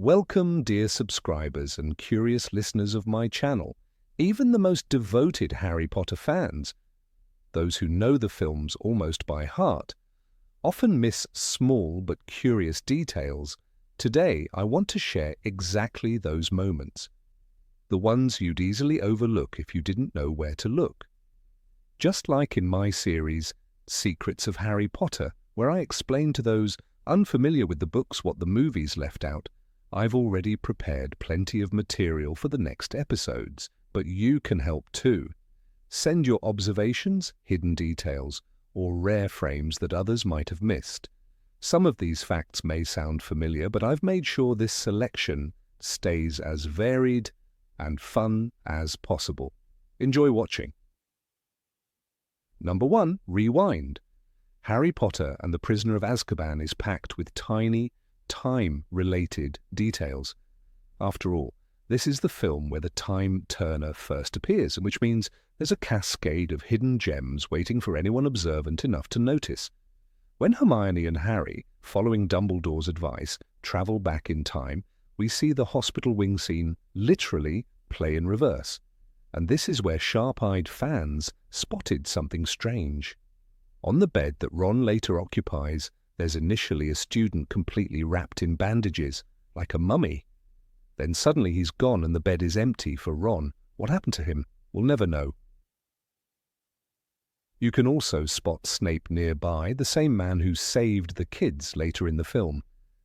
Welcome, dear subscribers and curious listeners of my channel, even the most devoted Harry Potter fans, those who know the films almost by heart, often miss small but curious details. Today, I want to share exactly those moments, the ones you'd easily overlook if you didn't know where to look. Just like in my series, Secrets of Harry Potter, where I explain to those unfamiliar with the books what the movies left out, I've already prepared plenty of material for the next episodes, but you can help too. Send your observations, hidden details, or rare frames that others might have missed. Some of these facts may sound familiar, but I've made sure this selection stays as varied and fun as possible. Enjoy watching. Number 1. Rewind. Harry Potter and the Prisoner of Azkaban is packed with tiny, time-related details. After all, this is the film where the Time Turner first appears, which means there's a cascade of hidden gems waiting for anyone observant enough to notice. When Hermione and Harry, following Dumbledore's advice, travel back in time, we see the hospital wing scene literally play in reverse. And this is where sharp-eyed fans spotted something strange. On the bed that Ron later occupies, there's initially a student completely wrapped in bandages, like a mummy. Then suddenly he's gone and the bed is empty for Ron. What happened to him? We'll never know. You can also spot Snape nearby, the same man who saved the kids later in the film.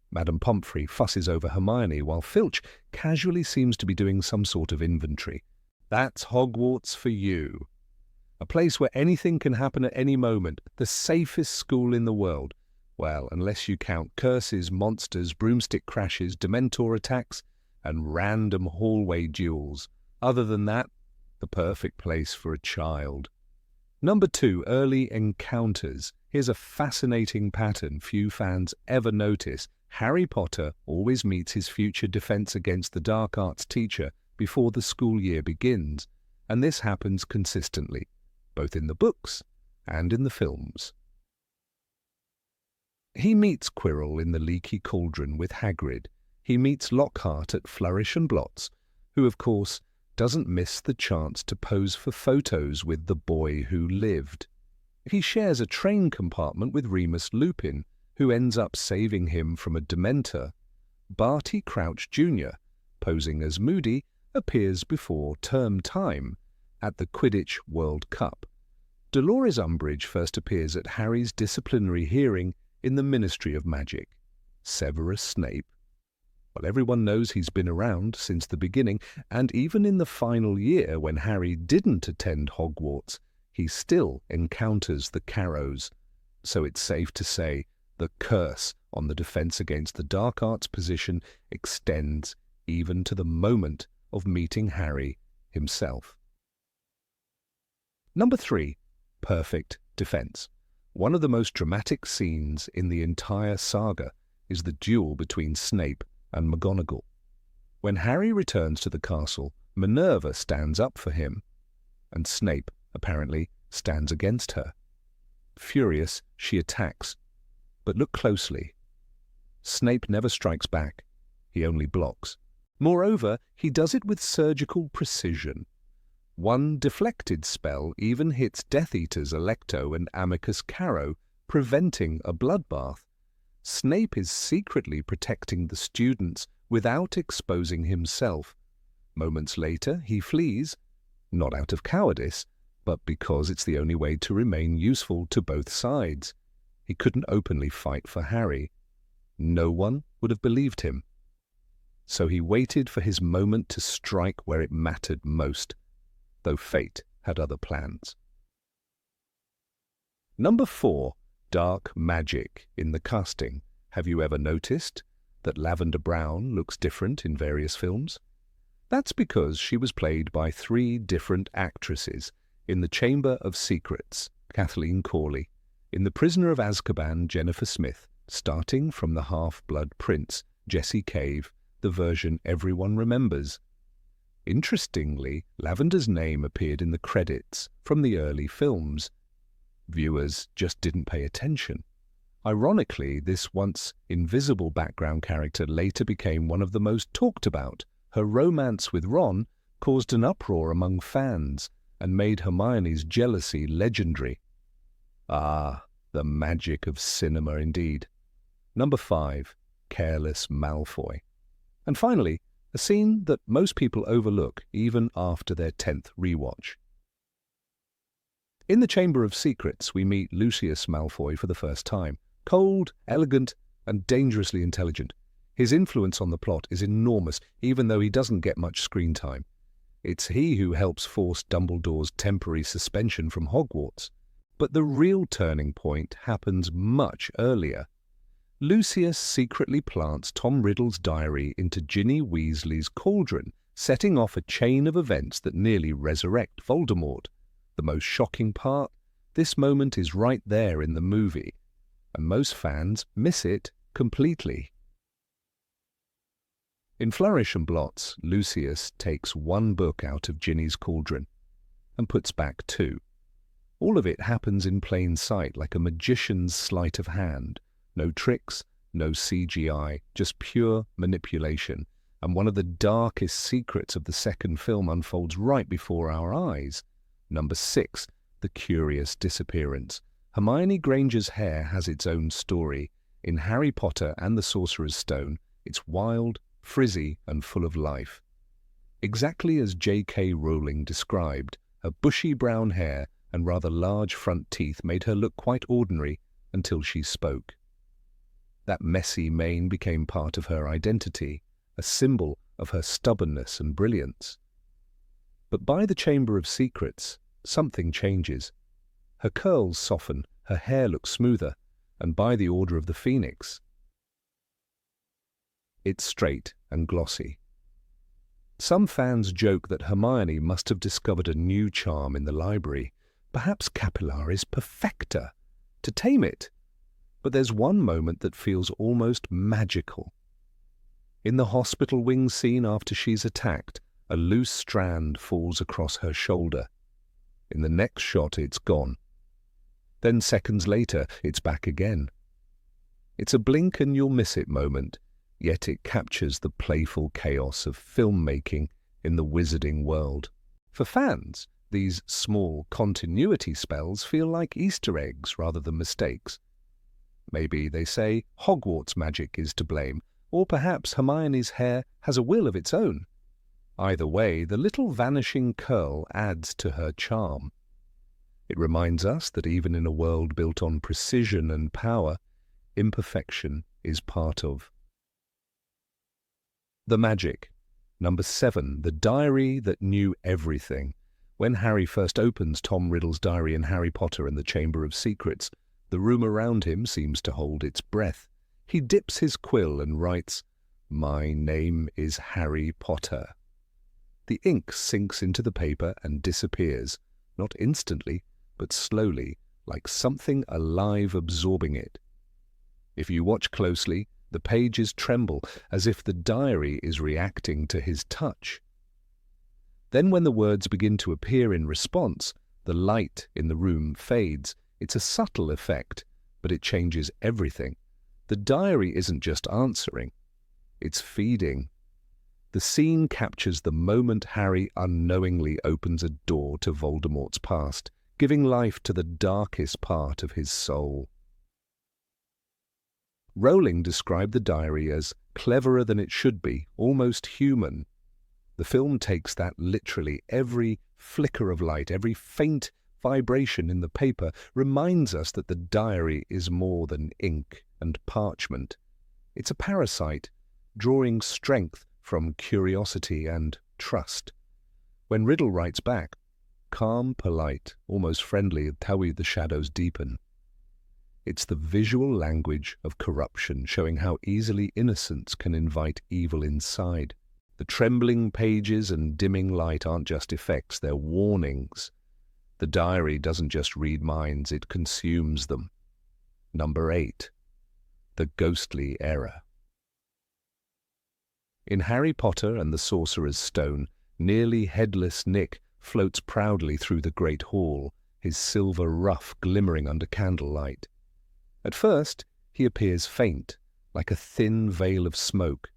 Madame Pomfrey fusses over Hermione while Filch casually seems to be doing some sort of inventory. That's Hogwarts for you. A place where anything can happen at any moment, the safest school in the world. Well, unless you count curses, monsters, broomstick crashes, Dementor attacks, and random hallway duels. Other than that, the perfect place for a child. Number 2, early encounters. Here's a fascinating pattern few fans ever notice. Harry Potter always meets his future Defense Against the Dark Arts teacher before the school year begins, and this happens consistently, both in the books and in the films. He meets Quirrell in the Leaky Cauldron with Hagrid. He meets Lockhart at Flourish and Blotts, who of course doesn't miss the chance to pose for photos with the boy who lived. He shares a train compartment with Remus Lupin, who ends up saving him from a Dementor. Barty Crouch Jr., posing as Moody, appears before term time at the Quidditch World Cup. Dolores Umbridge first appears at Harry's disciplinary hearing in the Ministry of Magic. Severus Snape. Well, everyone knows he's been around since the beginning, and even in the final year when Harry didn't attend Hogwarts, he still encounters the Carrows. So it's safe to say the curse on the Defense Against the Dark Arts position extends even to the moment of meeting Harry himself. Number 3. Perfect defense. One of the most dramatic scenes in the entire saga is the duel between Snape and McGonagall. When Harry returns to the castle, Minerva stands up for him, and Snape, apparently, stands against her. Furious, she attacks. But look closely. Snape never strikes back. He only blocks. Moreover, he does it with surgical precision. One deflected spell even hits Death Eaters Alecto and Amicus Carrow, preventing a bloodbath. Snape is secretly protecting the students without exposing himself. Moments later, he flees, not out of cowardice, but because it's the only way to remain useful to both sides. He couldn't openly fight for Harry. No one would have believed him. So he waited for his moment to strike where it mattered most, though fate had other plans. Number 4. Dark magic in the casting. Have you ever noticed that Lavender Brown looks different in various films? That's because she was played by 3 different actresses. In The Chamber of Secrets, Kathleen Corley. In The Prisoner of Azkaban, Jennifer Smith. Starting from The Half-Blood Prince, Jessie Cave, the version everyone remembers. Interestingly, Lavender's name appeared in the credits from the early films. Viewers just didn't pay attention. Ironically, this once invisible background character later became one of the most talked about. Her romance with Ron caused an uproar among fans and made Hermione's jealousy legendary. Ah, the magic of cinema indeed. Number 5, Careless Malfoy. And finally, a scene that most people overlook even after their 10th rewatch. In the Chamber of Secrets, we meet Lucius Malfoy for the first time. Cold, elegant, and dangerously intelligent. His influence on the plot is enormous, even though he doesn't get much screen time. It's he who helps force Dumbledore's temporary suspension from Hogwarts. But the real turning point happens much earlier. Lucius secretly plants Tom Riddle's diary into Ginny Weasley's cauldron, setting off a chain of events that nearly resurrect Voldemort. The most shocking part? This moment is right there in the movie, and most fans miss it completely. In Flourish and Blots, Lucius takes one book out of Ginny's cauldron and puts back 2. All of it happens in plain sight, like a magician's sleight of hand. No tricks, no CGI, just pure manipulation. And one of the darkest secrets of the second film unfolds right before our eyes. Number 6, The Curious Disappearance. Hermione Granger's hair has its own story. In Harry Potter and the Sorcerer's Stone, it's wild, frizzy, and full of life. Exactly as J.K. Rowling described, her bushy brown hair and rather large front teeth made her look quite ordinary until she spoke. That messy mane became part of her identity, a symbol of her stubbornness and brilliance. But by the Chamber of Secrets, something changes. Her curls soften, her hair looks smoother, and by the Order of the Phoenix, it's straight and glossy. Some fans joke that Hermione must have discovered a new charm in the library, perhaps Capillaris perfecta, to tame it. But there's one moment that feels almost magical. In the hospital wing scene after she's attacked, a loose strand falls across her shoulder. In the next shot, it's gone. Then seconds later, it's back again. It's a blink and you'll miss it moment, yet it captures the playful chaos of filmmaking in the wizarding world. For fans, these small continuity spells feel like Easter eggs rather than mistakes. Maybe they say Hogwarts magic is to blame, or perhaps Hermione's hair has a will of its own. Either way, the little vanishing curl adds to her charm. It reminds us that even in a world built on precision and power, imperfection is part of the magic. Number 7, The Diary That Knew Everything. When Harry first opens Tom Riddle's diary in Harry Potter and the Chamber of Secrets, the room around him seems to hold its breath. He dips his quill and writes, "My name is Harry Potter." The ink sinks into the paper and disappears, not instantly, but slowly, like something alive absorbing it. If you watch closely, the pages tremble as if the diary is reacting to his touch. Then when the words begin to appear in response, the light in the room fades. It's a subtle effect, but it changes everything. The diary isn't just answering, it's feeding. The scene captures the moment Harry unknowingly opens a door to Voldemort's past, giving life to the darkest part of his soul. Rowling described the diary as cleverer than it should be, almost human. The film takes that literally. Every flicker of light, every faint vibration in the paper reminds us that the diary is more than ink and parchment. It's a parasite, drawing strength from curiosity and trust. When Riddle writes back, calm, polite, almost friendly, how the shadows deepen. It's the visual language of corruption, showing how easily innocence can invite evil inside. The trembling pages and dimming light aren't just effects, they're warnings. The diary doesn't just read minds, it consumes them. Number 8. The Ghostly Error. In Harry Potter and the Sorcerer's Stone, nearly headless Nick floats proudly through the Great Hall, his silver ruff glimmering under candlelight. At first, he appears faint, like a thin veil of smoke.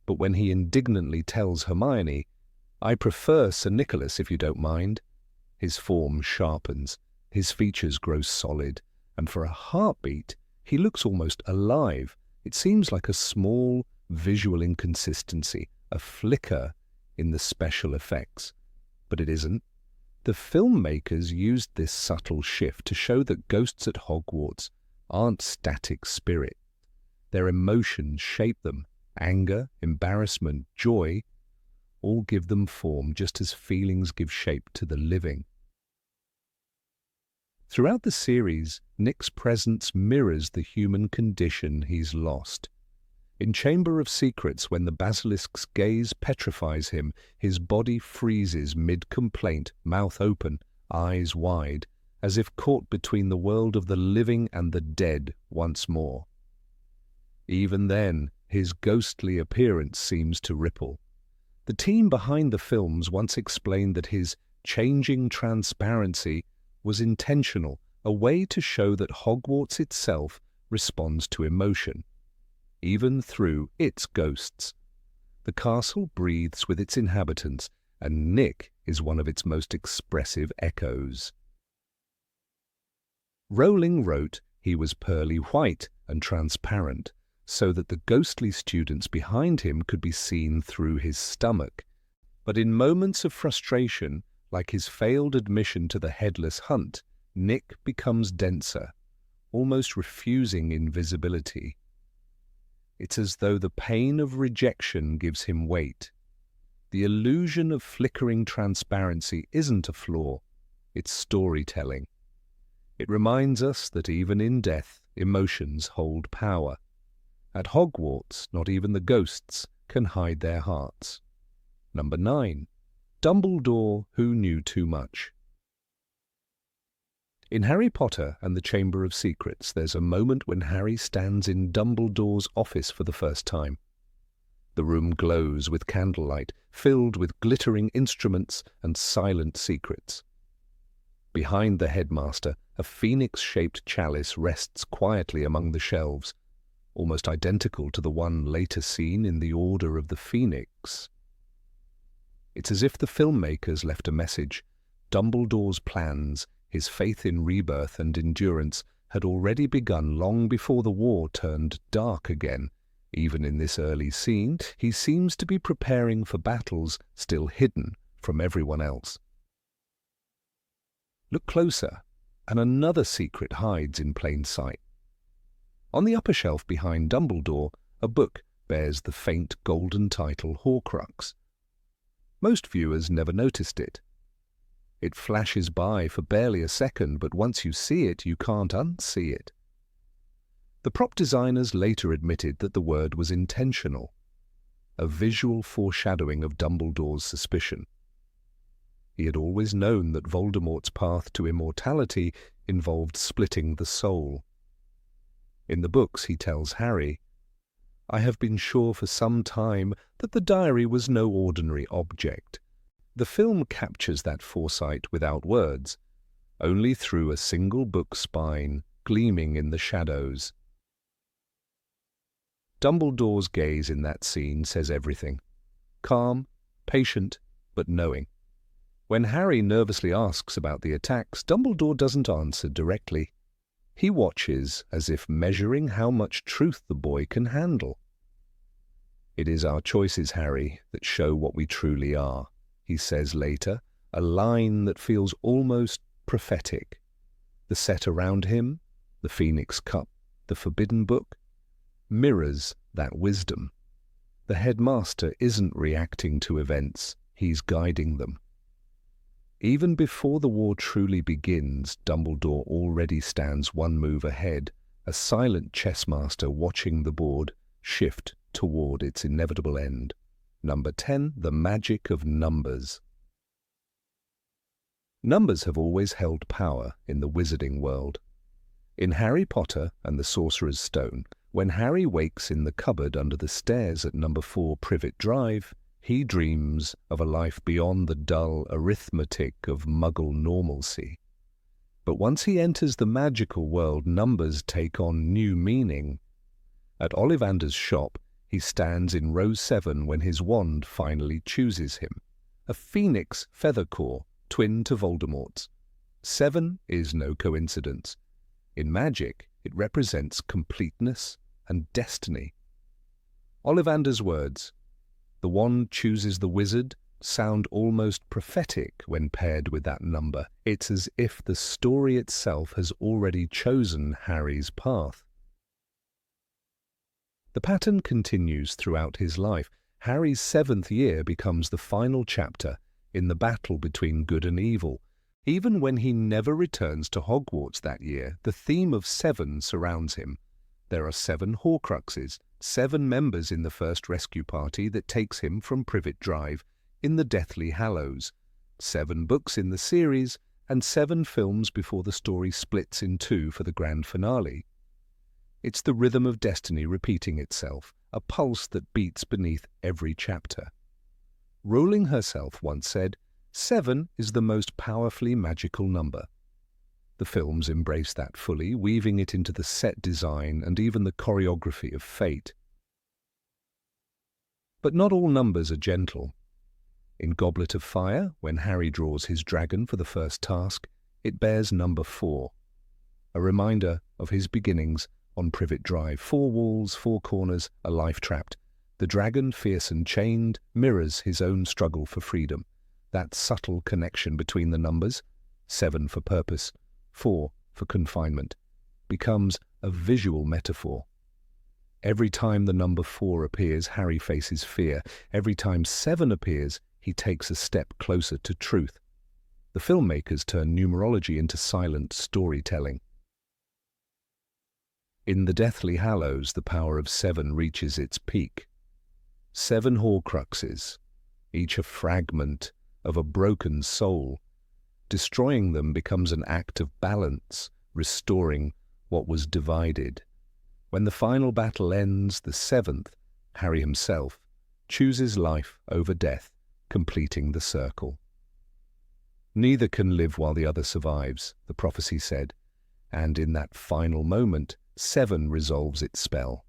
But when he indignantly tells Hermione, "I prefer Sir Nicholas if you don't mind," his form sharpens, his features grow solid, and for a heartbeat, he looks almost alive. It seems like a small visual inconsistency, a flicker in the special effects. But it isn't. The filmmakers used this subtle shift to show that ghosts at Hogwarts aren't static spirits. Their emotions shape them. Anger, embarrassment, joy, all give them form just as feelings give shape to the living. Throughout the series, Nick's presence mirrors the human condition he's lost. In Chamber of Secrets, when the basilisk's gaze petrifies him, his body freezes mid-complaint, mouth open, eyes wide, as if caught between the world of the living and the dead once more. Even then, his ghostly appearance seems to ripple. The team behind the films once explained that his changing transparency was intentional, a way to show that Hogwarts itself responds to emotion, even through its ghosts. The castle breathes with its inhabitants, and Nick is one of its most expressive echoes. Rowling wrote he was pearly white and transparent, so that the ghostly students behind him could be seen through his stomach. But in moments of frustration, like his failed admission to the headless hunt, Nick becomes denser, almost refusing invisibility. It's as though the pain of rejection gives him weight. The illusion of flickering transparency isn't a flaw, it's storytelling. It reminds us that even in death, emotions hold power. At Hogwarts, not even the ghosts can hide their hearts. Number 9. Dumbledore, who knew too much. In Harry Potter and the Chamber of Secrets, there's a moment when Harry stands in Dumbledore's office for the first time. The room glows with candlelight, filled with glittering instruments and silent secrets. Behind the headmaster, a phoenix-shaped chalice rests quietly among the shelves, almost identical to the one later seen in the Order of the Phoenix. It's as if the filmmakers left a message. Dumbledore's plans, his faith in rebirth and endurance, had already begun long before the war turned dark again. Even in this early scene, he seems to be preparing for battles still hidden from everyone else. Look closer, and another secret hides in plain sight. On the upper shelf behind Dumbledore, a book bears the faint golden title Horcrux. Most viewers never noticed it. It flashes by for barely a second, but once you see it, you can't unsee it. The prop designers later admitted that the word was intentional, a visual foreshadowing of Dumbledore's suspicion. He had always known that Voldemort's path to immortality involved splitting the soul. In the books, he tells Harry, "I have been sure for some time that the diary was no ordinary object." The film captures that foresight without words, only through a single book spine gleaming in the shadows. Dumbledore's gaze in that scene says everything. Calm, patient, but knowing. When Harry nervously asks about the attacks, Dumbledore doesn't answer directly. He watches as if measuring how much truth the boy can handle. "It is our choices, Harry, that show what we truly are," he says later, a line that feels almost prophetic. The set around him, the Phoenix Cup, the Forbidden Book, mirrors that wisdom. The headmaster isn't reacting to events, he's guiding them. Even before the war truly begins, Dumbledore already stands one move ahead, a silent chess master watching the board shift toward its inevitable end. Number 10. The magic of numbers. Numbers have always held power in the wizarding world. In Harry Potter and the Sorcerer's Stone, when Harry wakes in the cupboard under the stairs at number 4 Privet Drive, he dreams of a life beyond the dull arithmetic of Muggle normalcy. But once he enters the magical world, numbers take on new meaning. At Ollivander's shop, he stands in row 7 when his wand finally chooses him. A phoenix feather core, twin to Voldemort's. 7 is no coincidence. In magic, it represents completeness and destiny. Ollivander's words, "The wand chooses the wizard," sound almost prophetic when paired with that number. It's as if the story itself has already chosen Harry's path. The pattern continues throughout his life. Harry's 7th year becomes the final chapter in the battle between good and evil. Even when he never returns to Hogwarts that year, the theme of 7 surrounds him. There are 7 Horcruxes, 7 members in the first rescue party that takes him from Privet Drive in the Deathly Hallows, 7 books in the series, and 7 films before the story splits in 2 for the grand finale. It's the rhythm of destiny repeating itself, a pulse that beats beneath every chapter. Rowling herself once said, 7 is the most powerfully magical number. The films embrace that fully, weaving it into the set design and even the choreography of fate. But not all numbers are gentle. In Goblet of Fire, when Harry draws his dragon for the first task, it bears number 4, a reminder of his beginnings on Privet Drive. 4 walls, 4 corners, a life trapped. The dragon, fierce and chained, mirrors his own struggle for freedom. That subtle connection between the numbers, 7 for purpose, 4 for confinement, becomes a visual metaphor. Every time the number 4 appears, Harry faces fear. Every time 7 appears, he takes a step closer to truth. The filmmakers turn numerology into silent storytelling. In the Deathly Hallows, the power of 7 reaches its peak. 7 Horcruxes, each a fragment of a broken soul. Destroying them becomes an act of balance, restoring what was divided. When the final battle ends, the 7th, Harry himself, chooses life over death, completing the circle. Neither can live while the other survives, the prophecy said, and in that final moment, 7 resolves its spell.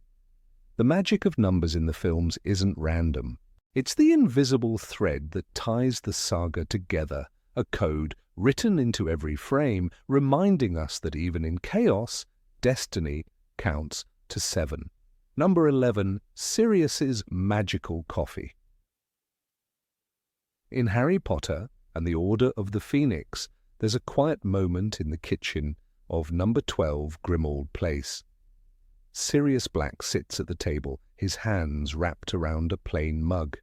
The magic of numbers in the films isn't random. It's the invisible thread that ties the saga together, a code written into every frame, reminding us that even in chaos, destiny counts to 7. Number 11, Sirius's magical coffee. In Harry Potter and the Order of the Phoenix, there's a quiet moment in the kitchen of number 12 Grimmauld Place. Sirius Black sits at the table, his hands wrapped around a plain mug.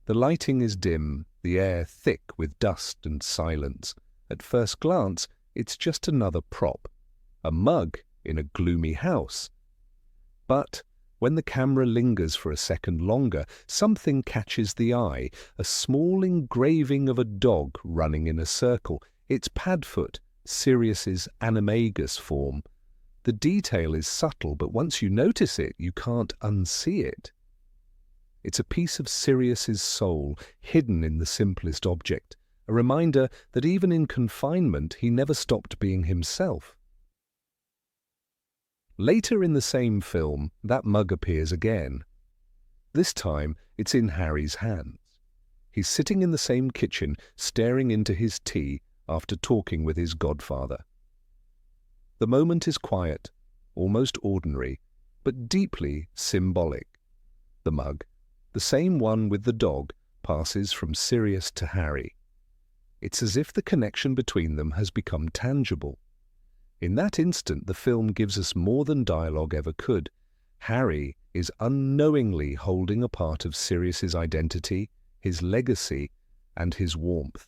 The lighting is dim, the air thick with dust and silence. At first glance, it's just another prop, a mug in a gloomy house. But when the camera lingers for a second longer, something catches the eye, a small engraving of a dog running in a circle. It's Padfoot, Sirius's animagus form. The detail is subtle, but once you notice it, you can't unsee it. It's a piece of Sirius's soul, hidden in the simplest object, a reminder that even in confinement he never stopped being himself. Later in the same film, that mug appears again. This time, it's in Harry's hands. He's sitting in the same kitchen, staring into his tea after talking with his godfather. The moment is quiet, almost ordinary, but deeply symbolic. The mug, the same one with the dog, passes from Sirius to Harry. It's as if the connection between them has become tangible. In that instant, the film gives us more than dialogue ever could. Harry is unknowingly holding a part of Sirius's identity, his legacy, and his warmth.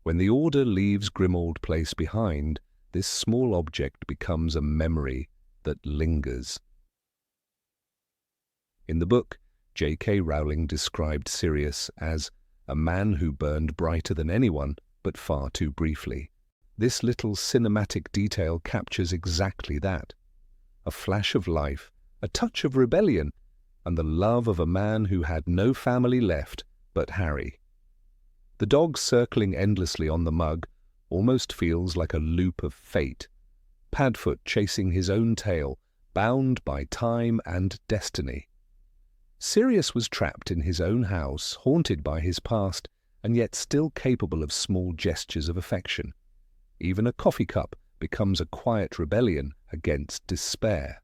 When the Order leaves Grimmauld Place behind, this small object becomes a memory that lingers. In the book, J.K. Rowling described Sirius as a man who burned brighter than anyone, but far too briefly. This little cinematic detail captures exactly that. A flash of life, a touch of rebellion, and the love of a man who had no family left but Harry. The dog circling endlessly on the mug almost feels like a loop of fate. Padfoot chasing his own tail, bound by time and destiny. Sirius was trapped in his own house, haunted by his past, and yet still capable of small gestures of affection. Even a coffee cup becomes a quiet rebellion against despair.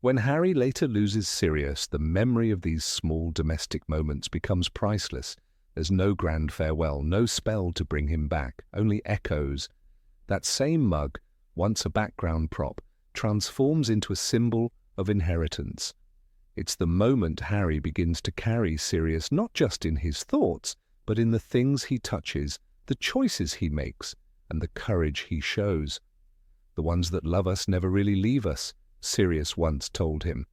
When Harry later loses Sirius, the memory of these small domestic moments becomes priceless. There's no grand farewell, no spell to bring him back, only echoes. That same mug, once a background prop, transforms into a symbol of inheritance. It's the moment Harry begins to carry Sirius not just in his thoughts, but in the things he touches, the choices he makes, and the courage he shows. The ones that love us never really leave us, Sirius once told him.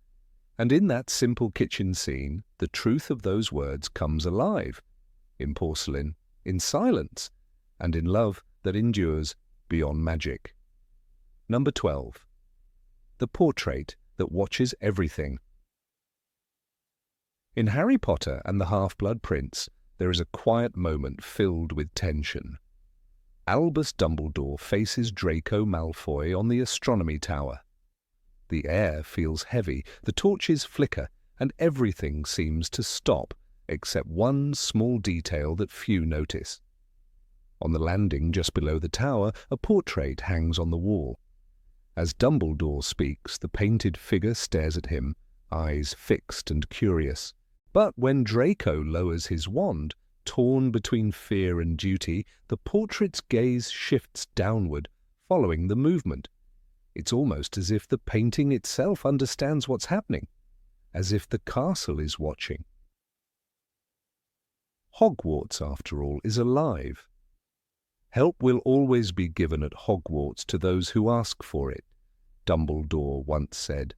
And in that simple kitchen scene, the truth of those words comes alive. In porcelain, in silence, and in love that endures beyond magic. Number 12. The portrait that watches everything. In Harry Potter and the Half-Blood Prince, there is a quiet moment filled with tension. Albus Dumbledore faces Draco Malfoy on the astronomy tower. The air feels heavy, the torches flicker, and everything seems to stop, except one small detail that few notice. On the landing just below the tower, a portrait hangs on the wall. As Dumbledore speaks, the painted figure stares at him, eyes fixed and curious. But when Draco lowers his wand, torn between fear and duty, the portrait's gaze shifts downward, following the movement. It's almost as if the painting itself understands what's happening, as if the castle is watching. Hogwarts, after all, is alive. Help will always be given at Hogwarts to those who ask for it, Dumbledore once said.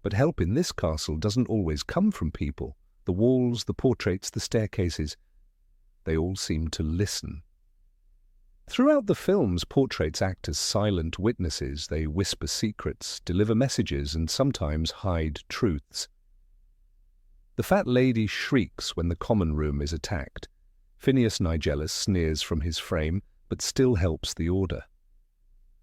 But help in this castle doesn't always come from people. The walls, the portraits, the staircases, they all seem to listen. Throughout the films, portraits act as silent witnesses. They whisper secrets, deliver messages, and sometimes hide truths. The fat lady shrieks when the common room is attacked. Phineas Nigellus sneers from his frame, but still helps the order.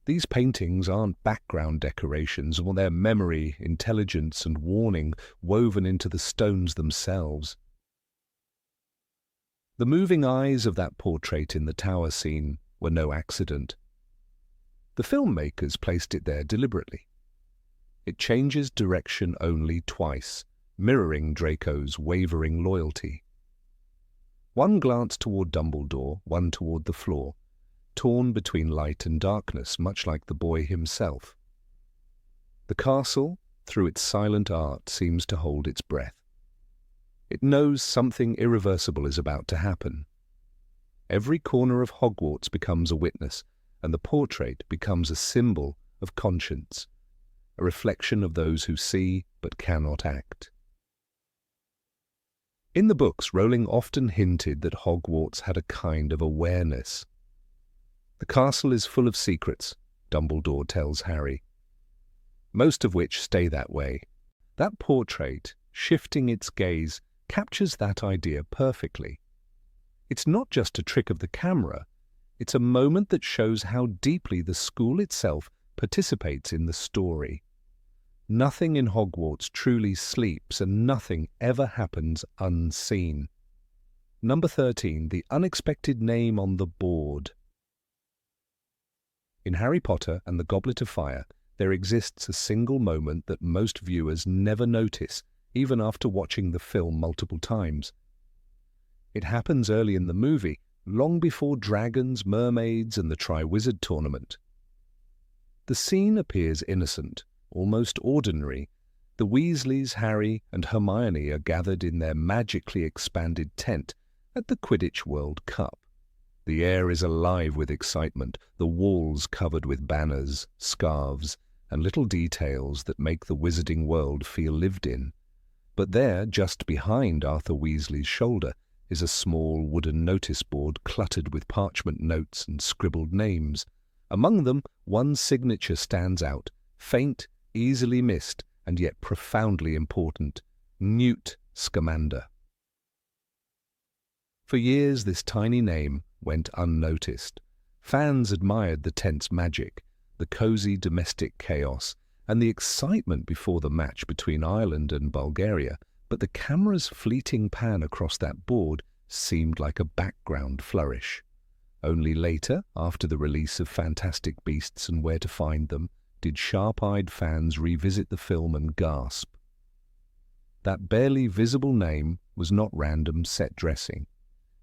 These paintings aren't background decorations, or they're memory, intelligence, and warning woven into the stones themselves. The moving eyes of that portrait in the tower scene were no accident. The filmmakers placed it there deliberately. It changes direction only twice, mirroring Draco's wavering loyalty. One glance toward Dumbledore, one toward the floor, torn between light and darkness, much like the boy himself. The castle, through its silent art, seems to hold its breath. It knows something irreversible is about to happen. Every corner of Hogwarts becomes a witness, and the portrait becomes a symbol of conscience, a reflection of those who see but cannot act. In the books, Rowling often hinted that Hogwarts had a kind of awareness. The castle is full of secrets, Dumbledore tells Harry, most of which stay that way. That portrait, shifting its gaze, captures that idea perfectly. It's not just a trick of the camera, it's a moment that shows how deeply the school itself participates in the story. Nothing in Hogwarts truly sleeps, and nothing ever happens unseen. Number 13, the unexpected name on the board. In Harry Potter and the Goblet of Fire, there exists a single moment that most viewers never notice, even after watching the film multiple times. It happens early in the movie, long before dragons, mermaids, and the Triwizard Tournament. The scene appears innocent, almost ordinary. The Weasleys, Harry, and Hermione are gathered in their magically expanded tent at the Quidditch World Cup. The air is alive with excitement, the walls covered with banners, scarves, and little details that make the wizarding world feel lived in. But there, just behind Arthur Weasley's shoulder, is a small wooden notice board cluttered with parchment notes and scribbled names. Among them, one signature stands out, faint, easily missed, and yet profoundly important: Newt Scamander. For years, this tiny name, went unnoticed. Fans admired the tense magic, the cozy domestic chaos, and the excitement before the match between Ireland and Bulgaria, but the camera's fleeting pan across that board seemed like a background flourish. Only later, after the release of Fantastic Beasts and Where to Find Them, did sharp-eyed fans revisit the film and gasp. That barely visible name was not random set dressing.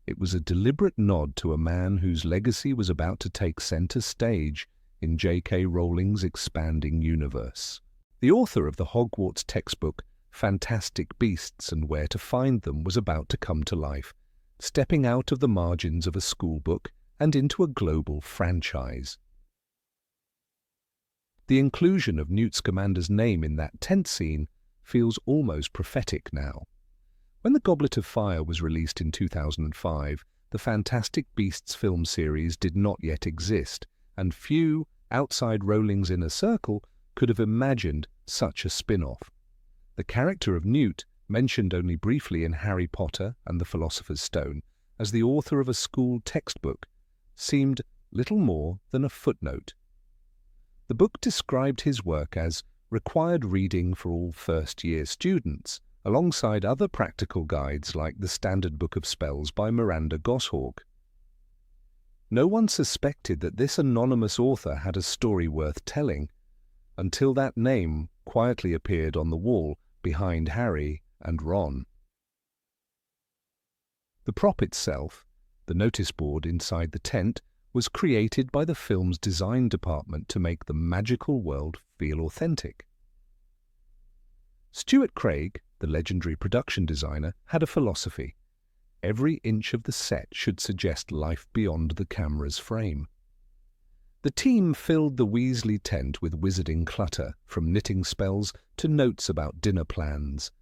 It was a deliberate nod to a man whose legacy was about to take center stage in J.K. Rowling's expanding universe. The author of the Hogwarts textbook, Fantastic Beasts and Where to Find Them, was about to come to life, stepping out of the margins of a schoolbook and into a global franchise. The inclusion of Newt Scamander's name in that tent scene feels almost prophetic now. When The Goblet of Fire was released in 2005, the Fantastic Beasts film series did not yet exist, and few, outside Rowling's inner circle, could have imagined such a spin-off. The character of Newt, mentioned only briefly in Harry Potter and the Philosopher's Stone, as the author of a school textbook, seemed little more than a footnote. The book described his work as required reading for all first-year students, alongside other practical guides like the Standard Book of Spells by Miranda Goshawk. No one suspected that this anonymous author had a story worth telling, until that name quietly appeared on the wall behind Harry and Ron. The prop itself, the notice board inside the tent, was created by the film's design department to make the magical world feel authentic. Stuart Craig, the legendary production designer, had a philosophy. Every inch of the set should suggest life beyond the camera's frame. The team filled the Weasley tent with wizarding clutter, from knitting spells to notes about dinner plans.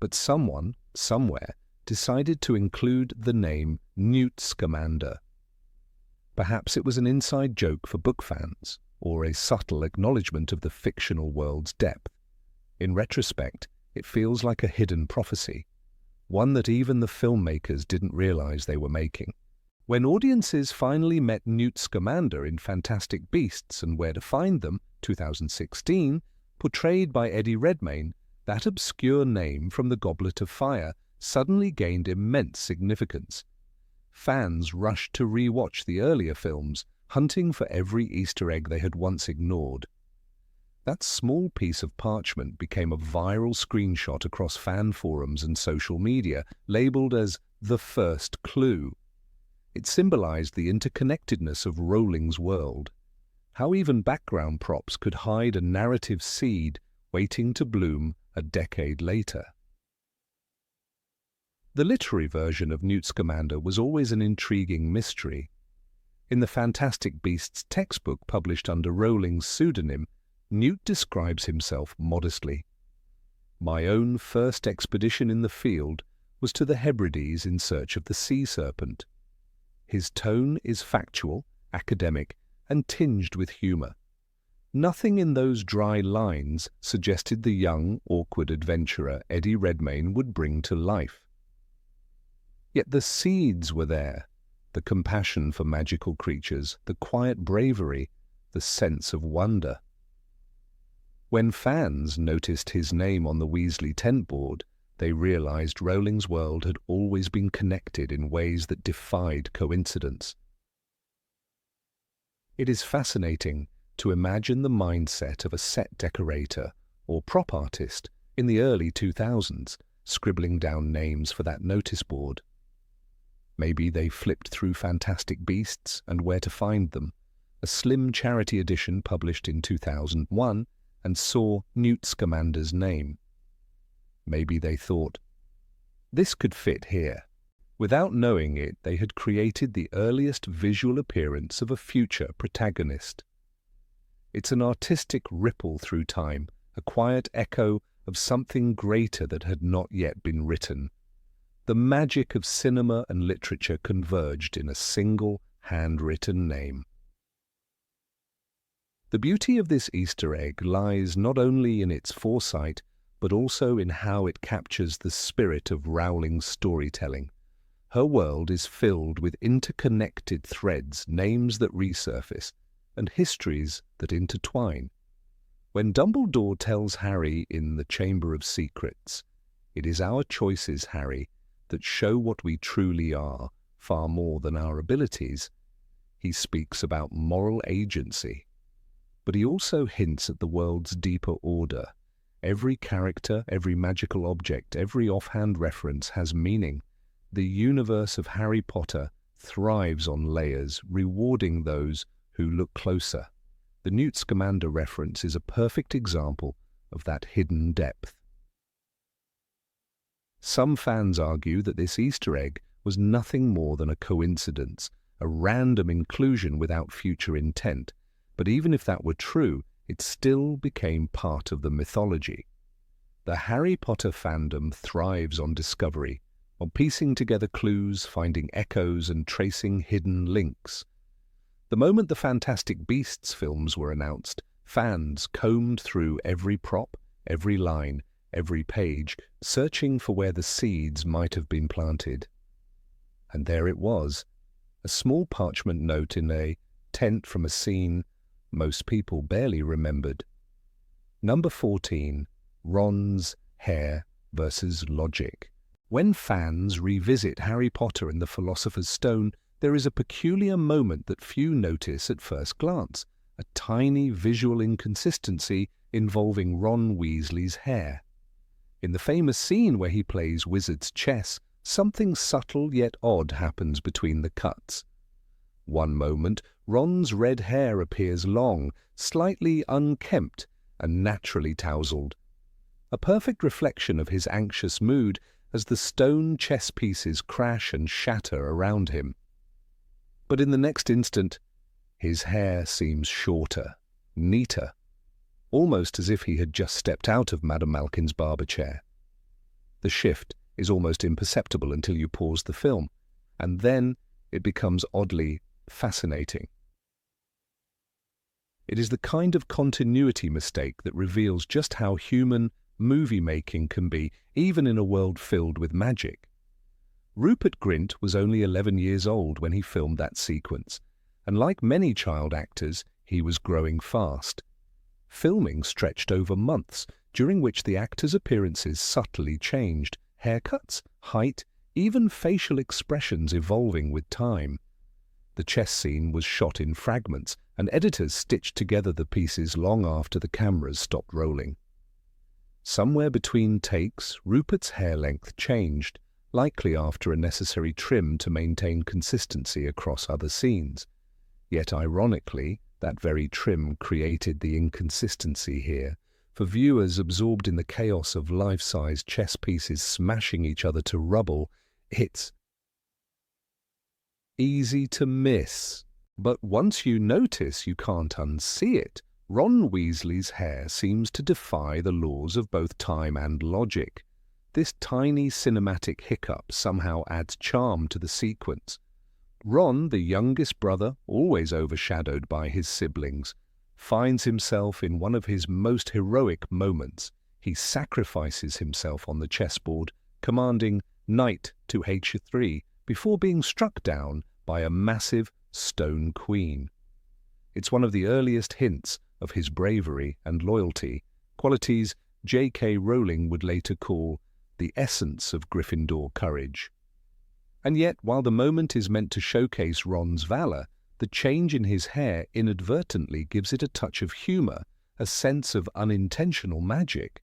But someone, somewhere, decided to include the name Newt Scamander. Perhaps it was an inside joke for book fans, or a subtle acknowledgement of the fictional world's depth. In retrospect, it feels like a hidden prophecy, one that even the filmmakers didn't realize they were making. When audiences finally met Newt Scamander in Fantastic Beasts and Where to Find Them, 2016, portrayed by Eddie Redmayne, that obscure name from The Goblet of Fire suddenly gained immense significance. Fans rushed to re-watch the earlier films, hunting for every Easter egg they had once ignored. That small piece of parchment became a viral screenshot across fan forums and social media, labeled as the first clue. It symbolized the interconnectedness of Rowling's world, how even background props could hide a narrative seed waiting to bloom a decade later. The literary version of Newt Scamander was always an intriguing mystery. In the Fantastic Beasts textbook published under Rowling's pseudonym, Newt describes himself modestly. "My own first expedition in the field was to the Hebrides in search of the sea serpent." His tone is factual, academic, and tinged with humor. Nothing in those dry lines suggested the young, awkward adventurer Eddie Redmayne would bring to life. Yet the seeds were there, the compassion for magical creatures, the quiet bravery, the sense of wonder. When fans noticed his name on the Weasley tent board, they realized Rowling's world had always been connected in ways that defied coincidence. It is fascinating to imagine the mindset of a set decorator or prop artist in the early 2000s, scribbling down names for that notice board. Maybe they flipped through Fantastic Beasts and Where to Find Them, a slim charity edition published in 2001, and saw Newt Scamander's name. Maybe they thought, this could fit here. Without knowing it, they had created the earliest visual appearance of a future protagonist. It's an artistic ripple through time, a quiet echo of something greater that had not yet been written. The magic of cinema and literature converged in a single, handwritten name. The beauty of this Easter egg lies not only in its foresight, but also in how it captures the spirit of Rowling's storytelling. Her world is filled with interconnected threads, names that resurface, and histories that intertwine. When Dumbledore tells Harry in the Chamber of Secrets, "It is our choices, Harry, that show what we truly are, far more than our abilities," he speaks about moral agency. But he also hints at the world's deeper order. Every character, every magical object, every offhand reference has meaning. The universe of Harry Potter thrives on layers, rewarding those who look closer. The Newt Scamander reference is a perfect example of that hidden depth. Some fans argue that this Easter egg was nothing more than a coincidence, a random inclusion without future intent. But even if that were true, it still became part of the mythology. The Harry Potter fandom thrives on discovery, on piecing together clues, finding echoes, and tracing hidden links. The moment the Fantastic Beasts films were announced, fans combed through every prop, every line, every page, searching for where the seeds might have been planted. And there it was, a small parchment note in a tent from a scene most people barely remembered. Number 14, Ron's hair versus logic. When fans revisit Harry Potter and the Philosopher's Stone, there is a peculiar moment that few notice at first glance, a tiny visual inconsistency involving Ron Weasley's hair. In the famous scene where he plays wizard's chess, something subtle yet odd happens between the cuts. One moment, Ron's red hair appears long, slightly unkempt, and naturally tousled. A perfect reflection of his anxious mood as the stone chess pieces crash and shatter around him. But in the next instant, his hair seems shorter, neater, almost as if he had just stepped out of Madame Malkin's barber chair. The shift is almost imperceptible until you pause the film, and then it becomes oddly fascinating. It is the kind of continuity mistake that reveals just how human movie-making can be, even in a world filled with magic. Rupert Grint was only 11 years old when he filmed that sequence, and like many child actors, he was growing fast. Filming stretched over months, during which the actors' appearances subtly changed, haircuts, height, even facial expressions evolving with time. The chess scene was shot in fragments, and editors stitched together the pieces long after the cameras stopped rolling. Somewhere between takes, Rupert's hair length changed, likely after a necessary trim to maintain consistency across other scenes. Yet ironically, that very trim created the inconsistency here. For viewers absorbed in the chaos of life-size chess pieces smashing each other to rubble, it's easy to miss. But once you notice, you can't unsee it. Ron Weasley's hair seems to defy the laws of both time and logic. This tiny cinematic hiccup somehow adds charm to the sequence. Ron, the youngest brother, always overshadowed by his siblings, finds himself in one of his most heroic moments. He sacrifices himself on the chessboard, commanding knight to h3 before being struck down by a massive stone queen. It's one of the earliest hints of his bravery and loyalty, qualities J.K. Rowling would later call the essence of Gryffindor courage. And yet, while the moment is meant to showcase Ron's valor, the change in his hair inadvertently gives it a touch of humor, a sense of unintentional magic.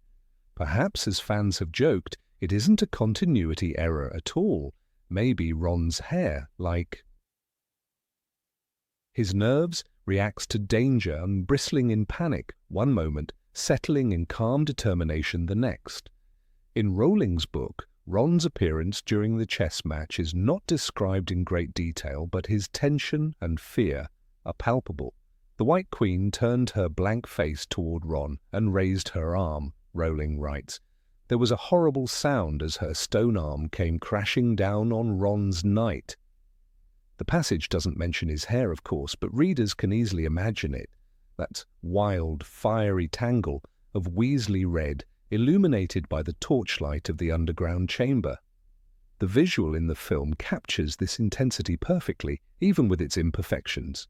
Perhaps, as fans have joked, it isn't a continuity error at all. Maybe Ron's hair, like his nerves, reacts to danger and bristling in panic one moment, settling in calm determination the next. In Rowling's book, Ron's appearance during the chess match is not described in great detail, but his tension and fear are palpable. The White Queen turned her blank face toward Ron and raised her arm, Rowling writes. There was a horrible sound as her stone arm came crashing down on Ron's knight. The passage doesn't mention his hair, of course, but readers can easily imagine it. That wild, fiery tangle of Weasley red illuminated by the torchlight of the underground chamber. The visual in the film captures this intensity perfectly, even with its imperfections.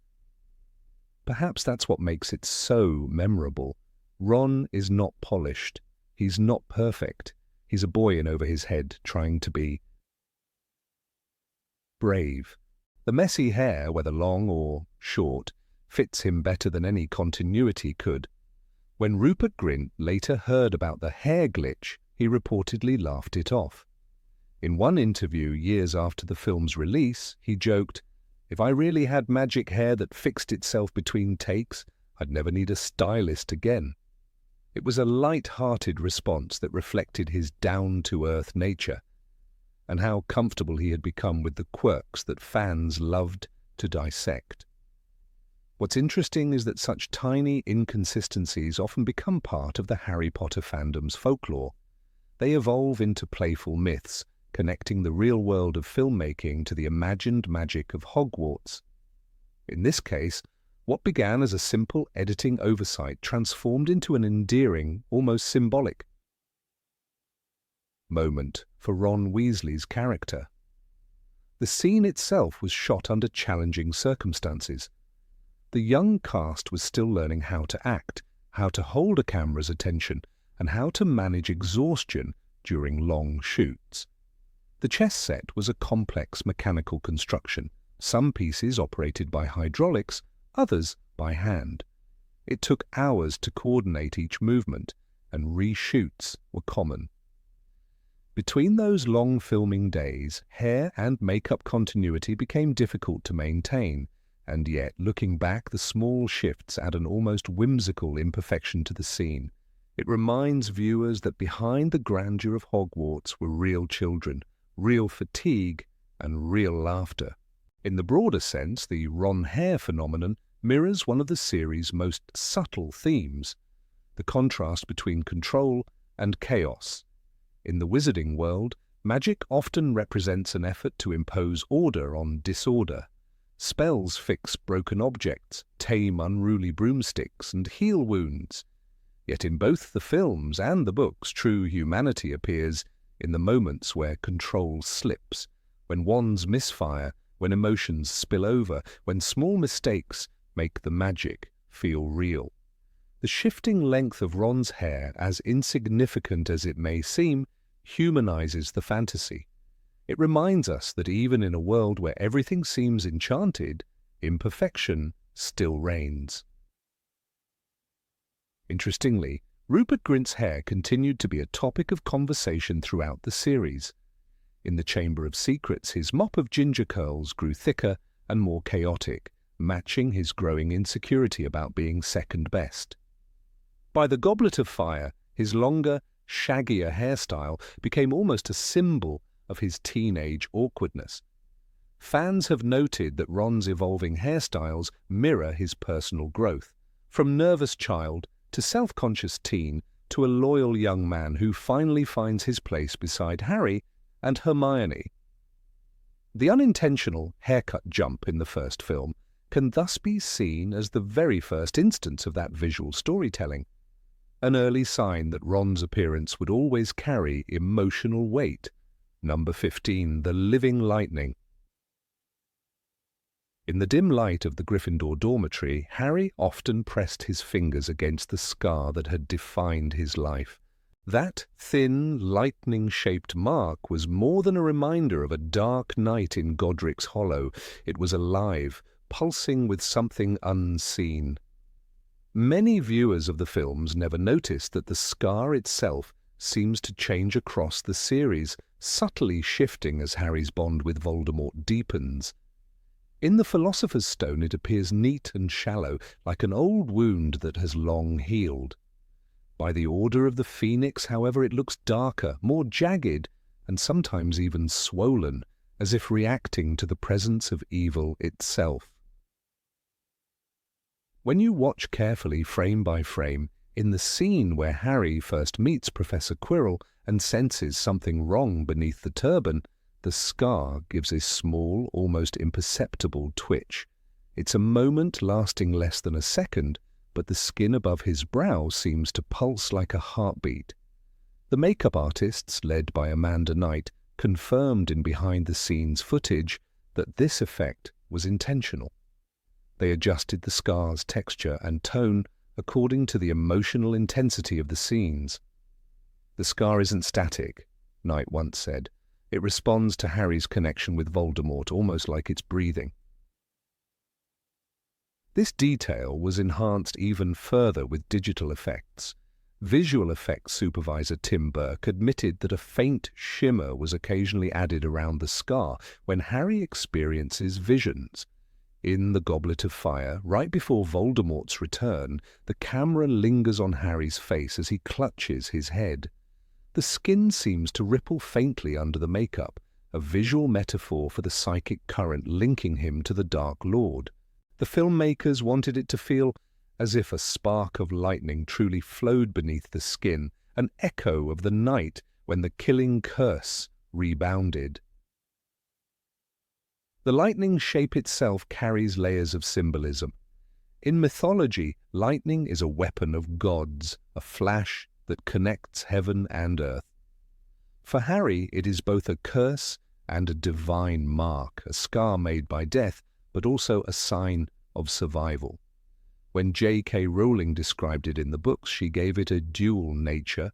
Perhaps that's what makes it so memorable. Ron is not polished. He's not perfect. He's a boy in over his head trying to be brave. The messy hair, whether long or short, fits him better than any continuity could. When Rupert Grint later heard about the hair glitch, he reportedly laughed it off. In one interview years after the film's release, he joked, "If I really had magic hair that fixed itself between takes, I'd never need a stylist again." It was a light-hearted response that reflected his down-to-earth nature, and how comfortable he had become with the quirks that fans loved to dissect. What's interesting is that such tiny inconsistencies often become part of the Harry Potter fandom's folklore. They evolve into playful myths, connecting the real world of filmmaking to the imagined magic of Hogwarts. In this case, what began as a simple editing oversight transformed into an endearing, almost symbolic moment for Ron Weasley's character. The scene itself was shot under challenging circumstances. The young cast was still learning how to act, how to hold a camera's attention, and how to manage exhaustion during long shoots. The chess set was a complex mechanical construction, some pieces operated by hydraulics, others by hand. It took hours to coordinate each movement, and reshoots were common. Between those long filming days, hair and makeup continuity became difficult to maintain, and yet, looking back, the small shifts add an almost whimsical imperfection to the scene. It reminds viewers that behind the grandeur of Hogwarts were real children, real fatigue, and real laughter. In the broader sense, the Ron hair phenomenon mirrors one of the series' most subtle themes, the contrast between control and chaos. In the wizarding world, magic often represents an effort to impose order on disorder. Spells fix broken objects, tame unruly broomsticks, and heal wounds. Yet in both the films and the books, true humanity appears in the moments where control slips, when wands misfire, when emotions spill over, when small mistakes make the magic feel real. The shifting length of Ron's hair, as insignificant as it may seem, humanizes the fantasy. It reminds us that even in a world where everything seems enchanted, imperfection still reigns. Interestingly, Rupert Grint's hair continued to be a topic of conversation throughout the series. In the Chamber of Secrets, his mop of ginger curls grew thicker and more chaotic, matching his growing insecurity about being second best. By the Goblet of Fire, his longer, shaggier hairstyle became almost a symbol of his teenage awkwardness. Fans have noted that Ron's evolving hairstyles mirror his personal growth, from nervous child to self-conscious teen to a loyal young man who finally finds his place beside Harry and Hermione. The unintentional haircut jump in the first film can thus be seen as the very first instance of that visual storytelling, an early sign that Ron's appearance would always carry emotional weight. Number 15, the living lightning. In the dim light of the Gryffindor dormitory, Harry often pressed his fingers against the scar that had defined his life. That thin, lightning-shaped mark was more than a reminder of a dark night in Godric's Hollow. It was alive, pulsing with something unseen. Many viewers of the films never noticed that the scar itself seems to change across the series, subtly shifting as Harry's bond with Voldemort deepens. In the Philosopher's Stone it appears neat and shallow, like an old wound that has long healed. By the Order of the Phoenix, however, it looks darker, more jagged, and sometimes even swollen, as if reacting to the presence of evil itself. When you watch carefully, frame by frame, in the scene where Harry first meets Professor Quirrell and senses something wrong beneath the turban, the scar gives a small, almost imperceptible twitch. It's a moment lasting less than a second, but the skin above his brow seems to pulse like a heartbeat. The makeup artists, led by Amanda Knight, confirmed in behind-the-scenes footage that this effect was intentional. They adjusted the scar's texture and tone according to the emotional intensity of the scenes. "The scar isn't static," Knight once said. "It responds to Harry's connection with Voldemort, almost like it's breathing." This detail was enhanced even further with digital effects. Visual effects supervisor Tim Burke admitted that a faint shimmer was occasionally added around the scar when Harry experiences visions. In The Goblet of Fire, right before Voldemort's return, the camera lingers on Harry's face as he clutches his head. The skin seems to ripple faintly under the makeup, a visual metaphor for the psychic current linking him to the Dark Lord. The filmmakers wanted it to feel as if a spark of lightning truly flowed beneath the skin, an echo of the night when the killing curse rebounded. The lightning shape itself carries layers of symbolism. In mythology, lightning is a weapon of gods, a flash that connects heaven and earth. For Harry, it is both a curse and a divine mark, a scar made by death, but also a sign of survival. When J.K. Rowling described it in the books, she gave it a dual nature.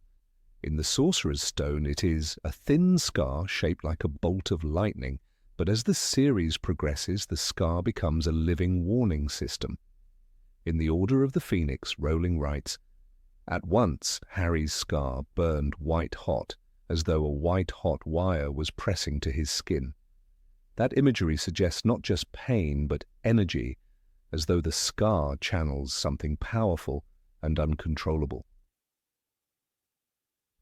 In the Sorcerer's Stone, it is a thin scar shaped like a bolt of lightning, but as the series progresses, the scar becomes a living warning system. In The Order of the Phoenix, Rowling writes, "At once, Harry's scar burned white-hot, as though a white-hot wire was pressing to his skin." That imagery suggests not just pain, but energy, as though the scar channels something powerful and uncontrollable.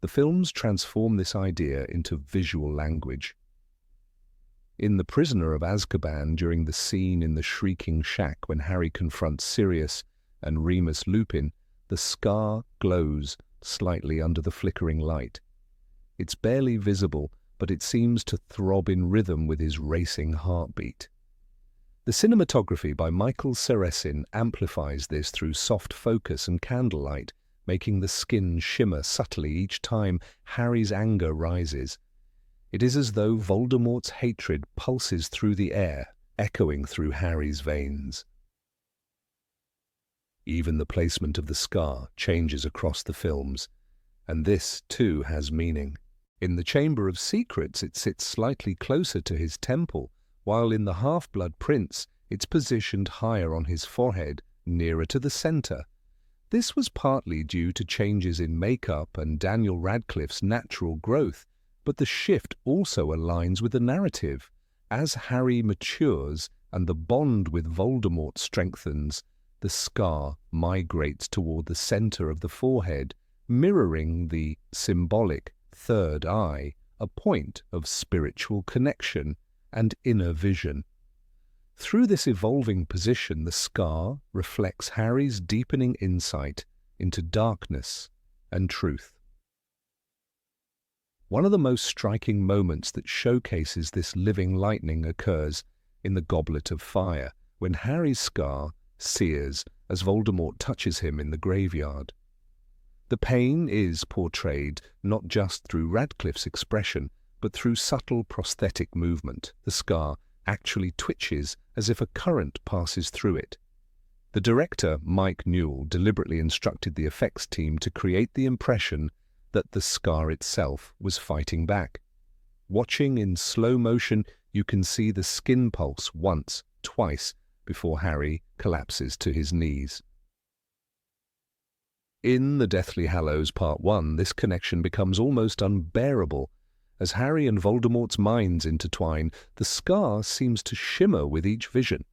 The films transform this idea into visual language. In The Prisoner of Azkaban, during the scene in the Shrieking Shack when Harry confronts Sirius and Remus Lupin, the scar glows slightly under the flickering light. It's barely visible, but it seems to throb in rhythm with his racing heartbeat. The cinematography by Michael Ceresin amplifies this through soft focus and candlelight, making the skin shimmer subtly each time Harry's anger rises. It is as though Voldemort's hatred pulses through the air, echoing through Harry's veins. Even the placement of the scar changes across the films, and this, too, has meaning. In the Chamber of Secrets, it sits slightly closer to his temple, while in The Half-Blood Prince, it's positioned higher on his forehead, nearer to the center. This was partly due to changes in makeup and Daniel Radcliffe's natural growth, but the shift also aligns with the narrative. As Harry matures and the bond with Voldemort strengthens, the scar migrates toward the center of the forehead, mirroring the symbolic third eye, a point of spiritual connection and inner vision. Through this evolving position, the scar reflects Harry's deepening insight into darkness and truth. One of the most striking moments that showcases this living lightning occurs in The Goblet of Fire, when Harry's scar sears as Voldemort touches him in the graveyard. The pain is portrayed not just through Radcliffe's expression, but through subtle prosthetic movement. The scar actually twitches as if a current passes through it. The director, Mike Newell, deliberately instructed the effects team to create the impression that the scar itself was fighting back. Watching in slow motion, you can see the skin pulse once, twice, before Harry collapses to his knees. In The Deathly Hallows Part 1, this connection becomes almost unbearable. As Harry and Voldemort's minds intertwine, the scar seems to shimmer with each vision.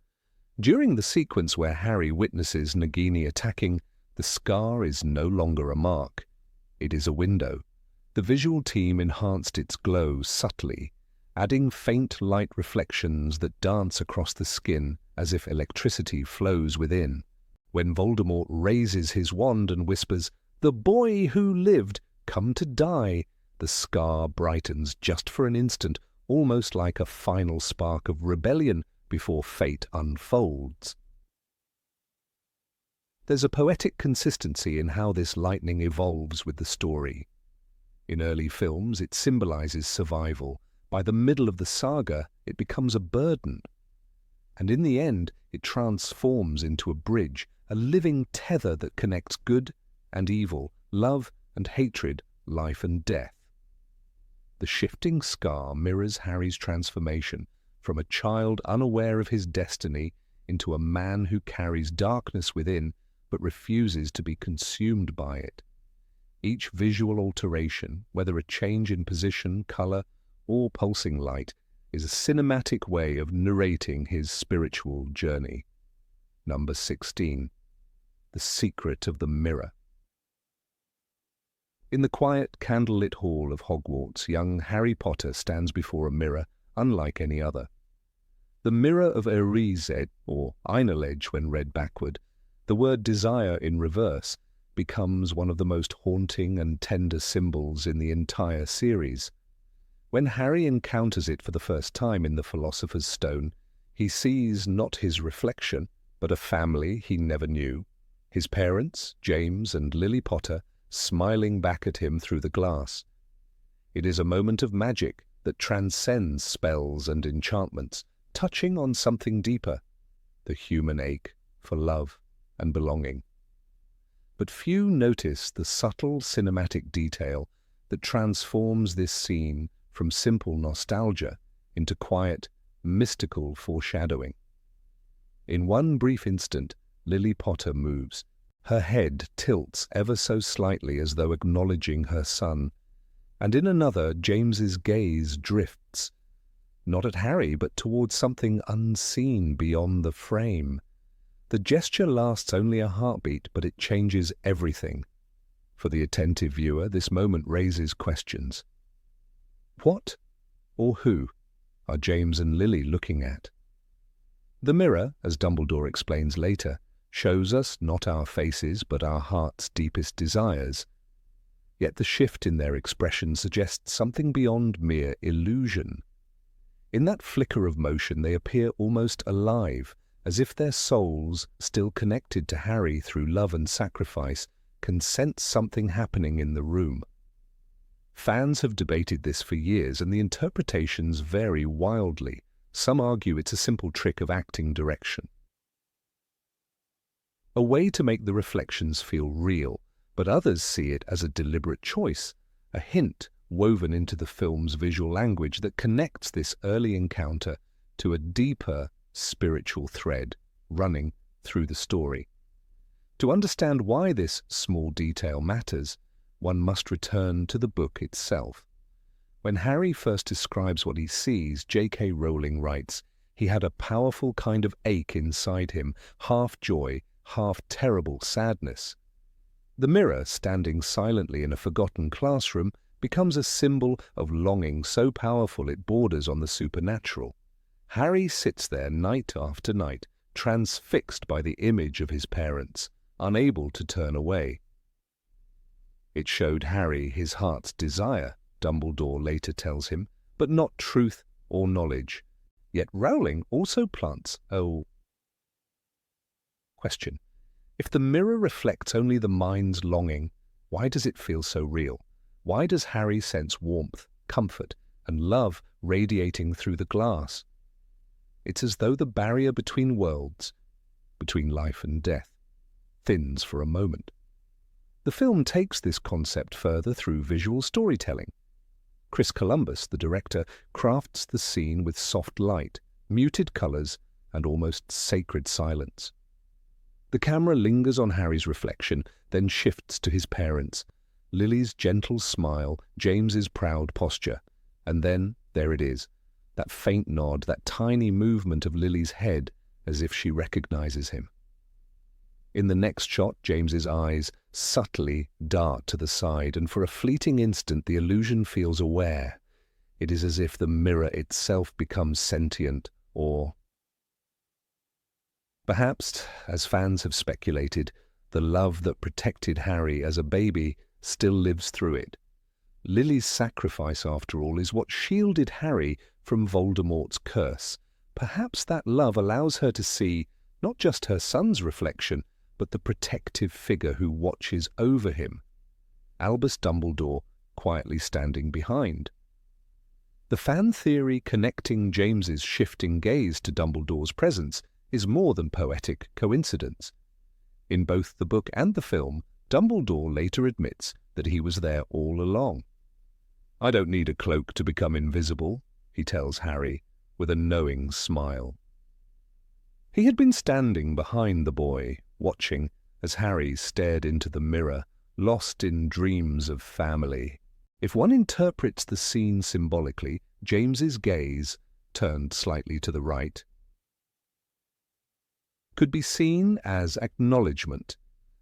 During the sequence where Harry witnesses Nagini attacking, the scar is no longer a mark. It is a window. The visual team enhanced its glow subtly, adding faint light reflections that dance across the skin as if electricity flows within. When Voldemort raises his wand and whispers, "The boy who lived, come to die," the scar brightens just for an instant, almost like a final spark of rebellion before fate unfolds. There's a poetic consistency in how this lightning evolves with the story. In early films, it symbolizes survival, By the middle of the saga, it becomes a burden. And in the end, it transforms into a bridge, a living tether that connects good and evil, love and hatred, life and death. The shifting scar mirrors Harry's transformation from a child unaware of his destiny into a man who carries darkness within but refuses to be consumed by it. Each visual alteration, whether a change in position, color, or pulsing light, is a cinematic way of narrating his spiritual journey. Number 16. The Secret of the Mirror. In the quiet, candlelit hall of Hogwarts, young Harry Potter stands before a mirror unlike any other. The Mirror of Erised, or Einelege when read backward, the word desire in reverse, becomes one of the most haunting and tender symbols in the entire series. When Harry encounters it for the first time in the Philosopher's Stone, he sees not his reflection, but a family he never knew, his parents, James and Lily Potter, smiling back at him through the glass. It is a moment of magic that transcends spells and enchantments, touching on something deeper, the human ache for love and belonging. But few notice the subtle cinematic detail that transforms this scene from simple nostalgia into quiet, mystical foreshadowing. In one brief instant, Lily Potter moves. Her head tilts ever so slightly as though acknowledging her son, and in another, James's gaze drifts, not at Harry, but towards something unseen beyond the frame. The gesture lasts only a heartbeat, but it changes everything. For the attentive viewer, this moment raises questions. What or who are James and Lily looking at? The mirror, as Dumbledore explains later, shows us not our faces but our heart's deepest desires. Yet the shift in their expression suggests something beyond mere illusion. In that flicker of motion they appear almost alive, as if their souls, still connected to Harry through love and sacrifice, can sense something happening in the room. Fans have debated this for years, and the interpretations vary wildly. Some argue it's a simple trick of acting direction, a way to make the reflections feel real, but others see it as a deliberate choice, a hint woven into the film's visual language that connects this early encounter to a deeper spiritual thread running through the story. To understand why this small detail matters, one must return to the book itself. When Harry first describes what he sees, J.K. Rowling writes, he had a powerful kind of ache inside him, half joy, half terrible sadness. The mirror, standing silently in a forgotten classroom, becomes a symbol of longing so powerful it borders on the supernatural. Harry sits there night after night, transfixed by the image of his parents, unable to turn away. It showed Harry his heart's desire, Dumbledore later tells him, but not truth or knowledge. Yet Rowling also plants a question. If the mirror reflects only the mind's longing, why does it feel so real? Why does Harry sense warmth, comfort, and love radiating through the glass? It's as though the barrier between worlds, between life and death, thins for a moment. The film takes this concept further through visual storytelling. Chris Columbus, the director, crafts the scene with soft light, muted colors, and almost sacred silence. The camera lingers on Harry's reflection, then shifts to his parents, Lily's gentle smile, James's proud posture, and then there it is, that faint nod, that tiny movement of Lily's head as if she recognizes him. In the next shot, James's eyes subtly dart to the side, and for a fleeting instant the illusion feels aware. It is as if the mirror itself becomes sentient, or perhaps, as fans have speculated, the love that protected Harry as a baby still lives through it. Lily's sacrifice, after all, is what shielded Harry from Voldemort's curse. Perhaps that love allows her to see not just her son's reflection, but the protective figure who watches over him, Albus Dumbledore quietly standing behind. The fan theory connecting James's shifting gaze to Dumbledore's presence is more than poetic coincidence. In both the book and the film, Dumbledore later admits that he was there all along. "I don't need a cloak to become invisible," he tells Harry, with a knowing smile. He had been standing behind the boy, watching as Harry stared into the mirror, lost in dreams of family. If one interprets the scene symbolically, James's gaze, turned slightly to the right, could be seen as acknowledgement.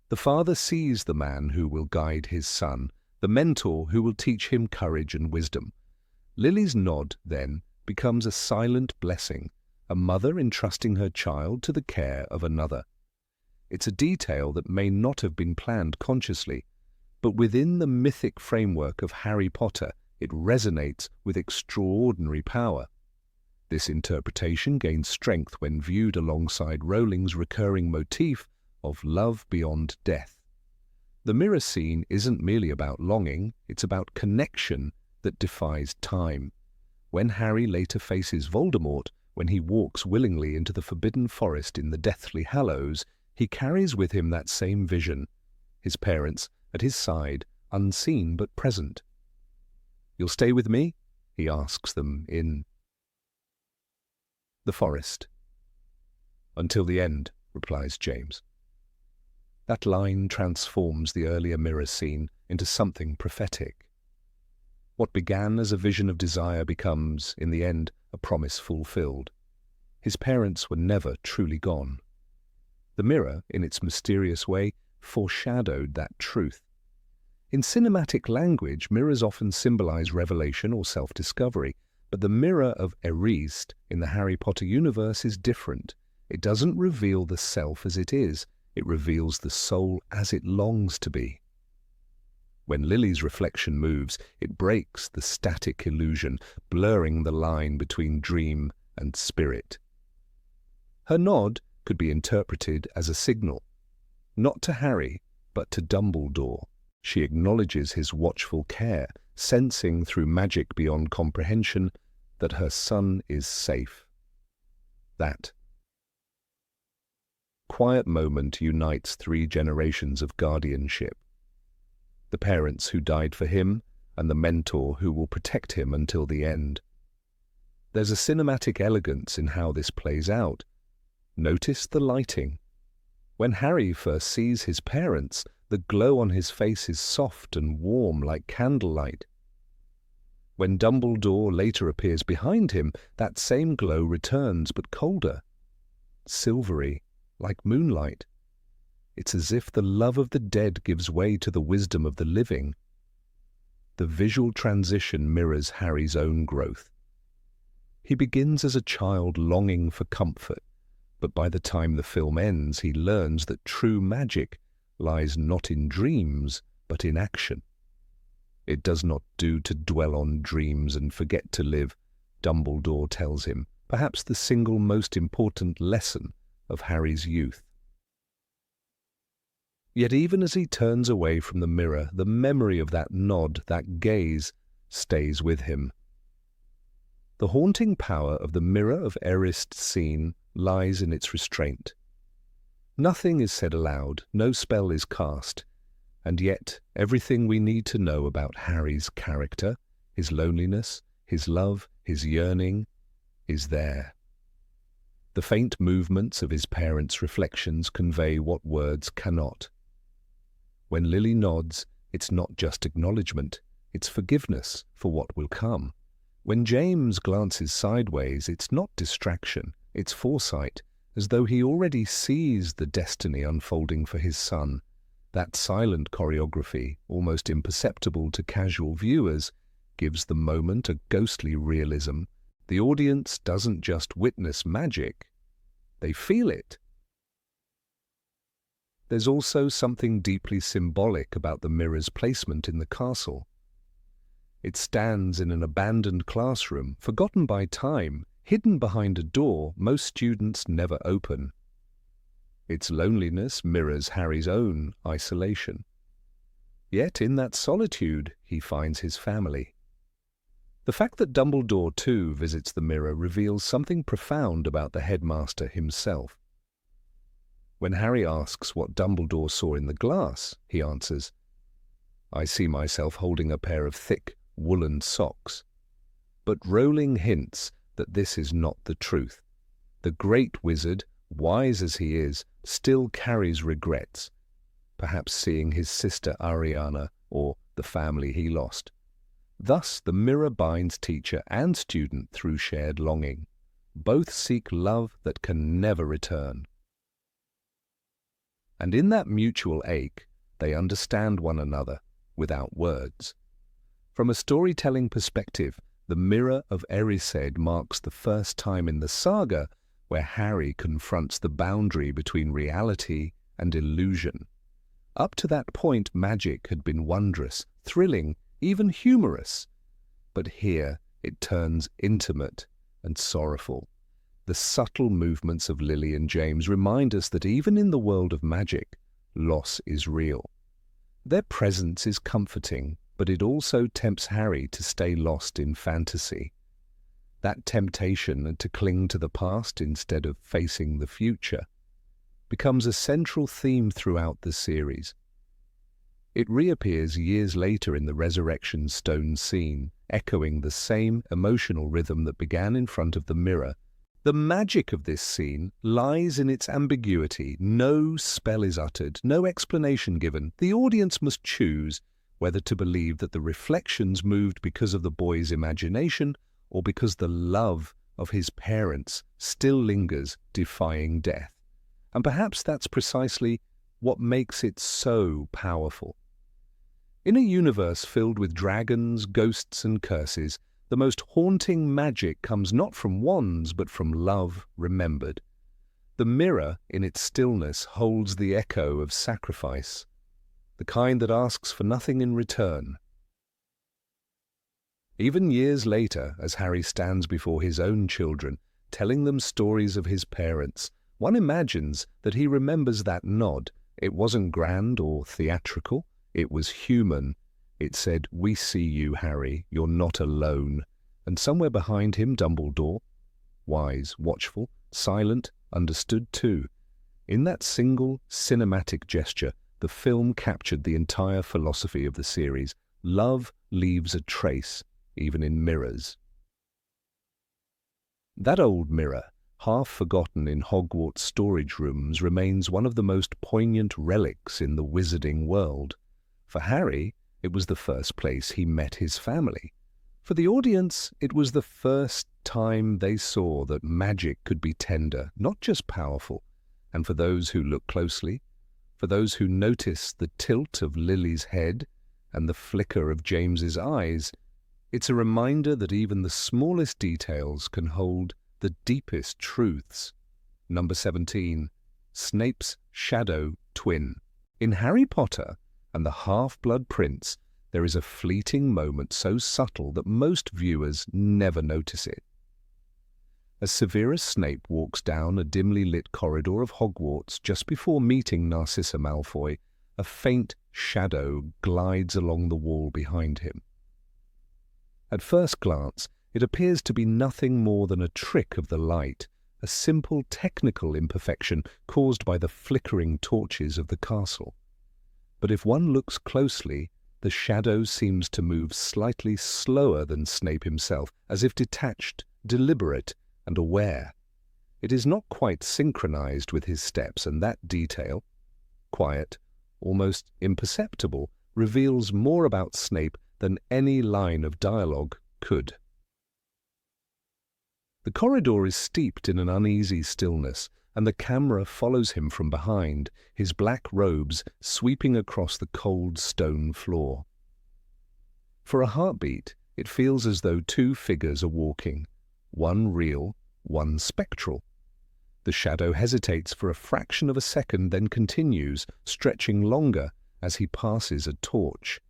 The father sees the man who will guide his son, the mentor who will teach him courage and wisdom. Lily's nod, then, becomes a silent blessing, a mother entrusting her child to the care of another. It's a detail that may not have been planned consciously, but within the mythic framework of Harry Potter, it resonates with extraordinary power. This interpretation gains strength when viewed alongside Rowling's recurring motif of love beyond death. The mirror scene isn't merely about longing, it's about connection that defies time. When Harry later faces Voldemort, when he walks willingly into the Forbidden Forest in the Deathly Hallows, he carries with him that same vision, his parents at his side, unseen but present. "You'll stay with me?" he asks them in the forest. "Until the end," replies James. That line transforms the earlier mirror scene into something prophetic. What began as a vision of desire becomes, in the end, a promise fulfilled. His parents were never truly gone. The mirror, in its mysterious way, foreshadowed that truth. In cinematic language, mirrors often symbolize revelation or self-discovery, but the mirror of Erist in the Harry Potter universe is different. It doesn't reveal the self as it is, it reveals the soul as it longs to be. When Lily's reflection moves, it breaks the static illusion, blurring the line between dream and spirit. Her nod could be interpreted as a signal, not to Harry, but to Dumbledore. She acknowledges his watchful care, sensing through magic beyond comprehension that her son is safe. That quiet moment unites 3 generations of guardianship. The parents who died for him, and the mentor who will protect him until the end. There's a cinematic elegance in how this plays out. Notice the lighting. When Harry first sees his parents, the glow on his face is soft and warm like candlelight. When Dumbledore later appears behind him, that same glow returns, but colder, silvery, like moonlight. It's as if the love of the dead gives way to the wisdom of the living. The visual transition mirrors Harry's own growth. He begins as a child longing for comfort, but by the time the film ends, he learns that true magic lies not in dreams, but in action. It does not do to dwell on dreams and forget to live, Dumbledore tells him, perhaps the single most important lesson of Harry's youth. Yet even as he turns away from the mirror, the memory of that nod, that gaze, stays with him. The haunting power of the mirror of Erist scene lies in its restraint. Nothing is said aloud, no spell is cast, and yet everything we need to know about Harry's character, his loneliness, his love, his yearning, is there. The faint movements of his parents' reflections convey what words cannot. When Lily nods, it's not just acknowledgement, it's forgiveness for what will come. When James glances sideways, it's not distraction, it's foresight, as though he already sees the destiny unfolding for his son. That silent choreography, almost imperceptible to casual viewers, gives the moment a ghostly realism. The audience doesn't just witness magic, they feel it. There's also something deeply symbolic about the mirror's placement in the castle. It stands in an abandoned classroom, forgotten by time, hidden behind a door most students never open. Its loneliness mirrors Harry's own isolation. Yet in that solitude he finds his family. The fact that Dumbledore too visits the mirror reveals something profound about the headmaster himself. When Harry asks what Dumbledore saw in the glass, he answers, "I see myself holding a pair of thick, woolen socks." But Rowling hints that this is not the truth. The great wizard, wise as he is, still carries regrets, perhaps seeing his sister Ariana or the family he lost. Thus, the mirror binds teacher and student through shared longing. Both seek love that can never return. And in that mutual ache, they understand one another without words. From a storytelling perspective, the Mirror of Erised marks the first time in the saga where Harry confronts the boundary between reality and illusion. Up to that point, magic had been wondrous, thrilling, even humorous. But here it turns intimate and sorrowful. The subtle movements of Lily and James remind us that even in the world of magic, loss is real. Their presence is comforting, but it also tempts Harry to stay lost in fantasy. That temptation to cling to the past instead of facing the future becomes a central theme throughout the series. It reappears years later in the Resurrection Stone scene, echoing the same emotional rhythm that began in front of the mirror. The magic of this scene lies in its ambiguity. No spell is uttered, no explanation given. The audience must choose whether to believe that the reflections moved because of the boy's imagination or because the love of his parents still lingers, defying death. And perhaps that's precisely what makes it so powerful. In a universe filled with dragons, ghosts, and curses, the most haunting magic comes not from wands, but from love remembered. The mirror, in its stillness, holds the echo of sacrifice, the kind that asks for nothing in return. Even years later, as Harry stands before his own children, telling them stories of his parents, one imagines that he remembers that nod. It wasn't grand or theatrical, it was human. It said, "We see you, Harry, you're not alone." And somewhere behind him, Dumbledore, wise, watchful, silent, understood too. In that single cinematic gesture, the film captured the entire philosophy of the series. Love leaves a trace, even in mirrors. That old mirror, half forgotten in Hogwarts storage rooms, remains one of the most poignant relics in the wizarding world. For Harry, it was the first place he met his family. For the audience, it was the first time they saw that magic could be tender, not just powerful. And for those who look closely, for those who notice the tilt of Lily's head and the flicker of James's eyes, it's a reminder that even the smallest details can hold the deepest truths. Number 17. Snape's shadow twin. In Harry Potter and the Half-Blood Prince, there is a fleeting moment so subtle that most viewers never notice it. As Severus Snape walks down a dimly lit corridor of Hogwarts just before meeting Narcissa Malfoy, a faint shadow glides along the wall behind him. At first glance, it appears to be nothing more than a trick of the light, a simple technical imperfection caused by the flickering torches of the castle. But if one looks closely, the shadow seems to move slightly slower than Snape himself, as if detached, deliberate, and aware. It is not quite synchronized with his steps, and that detail, quiet, almost imperceptible, reveals more about Snape than any line of dialogue could. The corridor is steeped in an uneasy stillness, and the camera follows him from behind, his black robes sweeping across the cold stone floor. For a heartbeat, it feels as though two figures are walking, one real, one spectral. The shadow hesitates for a fraction of a second, then continues, stretching longer as he passes a torch.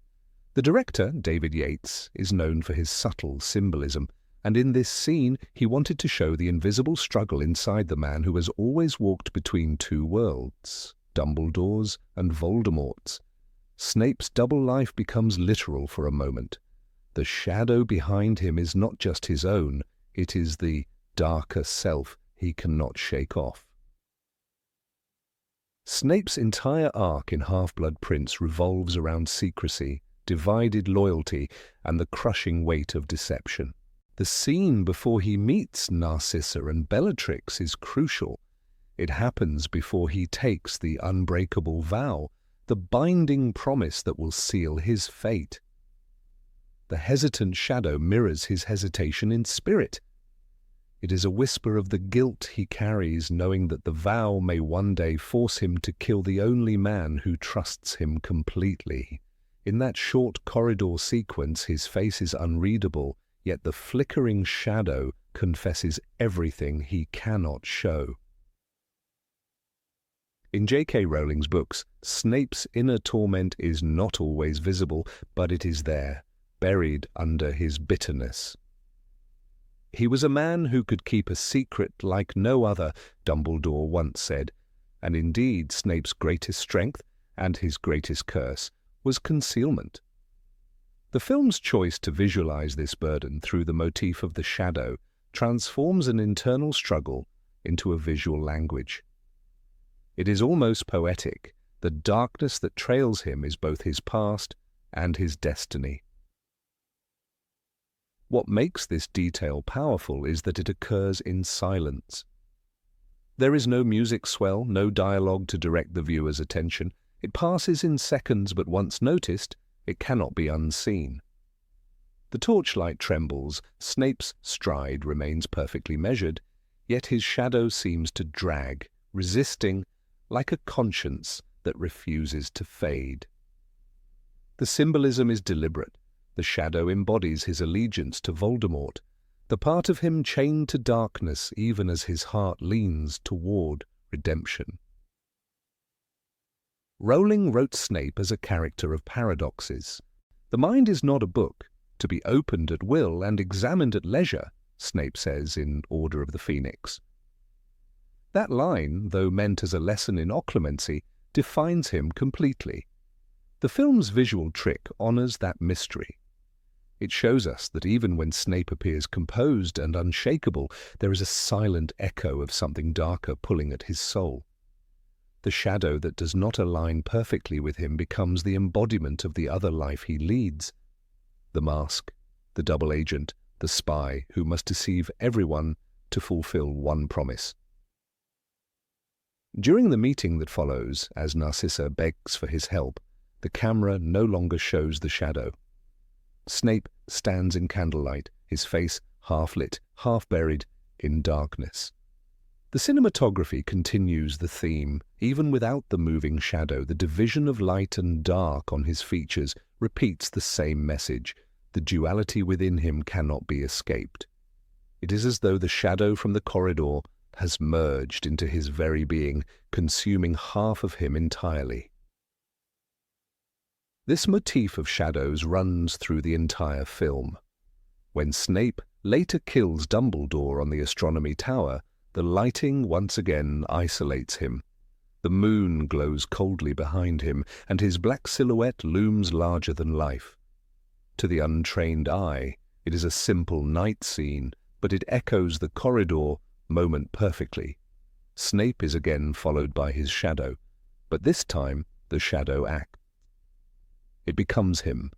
The director, David Yates, is known for his subtle symbolism, and in this scene he wanted to show the invisible struggle inside the man who has always walked between two worlds, Dumbledore's and Voldemort's. Snape's double life becomes literal for a moment. The shadow behind him is not just his own, it is the darker self he cannot shake off. Snape's entire arc in Half-Blood Prince revolves around secrecy, divided loyalty, and the crushing weight of deception. The scene before he meets Narcissa and Bellatrix is crucial. It happens before he takes the unbreakable vow, the binding promise that will seal his fate. The hesitant shadow mirrors his hesitation in spirit. It is a whisper of the guilt he carries, knowing that the vow may one day force him to kill the only man who trusts him completely. In that short corridor sequence, his face is unreadable, yet the flickering shadow confesses everything he cannot show. In J.K. Rowling's books, Snape's inner torment is not always visible, but it is there, buried under his bitterness. He was a man who could keep a secret like no other, Dumbledore once said, and indeed Snape's greatest strength, and his greatest curse, was concealment. The film's choice to visualize this burden through the motif of the shadow transforms an internal struggle into a visual language. It is almost poetic. The darkness that trails him is both his past and his destiny. What makes this detail powerful is that it occurs in silence. There is no music swell, no dialogue to direct the viewer's attention. It passes in seconds, but once noticed, it cannot be unseen. The torchlight trembles, Snape's stride remains perfectly measured, yet his shadow seems to drag, resisting, like a conscience that refuses to fade. The symbolism is deliberate. The shadow embodies his allegiance to Voldemort, the part of him chained to darkness even as his heart leans toward redemption. Rowling wrote Snape as a character of paradoxes. The mind is not a book, to be opened at will and examined at leisure, Snape says in Order of the Phoenix. That line, though meant as a lesson in occlumency, defines him completely. The film's visual trick honors that mystery. It shows us that even when Snape appears composed and unshakable, there is a silent echo of something darker pulling at his soul. The shadow that does not align perfectly with him becomes the embodiment of the other life he leads. The mask, the double agent, the spy who must deceive everyone to fulfill one promise. During the meeting that follows, as Narcissa begs for his help, the camera no longer shows the shadow. Snape stands in candlelight, his face half-lit, half-buried in darkness. The cinematography continues the theme. Even without the moving shadow, the division of light and dark on his features repeats the same message. The duality within him cannot be escaped. It is as though the shadow from the corridor has merged into his very being, consuming half of him entirely. This motif of shadows runs through the entire film. When Snape later kills Dumbledore on the astronomy tower, the lighting once again isolates him. The moon glows coldly behind him, and his black silhouette looms larger than life. To the untrained eye, it is a simple night scene, but it echoes the corridor moment perfectly. Snape is again followed by his shadow, but this time the shadow acts. It becomes him.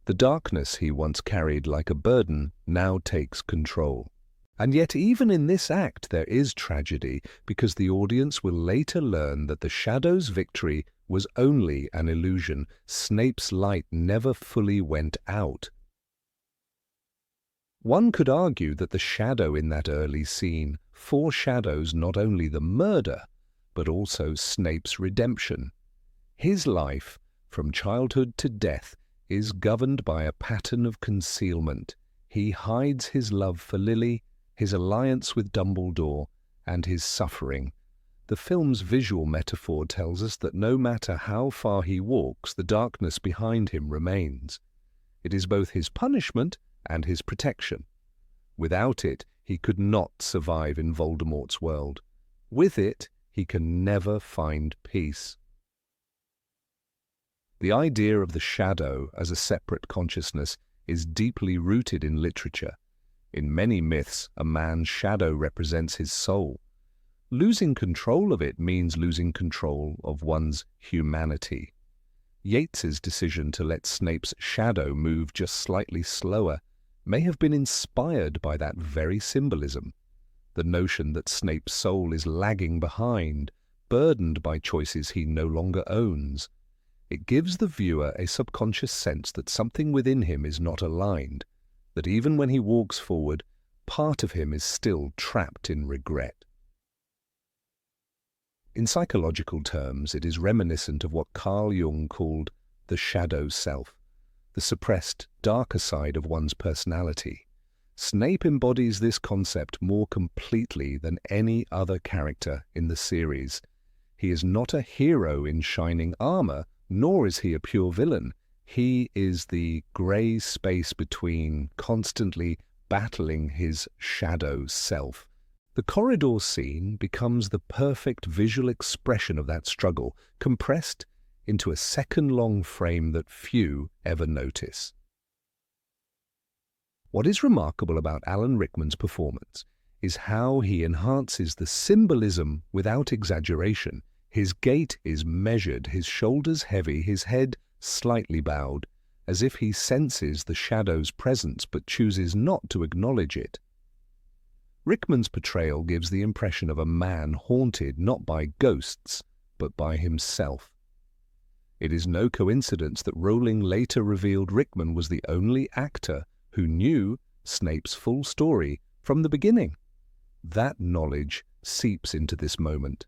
The darkness he once carried like a burden now takes control. And yet even in this act there is tragedy, because the audience will later learn that the shadow's victory was only an illusion. Snape's light never fully went out. One could argue that the shadow in that early scene foreshadows not only the murder, but also Snape's redemption. His life, from childhood to death, is governed by a pattern of concealment. He hides his love for Lily, his alliance with Dumbledore, and his suffering. The film's visual metaphor tells us that no matter how far he walks, the darkness behind him remains. It is both his punishment and his protection. Without it, he could not survive in Voldemort's world. With it, he can never find peace. The idea of the shadow as a separate consciousness is deeply rooted in literature. In many myths, a man's shadow represents his soul. Losing control of it means losing control of one's humanity. Yates's decision to let Snape's shadow move just slightly slower may have been inspired by that very symbolism. The notion that Snape's soul is lagging behind, burdened by choices he no longer owns. It gives the viewer a subconscious sense that something within him is not aligned, that even when he walks forward, part of him is still trapped in regret. In psychological terms, it is reminiscent of what Carl Jung called the shadow self, the suppressed, darker side of one's personality. Snape embodies this concept more completely than any other character in the series. He is not a hero in shining armor, nor is he a pure villain. He is the grey space between, constantly battling his shadow self. The corridor scene becomes the perfect visual expression of that struggle, compressed into a second-long frame that few ever notice. What is remarkable about Alan Rickman's performance is how he enhances the symbolism without exaggeration. His gait is measured, his shoulders heavy, his head slightly bowed, as if he senses the shadow's presence but chooses not to acknowledge it. Rickman's portrayal gives the impression of a man haunted not by ghosts, but by himself. It is no coincidence that Rowling later revealed Rickman was the only actor who knew Snape's full story from the beginning. That knowledge seeps into this moment.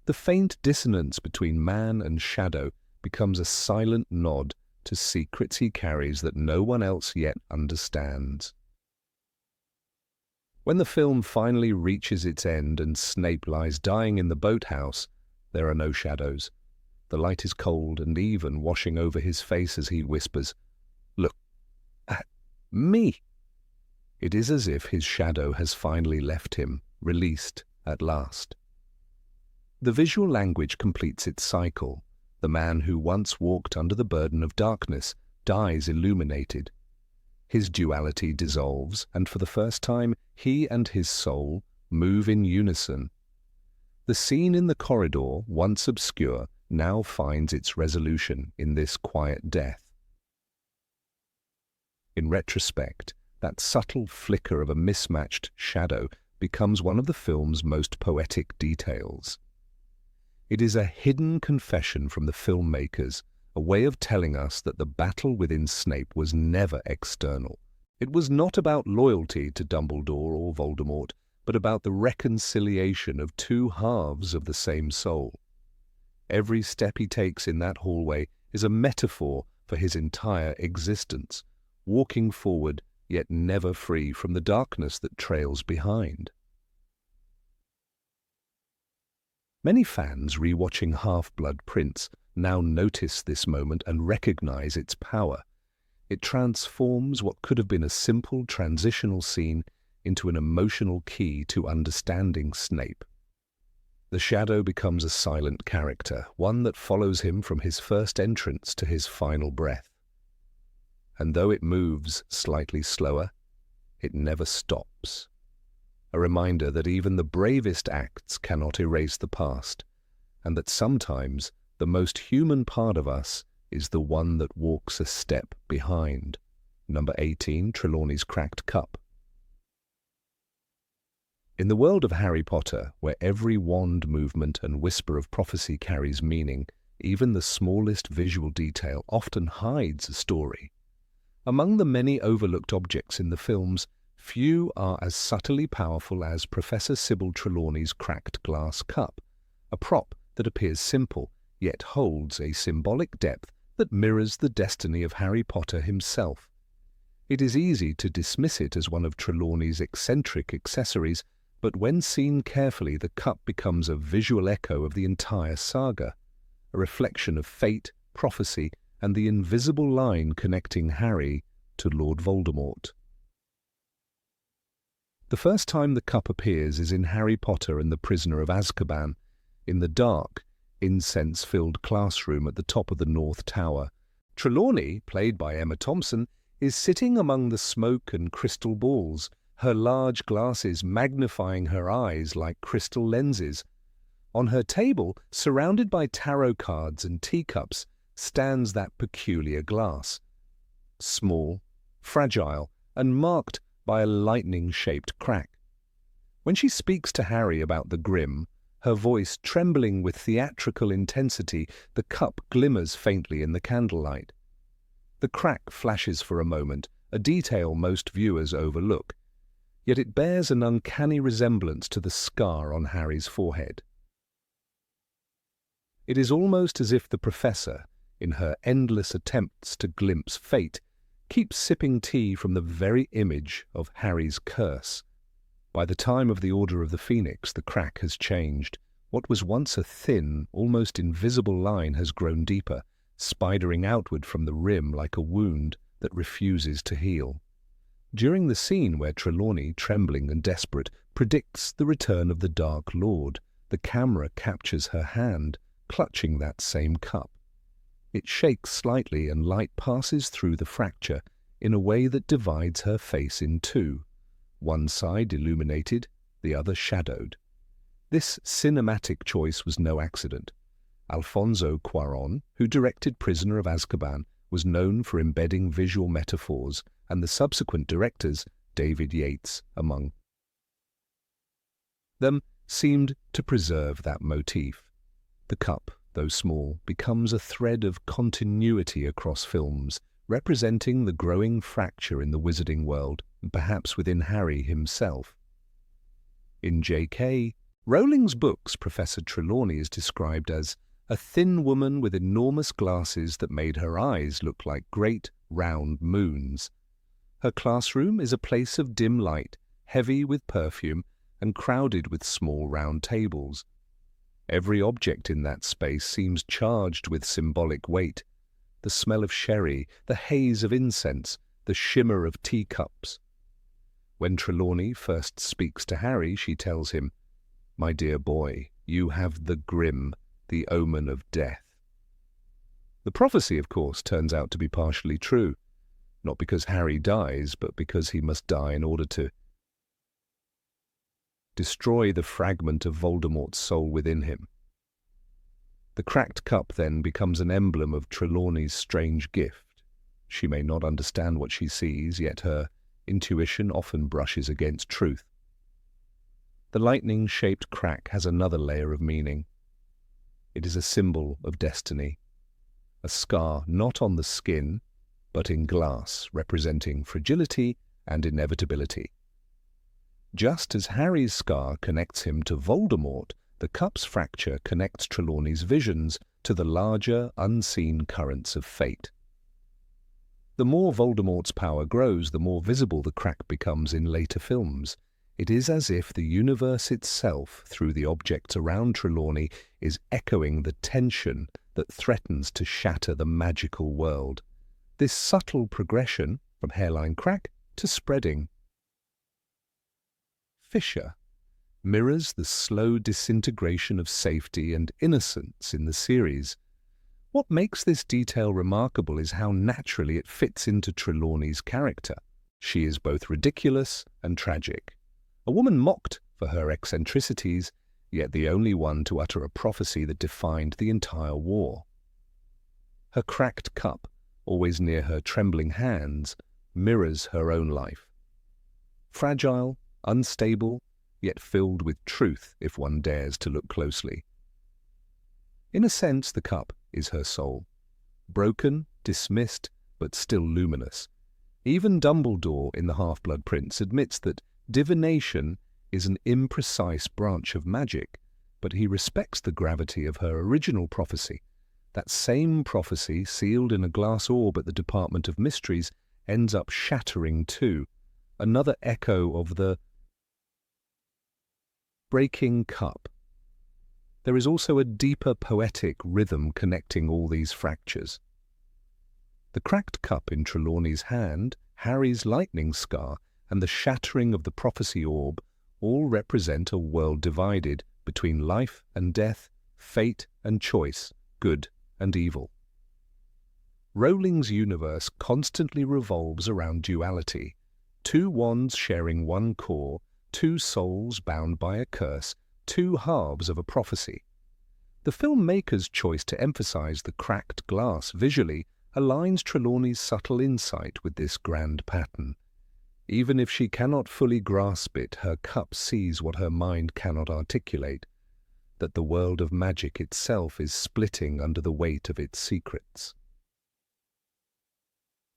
The faint dissonance between man and shadow becomes a silent nod to secrets he carries that no one else yet understands. When the film finally reaches its end and Snape lies dying in the boathouse, there are no shadows. The light is cold and even, washing over his face as he whispers, "Look at me." It is as if his shadow has finally left him, released at last. The visual language completes its cycle. The man who once walked under the burden of darkness dies illuminated. His duality dissolves, and for the first time, he and his soul move in unison. The scene in the corridor, once obscure, now finds its resolution in this quiet death. In retrospect, that subtle flicker of a mismatched shadow becomes one of the film's most poetic details. It is a hidden confession from the filmmakers, a way of telling us that the battle within Snape was never external. It was not about loyalty to Dumbledore or Voldemort, but about the reconciliation of two halves of the same soul. Every step he takes in that hallway is a metaphor for his entire existence, walking forward yet never free from the darkness that trails behind. Many fans rewatching Half-Blood Prince now notice this moment and recognize its power. It transforms what could have been a simple transitional scene into an emotional key to understanding Snape. The shadow becomes a silent character, one that follows him from his first entrance to his final breath. And though it moves slightly slower, it never stops. A reminder that even the bravest acts cannot erase the past, and that sometimes the most human part of us is the one that walks a step behind. Number 18, Trelawney's Cracked Cup. In the world of Harry Potter, where every wand movement and whisper of prophecy carries meaning, even the smallest visual detail often hides a story. Among the many overlooked objects in the films, few are as subtly powerful as Professor Sybil Trelawney's cracked glass cup, a prop that appears simple, yet holds a symbolic depth that mirrors the destiny of Harry Potter himself. It is easy to dismiss it as one of Trelawney's eccentric accessories, but when seen carefully, the cup becomes a visual echo of the entire saga, a reflection of fate, prophecy, and the invisible line connecting Harry to Lord Voldemort. The first time the cup appears is in Harry Potter and the Prisoner of Azkaban, in the dark, incense-filled classroom at the top of the North Tower. Trelawney, played by Emma Thompson, is sitting among the smoke and crystal balls, her large glasses magnifying her eyes like crystal lenses. On her table, surrounded by tarot cards and teacups, stands that peculiar glass. Small, fragile, and marked by a lightning-shaped crack. When she speaks to Harry about the grim, her voice trembling with theatrical intensity, the cup glimmers faintly in the candlelight. The crack flashes for a moment, a detail most viewers overlook, yet it bears an uncanny resemblance to the scar on Harry's forehead. It is almost as if the Professor, in her endless attempts to glimpse fate, keeps sipping tea from the very image of Harry's curse. By the time of the Order of the Phoenix, the crack has changed. What was once a thin, almost invisible line has grown deeper, spidering outward from the rim like a wound that refuses to heal. During the scene where Trelawney, trembling and desperate, predicts the return of the Dark Lord, the camera captures her hand, clutching that same cup. It shakes slightly and light passes through the fracture in a way that divides her face in two, one side illuminated, the other shadowed. This cinematic choice was no accident. Alfonso Cuarón, who directed Prisoner of Azkaban, was known for embedding visual metaphors, and the subsequent directors, David Yates among them, seemed to preserve that motif. The cup, though small, becomes a thread of continuity across films, representing the growing fracture in the wizarding world, and perhaps within Harry himself. In J.K. Rowling's books, Professor Trelawney is described as a thin woman with enormous glasses that made her eyes look like great, round moons. Her classroom is a place of dim light, heavy with perfume, and crowded with small round tables. Every object in that space seems charged with symbolic weight. The smell of sherry, the haze of incense, the shimmer of teacups. When Trelawney first speaks to Harry, she tells him, "My dear boy, you have the grim, the omen of death." The prophecy, of course, turns out to be partially true, not because Harry dies, but because he must die in order to destroy the fragment of Voldemort's soul within him. The cracked cup then becomes an emblem of Trelawney's strange gift. She may not understand what she sees, yet her intuition often brushes against truth. The lightning-shaped crack has another layer of meaning. It is a symbol of destiny, a scar not on the skin, but in glass, representing fragility and inevitability. Just as Harry's scar connects him to Voldemort, the cup's fracture connects Trelawney's visions to the larger, unseen currents of fate. The more Voldemort's power grows, the more visible the crack becomes in later films. It is as if the universe itself, through the objects around Trelawney, is echoing the tension that threatens to shatter the magical world. This subtle progression, from hairline crack to spreading fissure, mirrors the slow disintegration of safety and innocence in the series. What makes this detail remarkable is how naturally it fits into Trelawney's character. She is both ridiculous and tragic. A woman mocked for her eccentricities, yet the only one to utter a prophecy that defined the entire war. Her cracked cup, always near her trembling hands, mirrors her own life. Fragile, unstable, yet filled with truth if one dares to look closely. In a sense, the cup is her soul. Broken, dismissed, but still luminous. Even Dumbledore in The Half-Blood Prince admits that divination is an imprecise branch of magic, but he respects the gravity of her original prophecy. That same prophecy, sealed in a glass orb at the Department of Mysteries, ends up shattering too. Another echo of the breaking cup. There is also a deeper poetic rhythm connecting all these fractures. The cracked cup in Trelawney's hand, Harry's lightning scar, and the shattering of the prophecy orb all represent a world divided between life and death, fate and choice, good and evil. Rowling's universe constantly revolves around duality. Two wands sharing one core, two souls bound by a curse, two halves of a prophecy. The filmmaker's choice to emphasize the cracked glass visually aligns Trelawney's subtle insight with this grand pattern. Even if she cannot fully grasp it, her cup sees what her mind cannot articulate, that the world of magic itself is splitting under the weight of its secrets.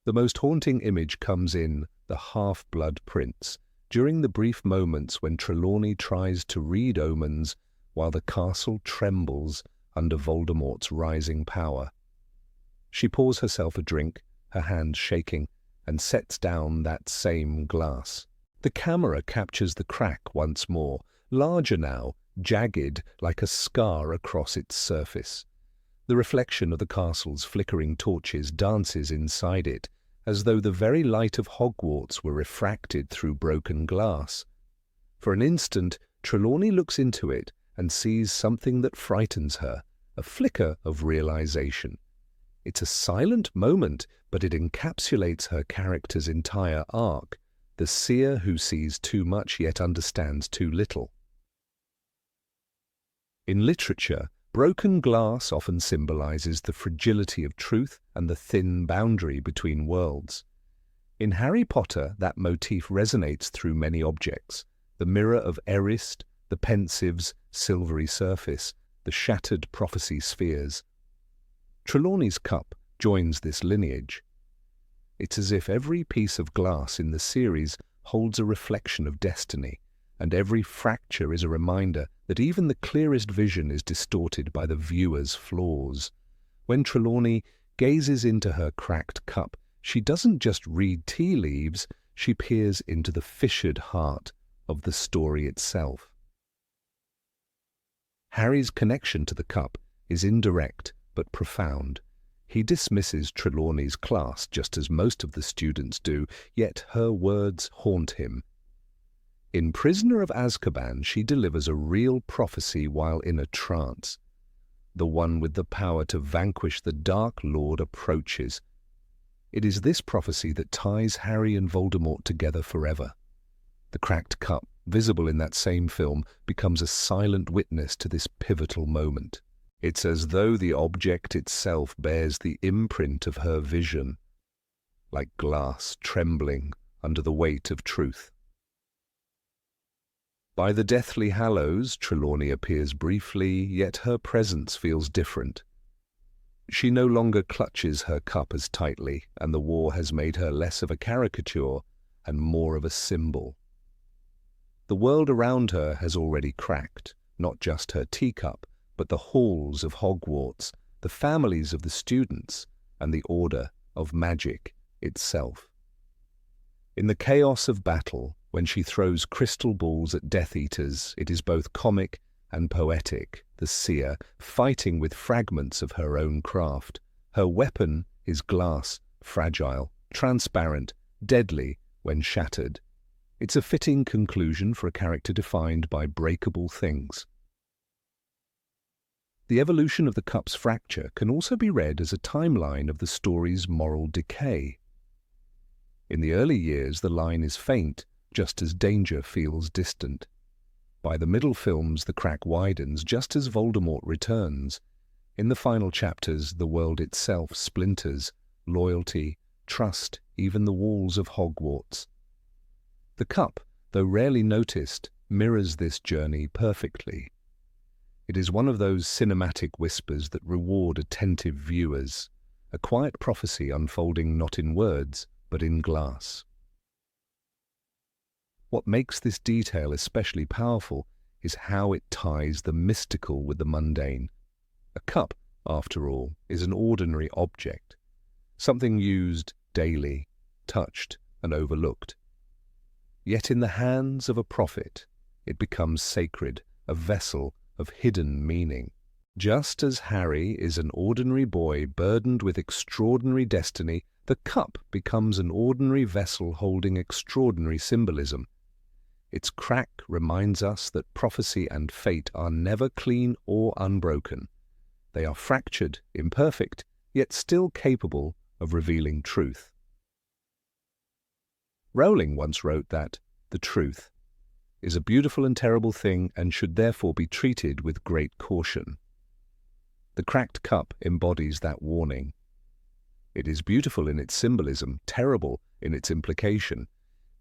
The most haunting image comes in The Half-Blood Prince, during the brief moments when Trelawney tries to read omens while the castle trembles under Voldemort's rising power. She pours herself a drink, her hands shaking, and sets down that same glass. The camera captures the crack once more, larger now, jagged like a scar across its surface. The reflection of the castle's flickering torches dances inside it, as though the very light of Hogwarts were refracted through broken glass. For an instant, Trelawney looks into it and sees something that frightens her, a flicker of realization. It's a silent moment, but it encapsulates her character's entire arc, the seer who sees too much yet understands too little. In literature, broken glass often symbolizes the fragility of truth and the thin boundary between worlds. In Harry Potter, that motif resonates through many objects: the mirror of Erist, the pensive's silvery surface, the shattered prophecy spheres. Trelawney's cup joins this lineage. It's as if every piece of glass in the series holds a reflection of destiny, and every fracture is a reminder that even the clearest vision is distorted by the viewer's flaws. When Trelawney gazes into her cracked cup, she doesn't just read tea leaves, she peers into the fissured heart of the story itself. Harry's connection to the cup is indirect but profound. He dismisses Trelawney's class just as most of the students do, yet her words haunt him. In Prisoner of Azkaban, she delivers a real prophecy while in a trance. The one with the power to vanquish the Dark Lord approaches. It is this prophecy that ties Harry and Voldemort together forever. The cracked cup, visible in that same film, becomes a silent witness to this pivotal moment. It's as though the object itself bears the imprint of her vision, like glass trembling under the weight of truth. By the Deathly Hallows, Trelawney appears briefly, yet her presence feels different. She no longer clutches her cup as tightly, and the war has made her less of a caricature and more of a symbol. The world around her has already cracked, not just her teacup, but the halls of Hogwarts, the families of the students, and the order of magic itself. In the chaos of battle, when she throws crystal balls at Death Eaters, it is both comic and poetic, the seer fighting with fragments of her own craft. Her weapon is glass, fragile, transparent, deadly when shattered. It's a fitting conclusion for a character defined by breakable things. The evolution of the cup's fracture can also be read as a timeline of the story's moral decay. In the early years, the line is faint, just as danger feels distant. By the middle films, the crack widens just as Voldemort returns. In the final chapters, the world itself splinters, loyalty, trust, even the walls of Hogwarts. The cup, though rarely noticed, mirrors this journey perfectly. It is one of those cinematic whispers that reward attentive viewers, a quiet prophecy unfolding not in words, but in glass. What makes this detail especially powerful is how it ties the mystical with the mundane. A cup, after all, is an ordinary object, something used daily, touched and overlooked. Yet in the hands of a prophet, it becomes sacred, a vessel of hidden meaning. Just as Harry is an ordinary boy burdened with extraordinary destiny, the cup becomes an ordinary vessel holding extraordinary symbolism. Its crack reminds us that prophecy and fate are never clean or unbroken. They are fractured, imperfect, yet still capable of revealing truth. Rowling once wrote that the truth is a beautiful and terrible thing and should therefore be treated with great caution. The cracked cup embodies that warning. It is beautiful in its symbolism, terrible in its implication.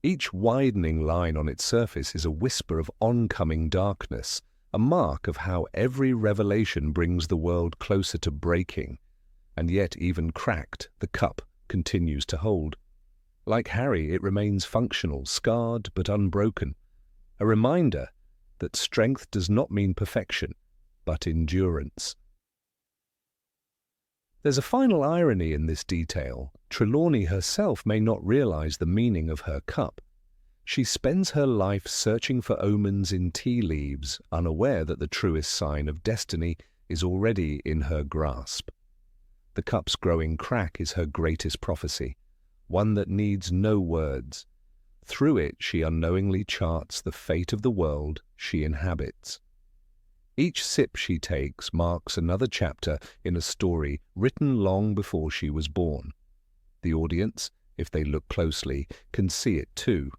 Each widening line on its surface is a whisper of oncoming darkness, a mark of how every revelation brings the world closer to breaking. And yet, even cracked, the cup continues to hold. Like Harry, it remains functional, scarred but unbroken, a reminder that strength does not mean perfection, but endurance. There's a final irony in this detail. Trelawney herself may not realize the meaning of her cup. She spends her life searching for omens in tea leaves, unaware that the truest sign of destiny is already in her grasp. The cup's growing crack is her greatest prophecy, one that needs no words. Through it, she unknowingly charts the fate of the world she inhabits. Each sip she takes marks another chapter in a story written long before she was born. The audience, if they look closely, can see it too.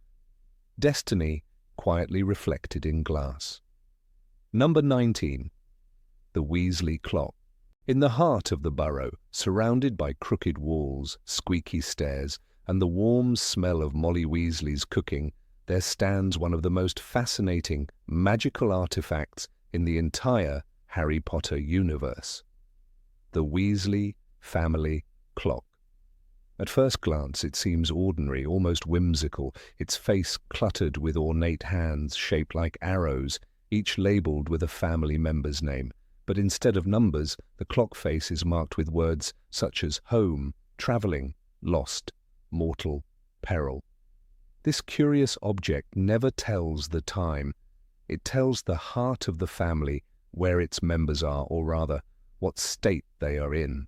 Destiny quietly reflected in glass. Number 19. The Weasley Clock. In the heart of the burrow, surrounded by crooked walls, squeaky stairs, and the warm smell of Molly Weasley's cooking, there stands one of the most fascinating, magical artifacts in the entire Harry Potter universe. The Weasley family clock. At first glance, it seems ordinary, almost whimsical, its face cluttered with ornate hands shaped like arrows, each labeled with a family member's name. But instead of numbers, the clock face is marked with words such as home, traveling, lost, mortal, peril. This curious object never tells the time. It tells the heart of the family where its members are, or rather, what state they are in.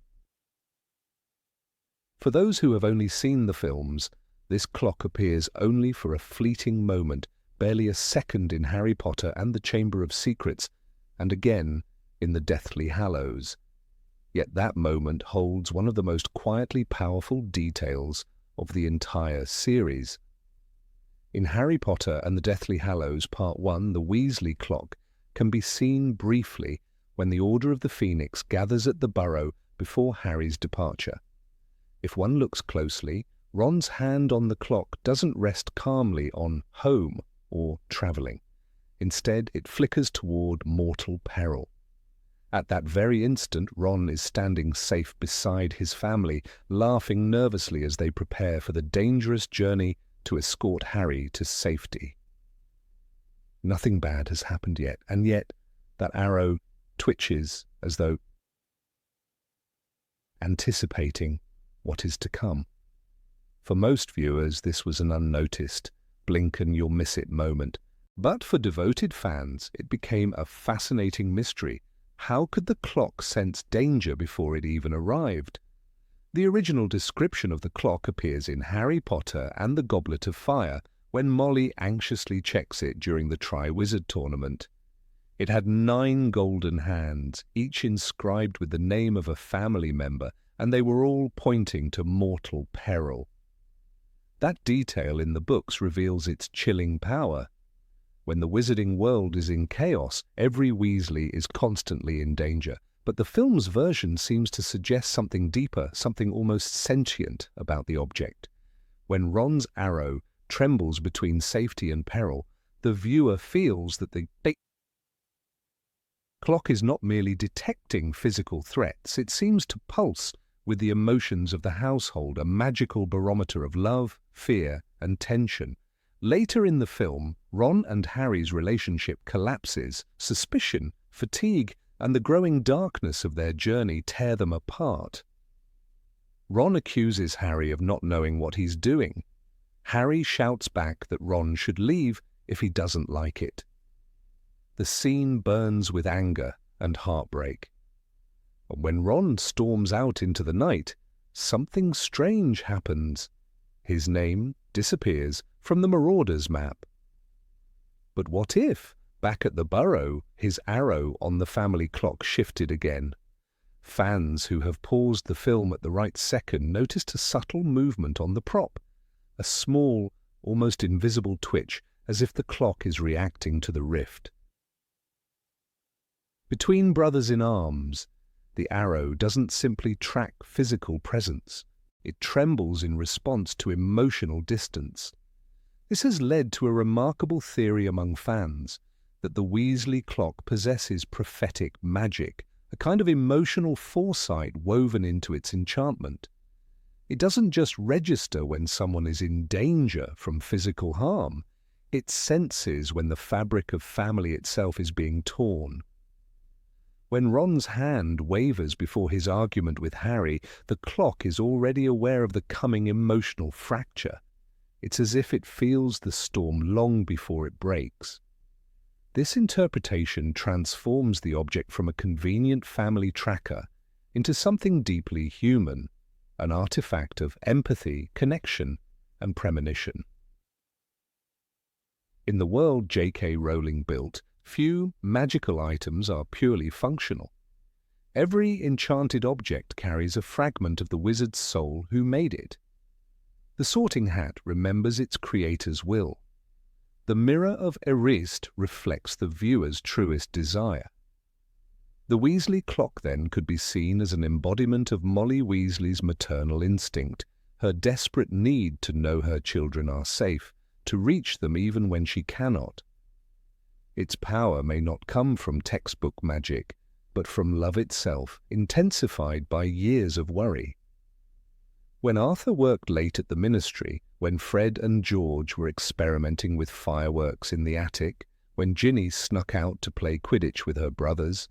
For those who have only seen the films, this clock appears only for a fleeting moment, barely a second in Harry Potter and the Chamber of Secrets, and again in the Deathly Hallows. Yet that moment holds one of the most quietly powerful details of the entire series. In Harry Potter and the Deathly Hallows Part 1, the Weasley clock can be seen briefly when the Order of the Phoenix gathers at the Burrow before Harry's departure. If one looks closely, Ron's hand on the clock doesn't rest calmly on home or traveling. Instead, it flickers toward mortal peril. At that very instant, Ron is standing safe beside his family, laughing nervously as they prepare for the dangerous journey to escort Harry to safety. Nothing bad has happened yet, and yet that arrow twitches as though anticipating what is to come. For most viewers, this was an unnoticed, blink and you'll miss it moment. But for devoted fans, it became a fascinating mystery. How could the clock sense danger before it even arrived? The original description of the clock appears in Harry Potter and the Goblet of Fire, when Molly anxiously checks it during the Triwizard Tournament. It had 9 golden hands, each inscribed with the name of a family member, and they were all pointing to mortal peril. That detail in the books reveals its chilling power. When the wizarding world is in chaos, every Weasley is constantly in danger. But the film's version seems to suggest something deeper, something almost sentient about the object. When Ron's arrow trembles between safety and peril, the viewer feels that the clock is not merely detecting physical threats, it seems to pulse with the emotions of the household, a magical barometer of love, fear, and tension. Later in the film, Ron and Harry's relationship collapses. Suspicion, fatigue, and the growing darkness of their journey tear them apart. Ron accuses Harry of not knowing what he's doing. Harry shouts back that Ron should leave if he doesn't like it. The scene burns with anger and heartbreak. When Ron storms out into the night, something strange happens. His name disappears from the Marauders map. But what if, back at the Burrow, his arrow on the family clock shifted again? Fans who have paused the film at the right second noticed a subtle movement on the prop, a small, almost invisible twitch, as if the clock is reacting to the rift. Between brothers in arms, the arrow doesn't simply track physical presence. It trembles in response to emotional distance. This has led to a remarkable theory among fans that the Weasley clock possesses prophetic magic, a kind of emotional foresight woven into its enchantment. It doesn't just register when someone is in danger from physical harm. It senses when the fabric of family itself is being torn. When Ron's hand wavers before his argument with Harry, the clock is already aware of the coming emotional fracture. It's as if it feels the storm long before it breaks. This interpretation transforms the object from a convenient family tracker into something deeply human, an artifact of empathy, connection, and premonition. In the world J.K. Rowling built, few magical items are purely functional. Every enchanted object carries a fragment of the wizard's soul who made it. The sorting hat remembers its creator's will. The mirror of Erist reflects the viewer's truest desire. The Weasley clock, then, could be seen as an embodiment of Molly Weasley's maternal instinct, her desperate need to know her children are safe, to reach them even when she cannot. Its power may not come from textbook magic, but from love itself, intensified by years of worry. When Arthur worked late at the Ministry, when Fred and George were experimenting with fireworks in the attic, when Ginny snuck out to play Quidditch with her brothers,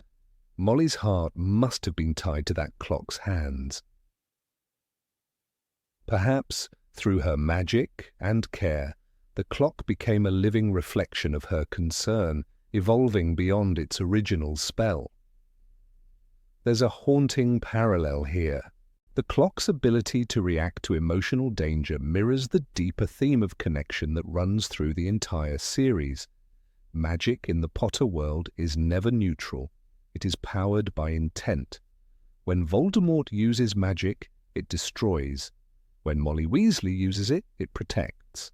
Molly's heart must have been tied to that clock's hands. Perhaps, through her magic and care, the clock became a living reflection of her concern, evolving beyond its original spell. There's a haunting parallel here. The clock's ability to react to emotional danger mirrors the deeper theme of connection that runs through the entire series. Magic in the Potter world is never neutral. It is powered by intent. When Voldemort uses magic, it destroys. When Molly Weasley uses it, it protects.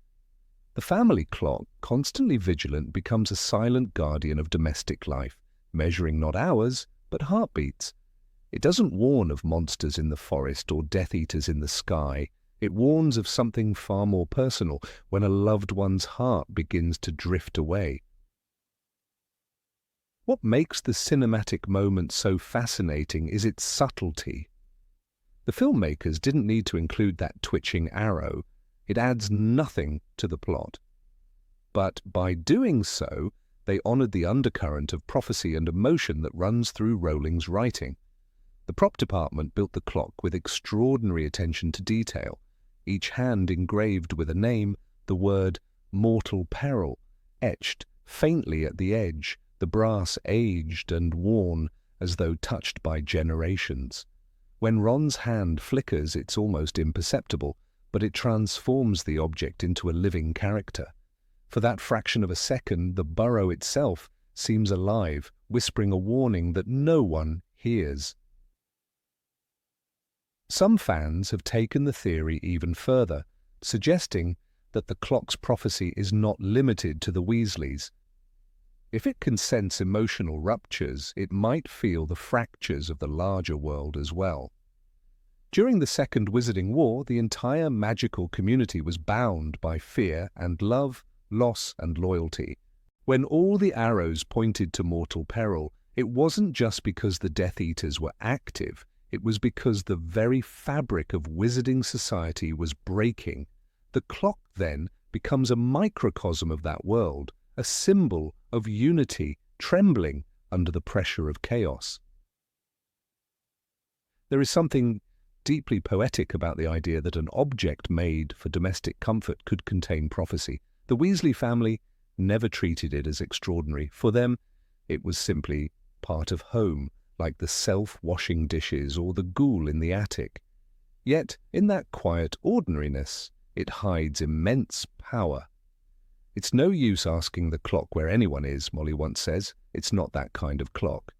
The family clock, constantly vigilant, becomes a silent guardian of domestic life, measuring not hours, but heartbeats. It doesn't warn of monsters in the forest or Death Eaters in the sky. It warns of something far more personal, when a loved one's heart begins to drift away. What makes the cinematic moment so fascinating is its subtlety. The filmmakers didn't need to include that twitching arrow. It adds nothing to the plot. But by doing so, they honored the undercurrent of prophecy and emotion that runs through Rowling's writing. The prop department built the clock with extraordinary attention to detail, each hand engraved with a name, the word mortal peril, etched faintly at the edge, the brass aged and worn as though touched by generations. When Ron's hand flickers, it's almost imperceptible, but it transforms the object into a living character. For that fraction of a second, the burrow itself seems alive, whispering a warning that no one hears. Some fans have taken the theory even further, suggesting that the clock's prophecy is not limited to the Weasleys. If it can sense emotional ruptures, it might feel the fractures of the larger world as well. During the Second Wizarding War, the entire magical community was bound by fear and love, loss and loyalty. When all the arrows pointed to mortal peril, it wasn't just because the Death Eaters were active, it was because the very fabric of wizarding society was breaking. The clock, then, becomes a microcosm of that world, a symbol of unity trembling under the pressure of chaos. There is something deeply poetic about the idea that an object made for domestic comfort could contain prophecy. The Weasley family never treated it as extraordinary. For them, it was simply part of home, like the self-washing dishes or the ghoul in the attic. Yet, in that quiet ordinariness, it hides immense power. It's no use asking the clock where anyone is, Molly once says. It's not that kind of clock.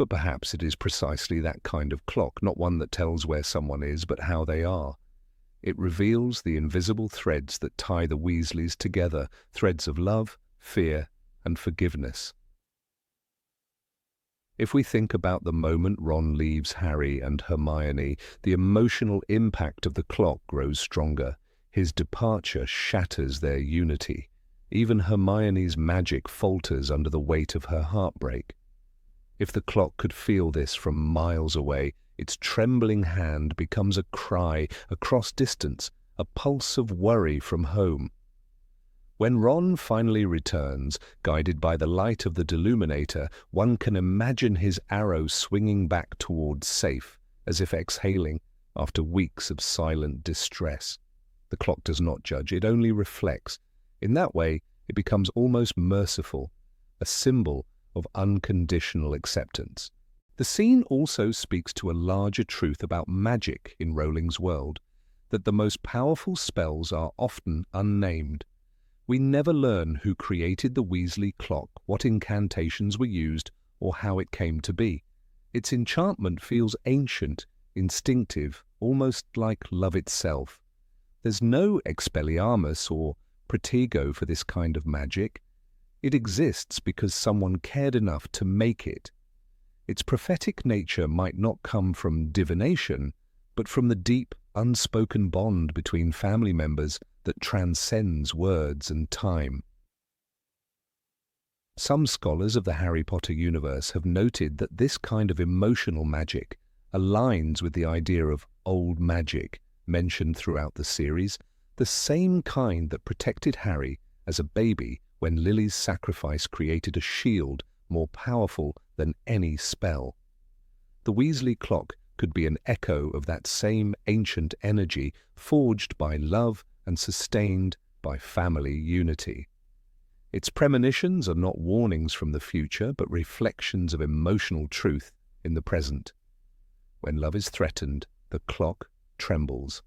But perhaps it is precisely that kind of clock, not one that tells where someone is, but how they are. It reveals the invisible threads that tie the Weasleys together, threads of love, fear, and forgiveness. If we think about the moment Ron leaves Harry and Hermione, the emotional impact of the clock grows stronger. His departure shatters their unity. Even Hermione's magic falters under the weight of her heartbreak. If the clock could feel this from miles away, its trembling hand becomes a cry across distance, a pulse of worry from home. When Ron finally returns, guided by the light of the Deluminator, one can imagine his arrow swinging back towards safe, as if exhaling after weeks of silent distress. The clock does not judge, it only reflects. In that way, it becomes almost merciful, a symbol of unconditional acceptance. The scene also speaks to a larger truth about magic in Rowling's world, that the most powerful spells are often unnamed. We never learn who created the Weasley clock, what incantations were used, or how it came to be. Its enchantment feels ancient, instinctive, almost like love itself. There's no Expelliarmus or Protego for this kind of magic. It exists because someone cared enough to make it. Its prophetic nature might not come from divination, but from the deep, unspoken bond between family members that transcends words and time. Some scholars of the Harry Potter universe have noted that this kind of emotional magic aligns with the idea of old magic mentioned throughout the series, the same kind that protected Harry as a baby when Lily's sacrifice created a shield more powerful than any spell. The Weasley clock could be an echo of that same ancient energy forged by love and sustained by family unity. Its premonitions are not warnings from the future, but reflections of emotional truth in the present. When love is threatened, the clock trembles.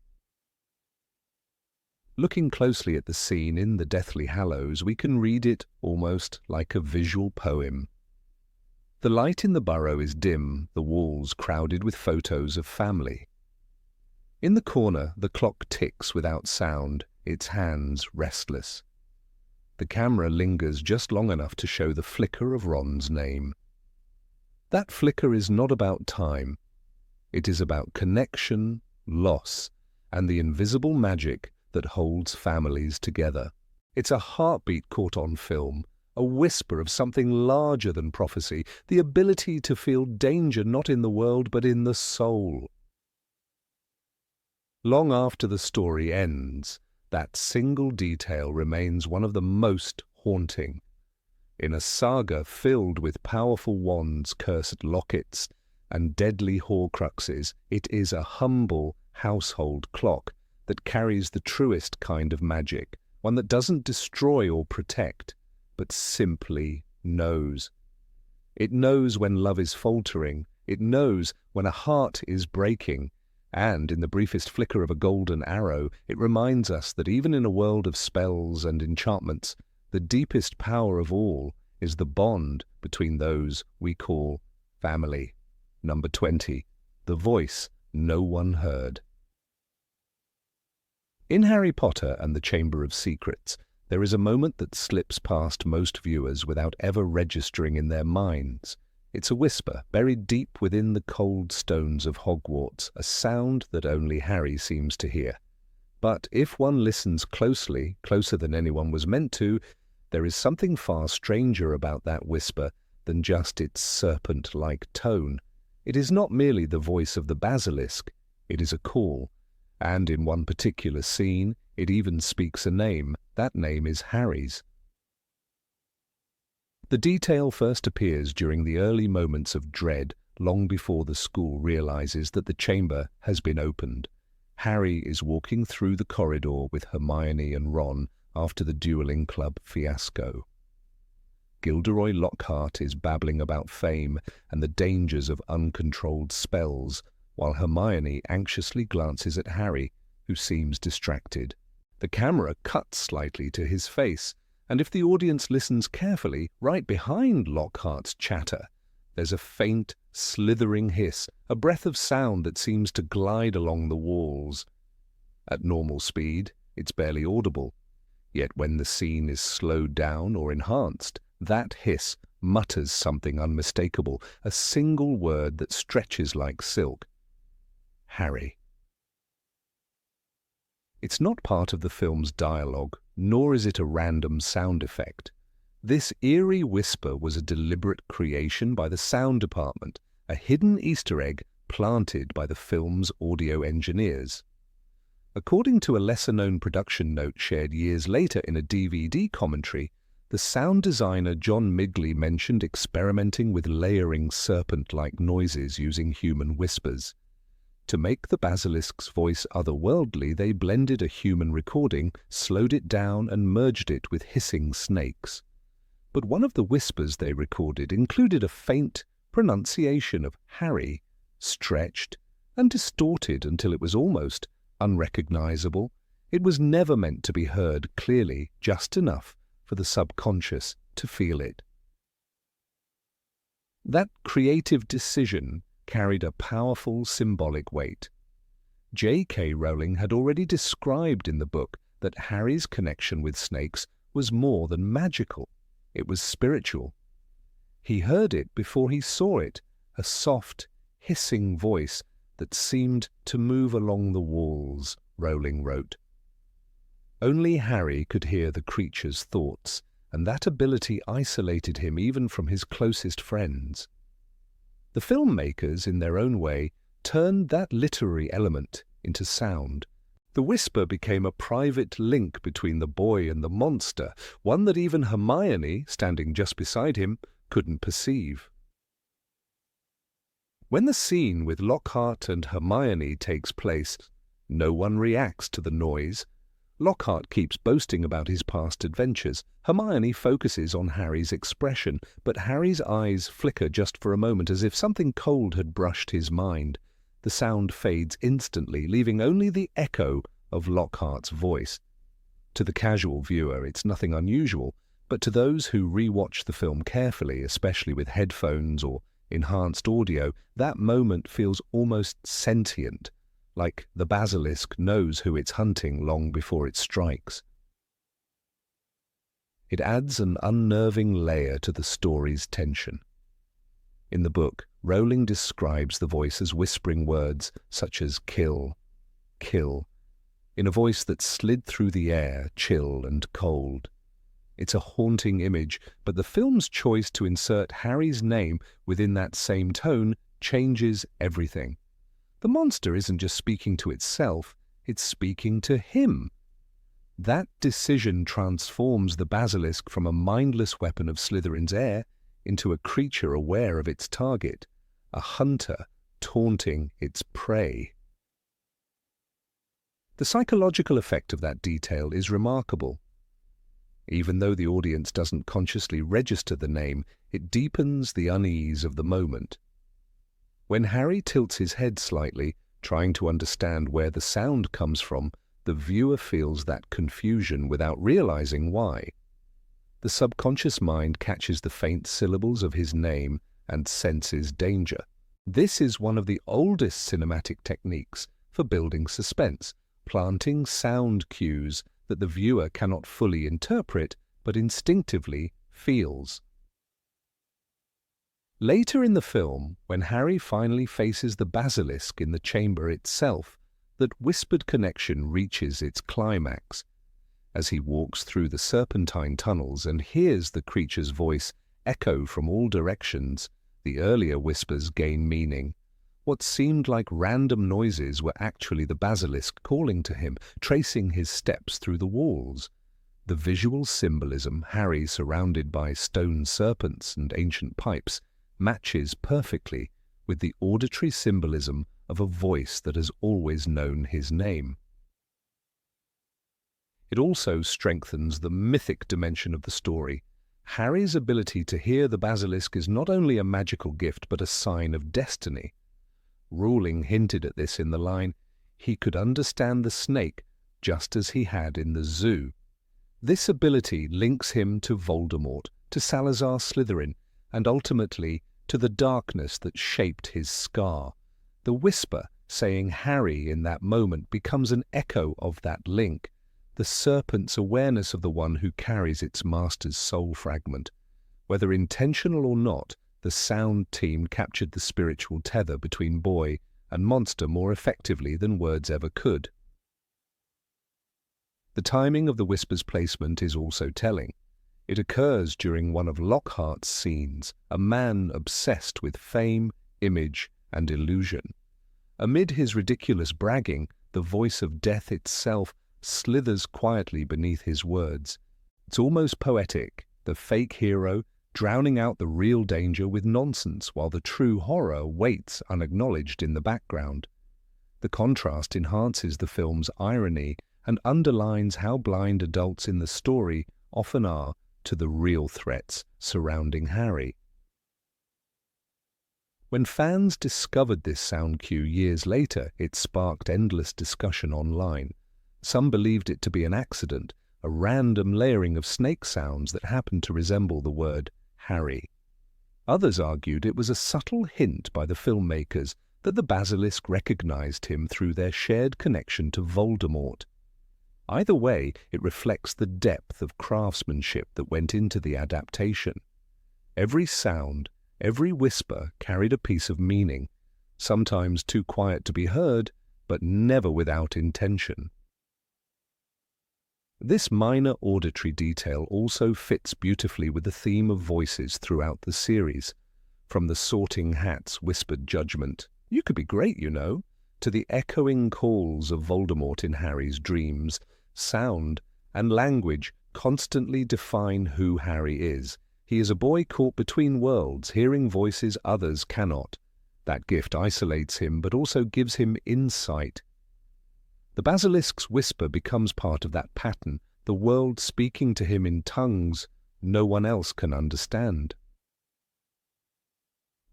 Looking closely at the scene in the Deathly Hallows, we can read it almost like a visual poem. The light in the burrow is dim, the walls crowded with photos of family. In the corner, the clock ticks without sound, its hands restless. The camera lingers just long enough to show the flicker of Ron's name. That flicker is not about time. It is about connection, loss, and the invisible magic that holds families together. It's a heartbeat caught on film, a whisper of something larger than prophecy, the ability to feel danger not in the world but in the soul. Long after the story ends, that single detail remains one of the most haunting. In a saga filled with powerful wands, cursed lockets, and deadly Horcruxes, it is a humble household clock that carries the truest kind of magic, one that doesn't destroy or protect, but simply knows. It knows when love is faltering, it knows when a heart is breaking, and in the briefest flicker of a golden arrow, it reminds us that even in a world of spells and enchantments, the deepest power of all is the bond between those we call family. Number 20. The voice no one heard. In Harry Potter and the Chamber of Secrets, there is a moment that slips past most viewers without ever registering in their minds. It's a whisper buried deep within the cold stones of Hogwarts, a sound that only Harry seems to hear. But if one listens closely, closer than anyone was meant to, there is something far stranger about that whisper than just its serpent-like tone. It is not merely the voice of the basilisk, it is a call. And in one particular scene, it even speaks a name. That name is Harry's. The detail first appears during the early moments of dread, long before the school realizes that the chamber has been opened. Harry is walking through the corridor with Hermione and Ron after the dueling club fiasco. Gilderoy Lockhart is babbling about fame and the dangers of uncontrolled spells, while Hermione anxiously glances at Harry, who seems distracted. The camera cuts slightly to his face, and if the audience listens carefully, right behind Lockhart's chatter, There's a faint, slithering hiss, a breath of sound that seems to glide along the walls. At normal speed, it's barely audible. Yet when the scene is slowed down or enhanced, that hiss mutters something unmistakable, a single word that stretches like silk. Harry. It's not part of the film's dialogue, nor is it a random sound effect. This eerie whisper was a deliberate creation by the sound department, a hidden Easter egg planted by the film's audio engineers. According to a lesser-known production note shared years later in a DVD commentary, the sound designer John Migley mentioned experimenting with layering serpent-like noises using human whispers. To make the basilisk's voice otherworldly, they blended a human recording, slowed it down, and merged it with hissing snakes. But one of the whispers they recorded included a faint pronunciation of Harry, stretched and distorted until it was almost unrecognizable. It was never meant to be heard clearly, just enough for the subconscious to feel it. That creative decision carried a powerful symbolic weight. J.K. Rowling had already described in the book that Harry's connection with snakes was more than magical. It was spiritual. He heard it before he saw it, a soft, hissing voice that seemed to move along the walls, Rowling wrote. Only Harry could hear the creature's thoughts, and that ability isolated him even from his closest friends. The filmmakers, in their own way, turned that literary element into sound. The whisper became a private link between the boy and the monster, one that even Hermione, standing just beside him, couldn't perceive. When the scene with Lockhart and Hermione takes place, no one reacts to the noise. Lockhart keeps boasting about his past adventures. Hermione focuses on Harry's expression, but Harry's eyes flicker just for a moment as if something cold had brushed his mind. The sound fades instantly, leaving only the echo of Lockhart's voice. To the casual viewer, it's nothing unusual, but to those who re-watch the film carefully, especially with headphones or enhanced audio, that moment feels almost sentient, like the basilisk knows who it's hunting long before it strikes. It adds an unnerving layer to the story's tension. In the book, Rowling describes the voice as whispering words such as kill, kill, in a voice that slid through the air, chill and cold. It's a haunting image, but the film's choice to insert Harry's name within that same tone changes everything. The monster isn't just speaking to itself, it's speaking to him. That decision transforms the basilisk from a mindless weapon of Slytherin's heir into a creature aware of its target, a hunter taunting its prey. The psychological effect of that detail is remarkable. Even though the audience doesn't consciously register the name, it deepens the unease of the moment. When Harry tilts his head slightly, trying to understand where the sound comes from, the viewer feels that confusion without realizing why. The subconscious mind catches the faint syllables of his name and senses danger. This is one of the oldest cinematic techniques for building suspense, planting sound cues that the viewer cannot fully interpret but instinctively feels. Later in the film, when Harry finally faces the basilisk in the chamber itself, that whispered connection reaches its climax. As he walks through the serpentine tunnels and hears the creature's voice echo from all directions, the earlier whispers gain meaning. What seemed like random noises were actually the basilisk calling to him, tracing his steps through the walls. The visual symbolism, Harry surrounded by stone serpents and ancient pipes, matches perfectly with the auditory symbolism of a voice that has always known his name. It also strengthens the mythic dimension of the story. Harry's ability to hear the basilisk is not only a magical gift but a sign of destiny. Rowling hinted at this in the line, "He could understand the snake just as he had in the zoo." This ability links him to Voldemort, to Salazar Slytherin, and ultimately to the darkness that shaped his scar. The whisper saying Harry in that moment becomes an echo of that link, the serpent's awareness of the one who carries its master's soul fragment. Whether intentional or not, the sound team captured the spiritual tether between boy and monster more effectively than words ever could. The timing of the whisper's placement is also telling. It occurs during one of Lockhart's scenes, a man obsessed with fame, image, and illusion. Amid his ridiculous bragging, the voice of death itself slithers quietly beneath his words. It's almost poetic, the fake hero drowning out the real danger with nonsense while the true horror waits unacknowledged in the background. The contrast enhances the film's irony and underlines how blind adults in the story often are to the real threats surrounding Harry. When fans discovered this sound cue years later, it sparked endless discussion online. Some believed it to be an accident, a random layering of snake sounds that happened to resemble the word Harry. Others argued it was a subtle hint by the filmmakers that the basilisk recognized him through their shared connection to Voldemort. Either way, it reflects the depth of craftsmanship that went into the adaptation. Every sound, every whisper carried a piece of meaning, sometimes too quiet to be heard, but never without intention. This minor auditory detail also fits beautifully with the theme of voices throughout the series, from the Sorting Hat's whispered judgment, "You could be great, you know," to the echoing calls of Voldemort in Harry's dreams. Sound and language constantly define who Harry is. He is a boy caught between worlds, hearing voices others cannot. That gift isolates him, but also gives him insight. The basilisk's whisper becomes part of that pattern, the world speaking to him in tongues no one else can understand.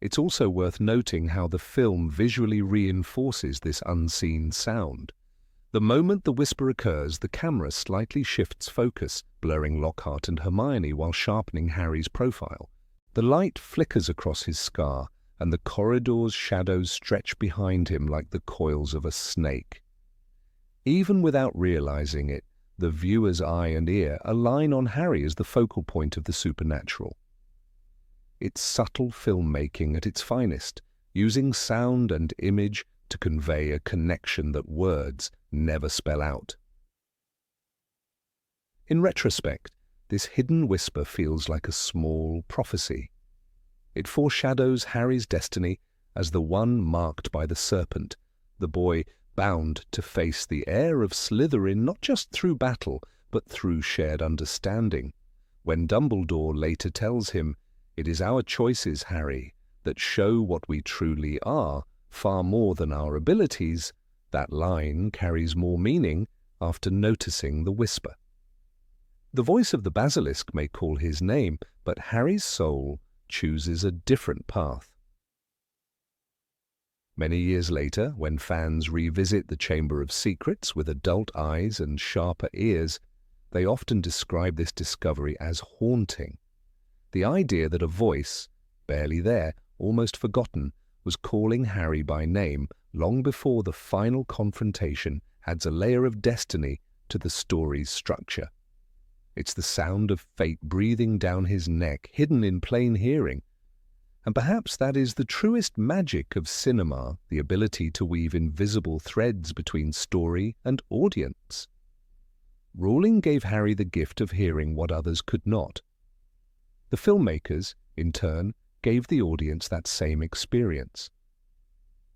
It's also worth noting how the film visually reinforces this unseen sound. The moment the whisper occurs, the camera slightly shifts focus, blurring Lockhart and Hermione while sharpening Harry's profile. The light flickers across his scar, and the corridor's shadows stretch behind him like the coils of a snake. Even without realizing it, the viewer's eye and ear align on Harry as the focal point of the supernatural. It's subtle filmmaking at its finest, using sound and image to convey a connection that words never spell out. In retrospect, this hidden whisper feels like a small prophecy. It foreshadows Harry's destiny as the one marked by the serpent, the boy bound to face the heir of Slytherin not just through battle, but through shared understanding. When Dumbledore later tells him, "It is our choices, Harry, that show what we truly are, far more than our abilities," that line carries more meaning after noticing the whisper. The voice of the basilisk may call his name, but Harry's soul chooses a different path. Many years later, when fans revisit the Chamber of Secrets with adult eyes and sharper ears, they often describe this discovery as haunting. The idea that a voice, barely there, almost forgotten, was calling Harry by name long before the final confrontation adds a layer of destiny to the story's structure. It's the sound of fate breathing down his neck, hidden in plain hearing. And perhaps that is the truest magic of cinema, the ability to weave invisible threads between story and audience. Rowling gave Harry the gift of hearing what others could not. The filmmakers, in turn, gave the audience that same experience.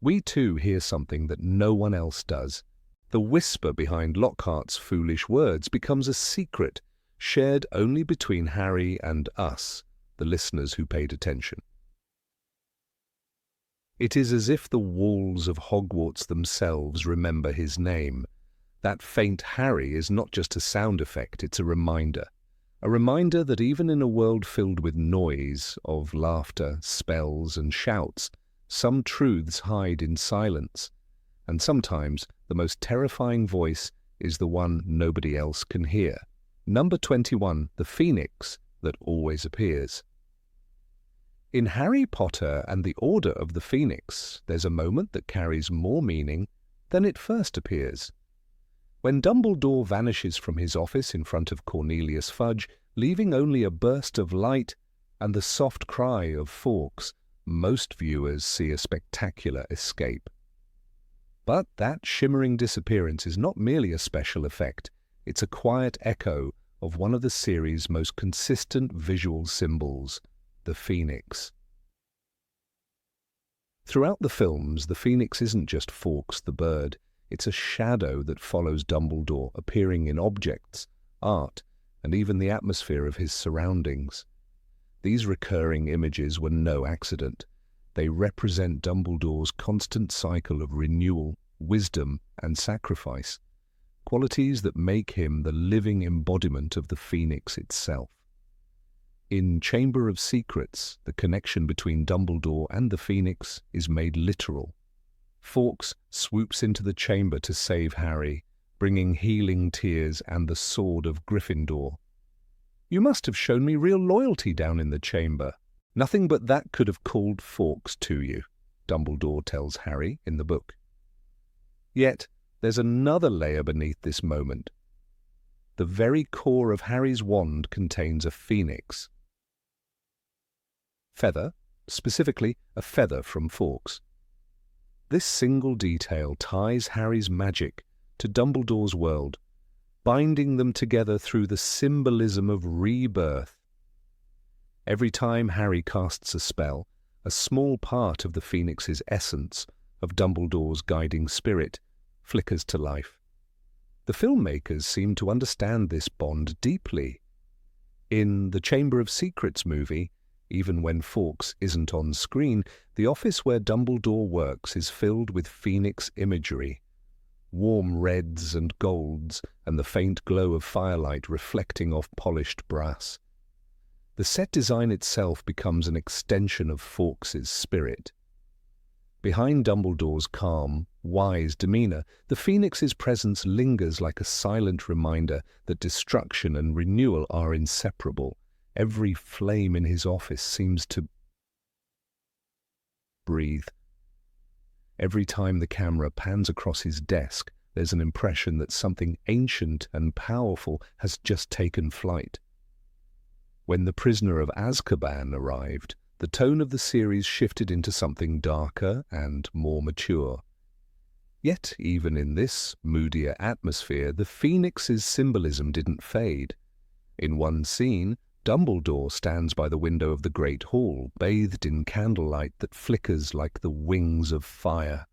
We too hear something that no one else does. The whisper behind Lockhart's foolish words becomes a secret, shared only between Harry and us, the listeners who paid attention. It is as if the walls of Hogwarts themselves remember his name. That faint Harry is not just a sound effect, it's a reminder that even in a world filled with noise of laughter, spells, and shouts, some truths hide in silence, and sometimes the most terrifying voice is the one nobody else can hear. Number 21, the Phoenix that always appears. In Harry Potter and the Order of the Phoenix, there's a moment that carries more meaning than it first appears. When Dumbledore vanishes from his office in front of Cornelius Fudge, leaving only a burst of light and the soft cry of Fawkes, most viewers see a spectacular escape. But that shimmering disappearance is not merely a special effect, it's a quiet echo of one of the series' most consistent visual symbols, the Phoenix. Throughout the films, the Phoenix isn't just Fawkes the bird, it's a shadow that follows Dumbledore, appearing in objects, art, and even the atmosphere of his surroundings. These recurring images were no accident. They represent Dumbledore's constant cycle of renewal, wisdom, and sacrifice, qualities that make him the living embodiment of the Phoenix itself. In Chamber of Secrets, the connection between Dumbledore and the Phoenix is made literal. Fawkes swoops into the chamber to save Harry, bringing healing tears and the sword of Gryffindor. "You must have shown me real loyalty down in the chamber. Nothing but that could have called Fawkes to you," Dumbledore tells Harry in the book. Yet, there's another layer beneath this moment. The very core of Harry's wand contains a phoenix. Feather, specifically a feather from Fawkes. This single detail ties Harry's magic to Dumbledore's world, binding them together through the symbolism of rebirth. Every time Harry casts a spell, a small part of the Phoenix's essence, of Dumbledore's guiding spirit, flickers to life. The filmmakers seem to understand this bond deeply. In the Chamber of Secrets movie, even when Fawkes isn't on screen, the office where Dumbledore works is filled with Phoenix imagery. Warm reds and golds, and the faint glow of firelight reflecting off polished brass. The set design itself becomes an extension of Fawkes's spirit. Behind Dumbledore's calm, wise demeanour, the Phoenix's presence lingers like a silent reminder that destruction and renewal are inseparable. Every flame in his office seems to breathe. Every time the camera pans across his desk, there's an impression that something ancient and powerful has just taken flight. When The Prisoner of Azkaban arrived, the tone of the series shifted into something darker and more mature. Yet, even in this moodier atmosphere, the Phoenix's symbolism didn't fade. In one scene, Dumbledore stands by the window of the Great Hall, bathed in candlelight that flickers like the wings of fire.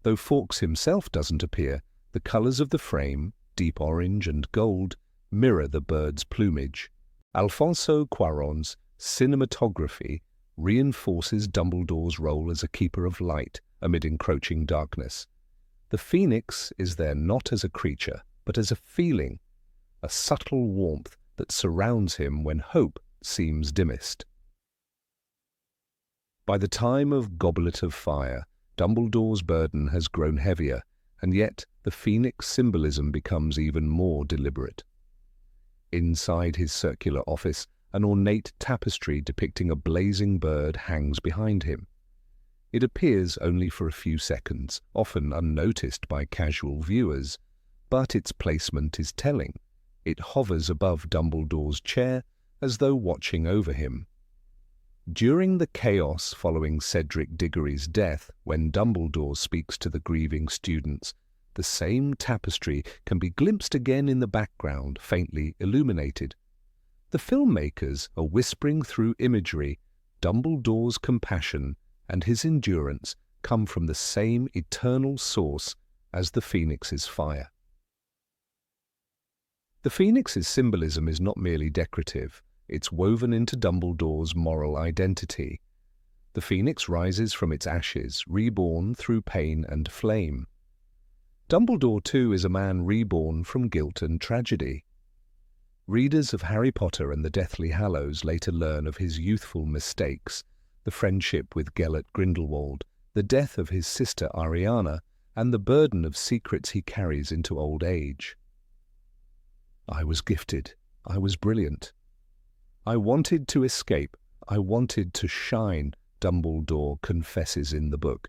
Though Fawkes himself doesn't appear, the colours of the frame, deep orange and gold, mirror the bird's plumage. Alfonso Cuarón's cinematography reinforces Dumbledore's role as a keeper of light amid encroaching darkness. The Phoenix is there not as a creature, but as a feeling, a subtle warmth that surrounds him when hope seems dimmest. By the time of Goblet of Fire, Dumbledore's burden has grown heavier, and yet the Phoenix symbolism becomes even more deliberate. Inside his circular office, an ornate tapestry depicting a blazing bird hangs behind him. It appears only for a few seconds, often unnoticed by casual viewers, but its placement is telling. It hovers above Dumbledore's chair as though watching over him. During the chaos following Cedric Diggory's death, when Dumbledore speaks to the grieving students, the same tapestry can be glimpsed again in the background, faintly illuminated. The filmmakers are whispering through imagery. Dumbledore's compassion and his endurance come from the same eternal source as the Phoenix's fire. The Phoenix's symbolism is not merely decorative, it's woven into Dumbledore's moral identity. The Phoenix rises from its ashes, reborn through pain and flame. Dumbledore, too, is a man reborn from guilt and tragedy. Readers of Harry Potter and the Deathly Hallows later learn of his youthful mistakes, the friendship with Gellert Grindelwald, the death of his sister Ariana, and the burden of secrets he carries into old age. "I was gifted. I was brilliant. I wanted to escape. I wanted to shine," Dumbledore confesses in the book.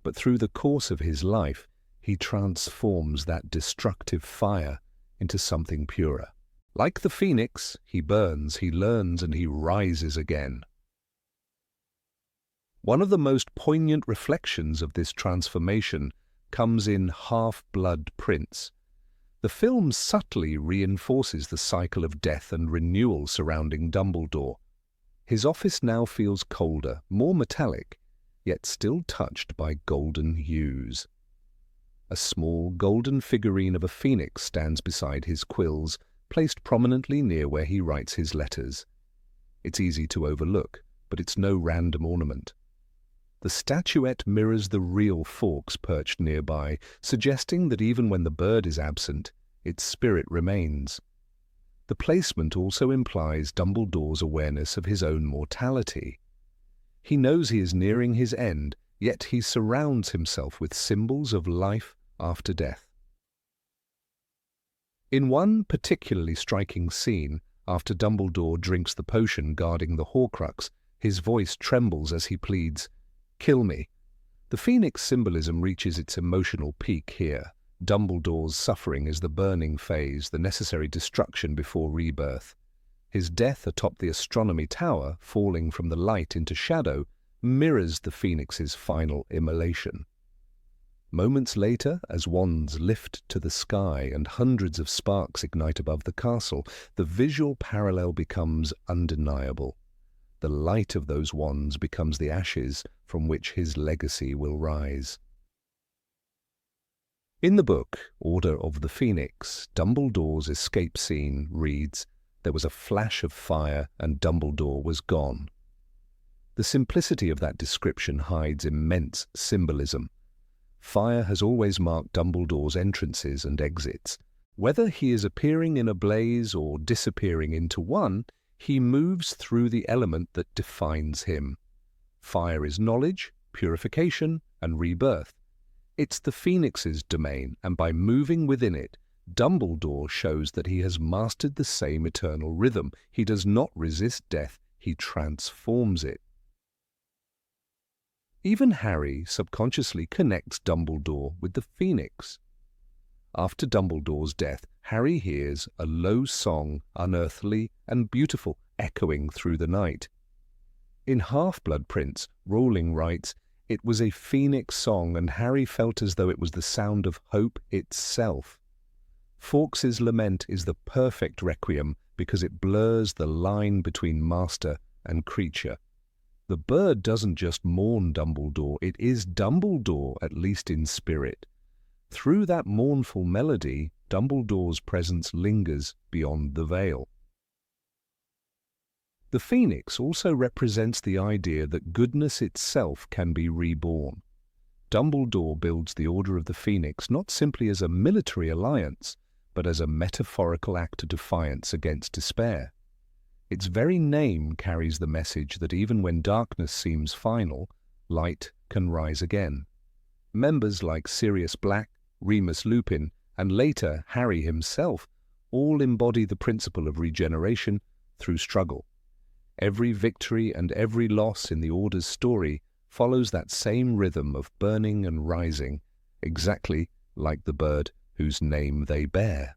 But through the course of his life, he transforms that destructive fire into something purer. Like the phoenix, he burns, he learns, and he rises again. One of the most poignant reflections of this transformation comes in Half-Blood Prince. The film subtly reinforces the cycle of death and renewal surrounding Dumbledore. His office now feels colder, more metallic, yet still touched by golden hues. A small golden figurine of a phoenix stands beside his quills, placed prominently near where he writes his letters. It's easy to overlook, but it's no random ornament. The statuette mirrors the real Fawkes perched nearby, suggesting that even when the bird is absent, its spirit remains. The placement also implies Dumbledore's awareness of his own mortality. He knows he is nearing his end, yet he surrounds himself with symbols of life after death. In one particularly striking scene, after Dumbledore drinks the potion guarding the Horcrux, his voice trembles as he pleads, "Kill me." The phoenix symbolism reaches its emotional peak here. Dumbledore's suffering is the burning phase, the necessary destruction before rebirth. His death atop the astronomy tower, falling from the light into shadow, mirrors the phoenix's final immolation. Moments later, as wands lift to the sky and hundreds of sparks ignite above the castle, the visual parallel becomes undeniable. The light of those wands becomes the ashes from which his legacy will rise. In the book, Order of the Phoenix, Dumbledore's escape scene reads, "There was a flash of fire and Dumbledore was gone." The simplicity of that description hides immense symbolism. Fire has always marked Dumbledore's entrances and exits. Whether he is appearing in a blaze or disappearing into one, he moves through the element that defines him. Fire is knowledge, purification, and rebirth. It's the Phoenix's domain, and by moving within it, Dumbledore shows that he has mastered the same eternal rhythm. He does not resist death, he transforms it. Even Harry subconsciously connects Dumbledore with the Phoenix. After Dumbledore's death, Harry hears a low song, unearthly and beautiful, echoing through the night. In Half-Blood Prince, Rowling writes, "It was a phoenix song, and Harry felt as though it was the sound of hope itself." Fawkes's lament is the perfect requiem because it blurs the line between master and creature. The bird doesn't just mourn Dumbledore, it is Dumbledore, at least in spirit. Through that mournful melody, Dumbledore's presence lingers beyond the veil. The phoenix also represents the idea that goodness itself can be reborn. Dumbledore builds the Order of the Phoenix not simply as a military alliance, but as a metaphorical act of defiance against despair. Its very name carries the message that even when darkness seems final, light can rise again. Members like Sirius Black, Remus Lupin, and later Harry himself all embody the principle of regeneration through struggle. Every victory and every loss in the Order's story follows that same rhythm of burning and rising, exactly like the bird whose name they bear.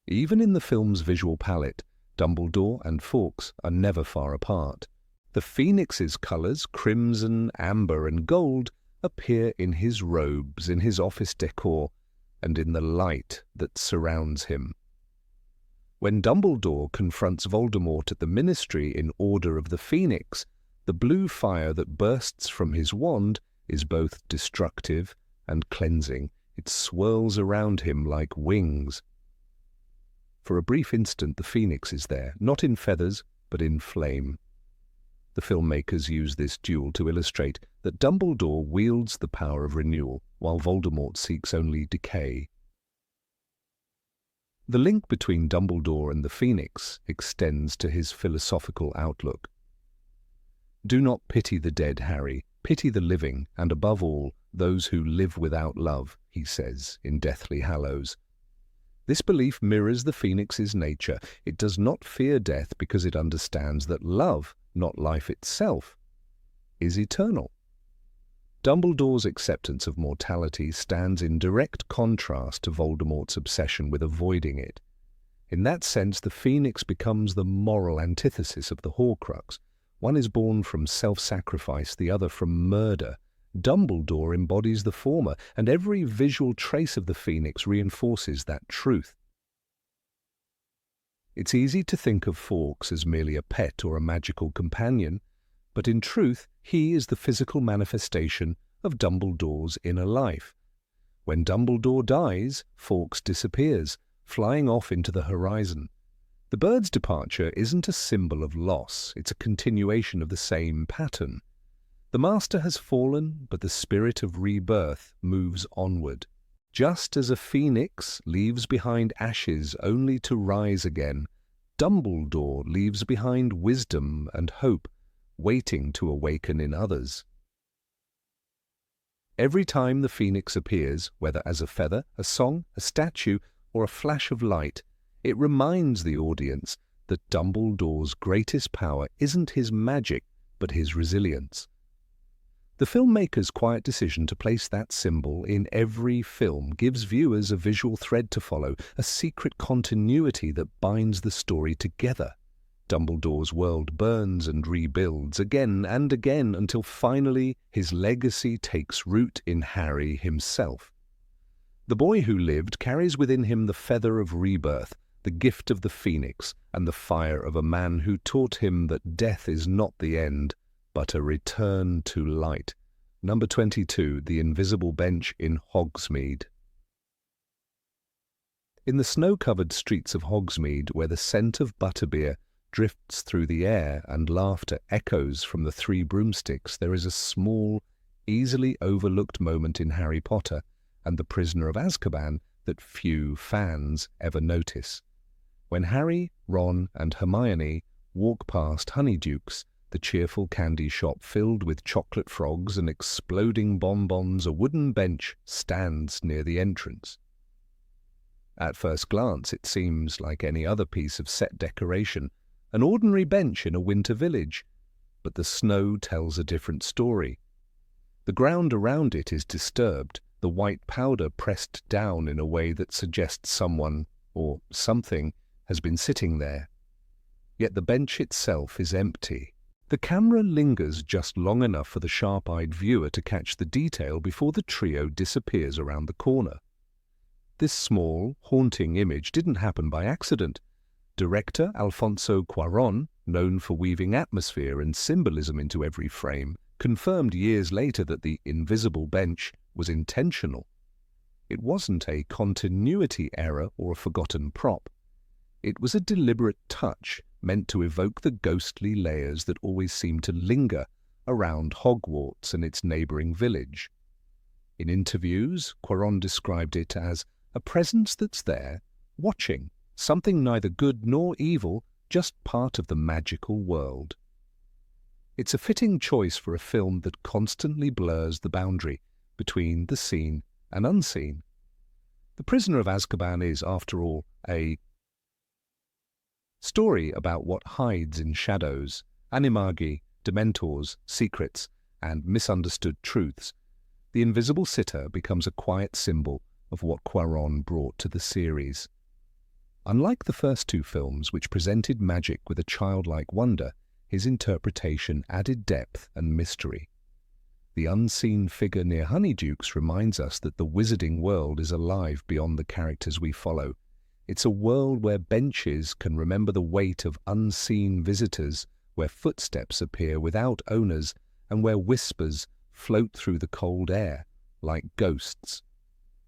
Even in the film's visual palette, Dumbledore and Fawkes are never far apart. The Phoenix's colours, crimson, amber and gold, appear in his robes, in his office decor, and in the light that surrounds him. When Dumbledore confronts Voldemort at the Ministry in Order of the Phoenix, the blue fire that bursts from his wand is both destructive and cleansing. It swirls around him like wings. For a brief instant, the Phoenix is there, not in feathers, but in flame. The filmmakers use this duel to illustrate that Dumbledore wields the power of renewal, while Voldemort seeks only decay. The link between Dumbledore and the Phoenix extends to his philosophical outlook. "Do not pity the dead, Harry. Pity the living, and above all, those who live without love," he says in Deathly Hallows. This belief mirrors the phoenix's nature. It does not fear death because it understands that love, not life itself, is eternal. Dumbledore's acceptance of mortality stands in direct contrast to Voldemort's obsession with avoiding it. In that sense, the phoenix becomes the moral antithesis of the Horcrux. One is born from self-sacrifice, the other from murder. Dumbledore embodies the former, and every visual trace of the phoenix reinforces that truth. It's easy to think of Fawkes as merely a pet or a magical companion, but in truth, he is the physical manifestation of Dumbledore's inner life. When Dumbledore dies, Fawkes disappears, flying off into the horizon. The bird's departure isn't a symbol of loss, it's a continuation of the same pattern. The Master has fallen, but the spirit of rebirth moves onward. Just as a phoenix leaves behind ashes only to rise again, Dumbledore leaves behind wisdom and hope, waiting to awaken in others. Every time the phoenix appears, whether as a feather, a song, a statue, or a flash of light, it reminds the audience that Dumbledore's greatest power isn't his magic, but his resilience. The filmmaker's quiet decision to place that symbol in every film gives viewers a visual thread to follow, a secret continuity that binds the story together. Dumbledore's world burns and rebuilds again and again until finally his legacy takes root in Harry himself. The boy who lived carries within him the feather of rebirth, the gift of the phoenix, and the fire of a man who taught him that death is not the end, but a return to light. Number 22, The Invisible Bench in Hogsmeade. In the snow-covered streets of Hogsmeade, where the scent of butterbeer drifts through the air and laughter echoes from the three broomsticks, there is a small, easily overlooked moment in Harry Potter and the Prisoner of Azkaban that few fans ever notice. When Harry, Ron, and Hermione walk past Honeydukes, the cheerful candy shop filled with chocolate frogs and exploding bonbons, a wooden bench stands near the entrance. At first glance, it seems like any other piece of set decoration, an ordinary bench in a winter village, but the snow tells a different story. The ground around it is disturbed, the white powder pressed down in a way that suggests someone, or something, has been sitting there. Yet the bench itself is empty. The camera lingers just long enough for the sharp-eyed viewer to catch the detail before the trio disappears around the corner. This small, haunting image didn't happen by accident. Director Alfonso Cuarón, known for weaving atmosphere and symbolism into every frame, confirmed years later that the invisible bench was intentional. It wasn't a continuity error or a forgotten prop. It was a deliberate touch meant to evoke the ghostly layers that always seem to linger around Hogwarts and its neighbouring village. In interviews, Cuarón described it as a presence that's there, watching, something neither good nor evil, just part of the magical world. It's a fitting choice for a film that constantly blurs the boundary between the seen and unseen. The Prisoner of Azkaban is, after all, a story about what hides in shadows, animagi, dementors, secrets, and misunderstood truths. The invisible sitter becomes a quiet symbol of what Cuarón brought to the series. Unlike the first two films, which presented magic with a childlike wonder, his interpretation added depth and mystery. The unseen figure near Honeydukes reminds us that the wizarding world is alive beyond the characters we follow. It's a world where benches can remember the weight of unseen visitors, where footsteps appear without owners, and where whispers float through the cold air, like ghosts.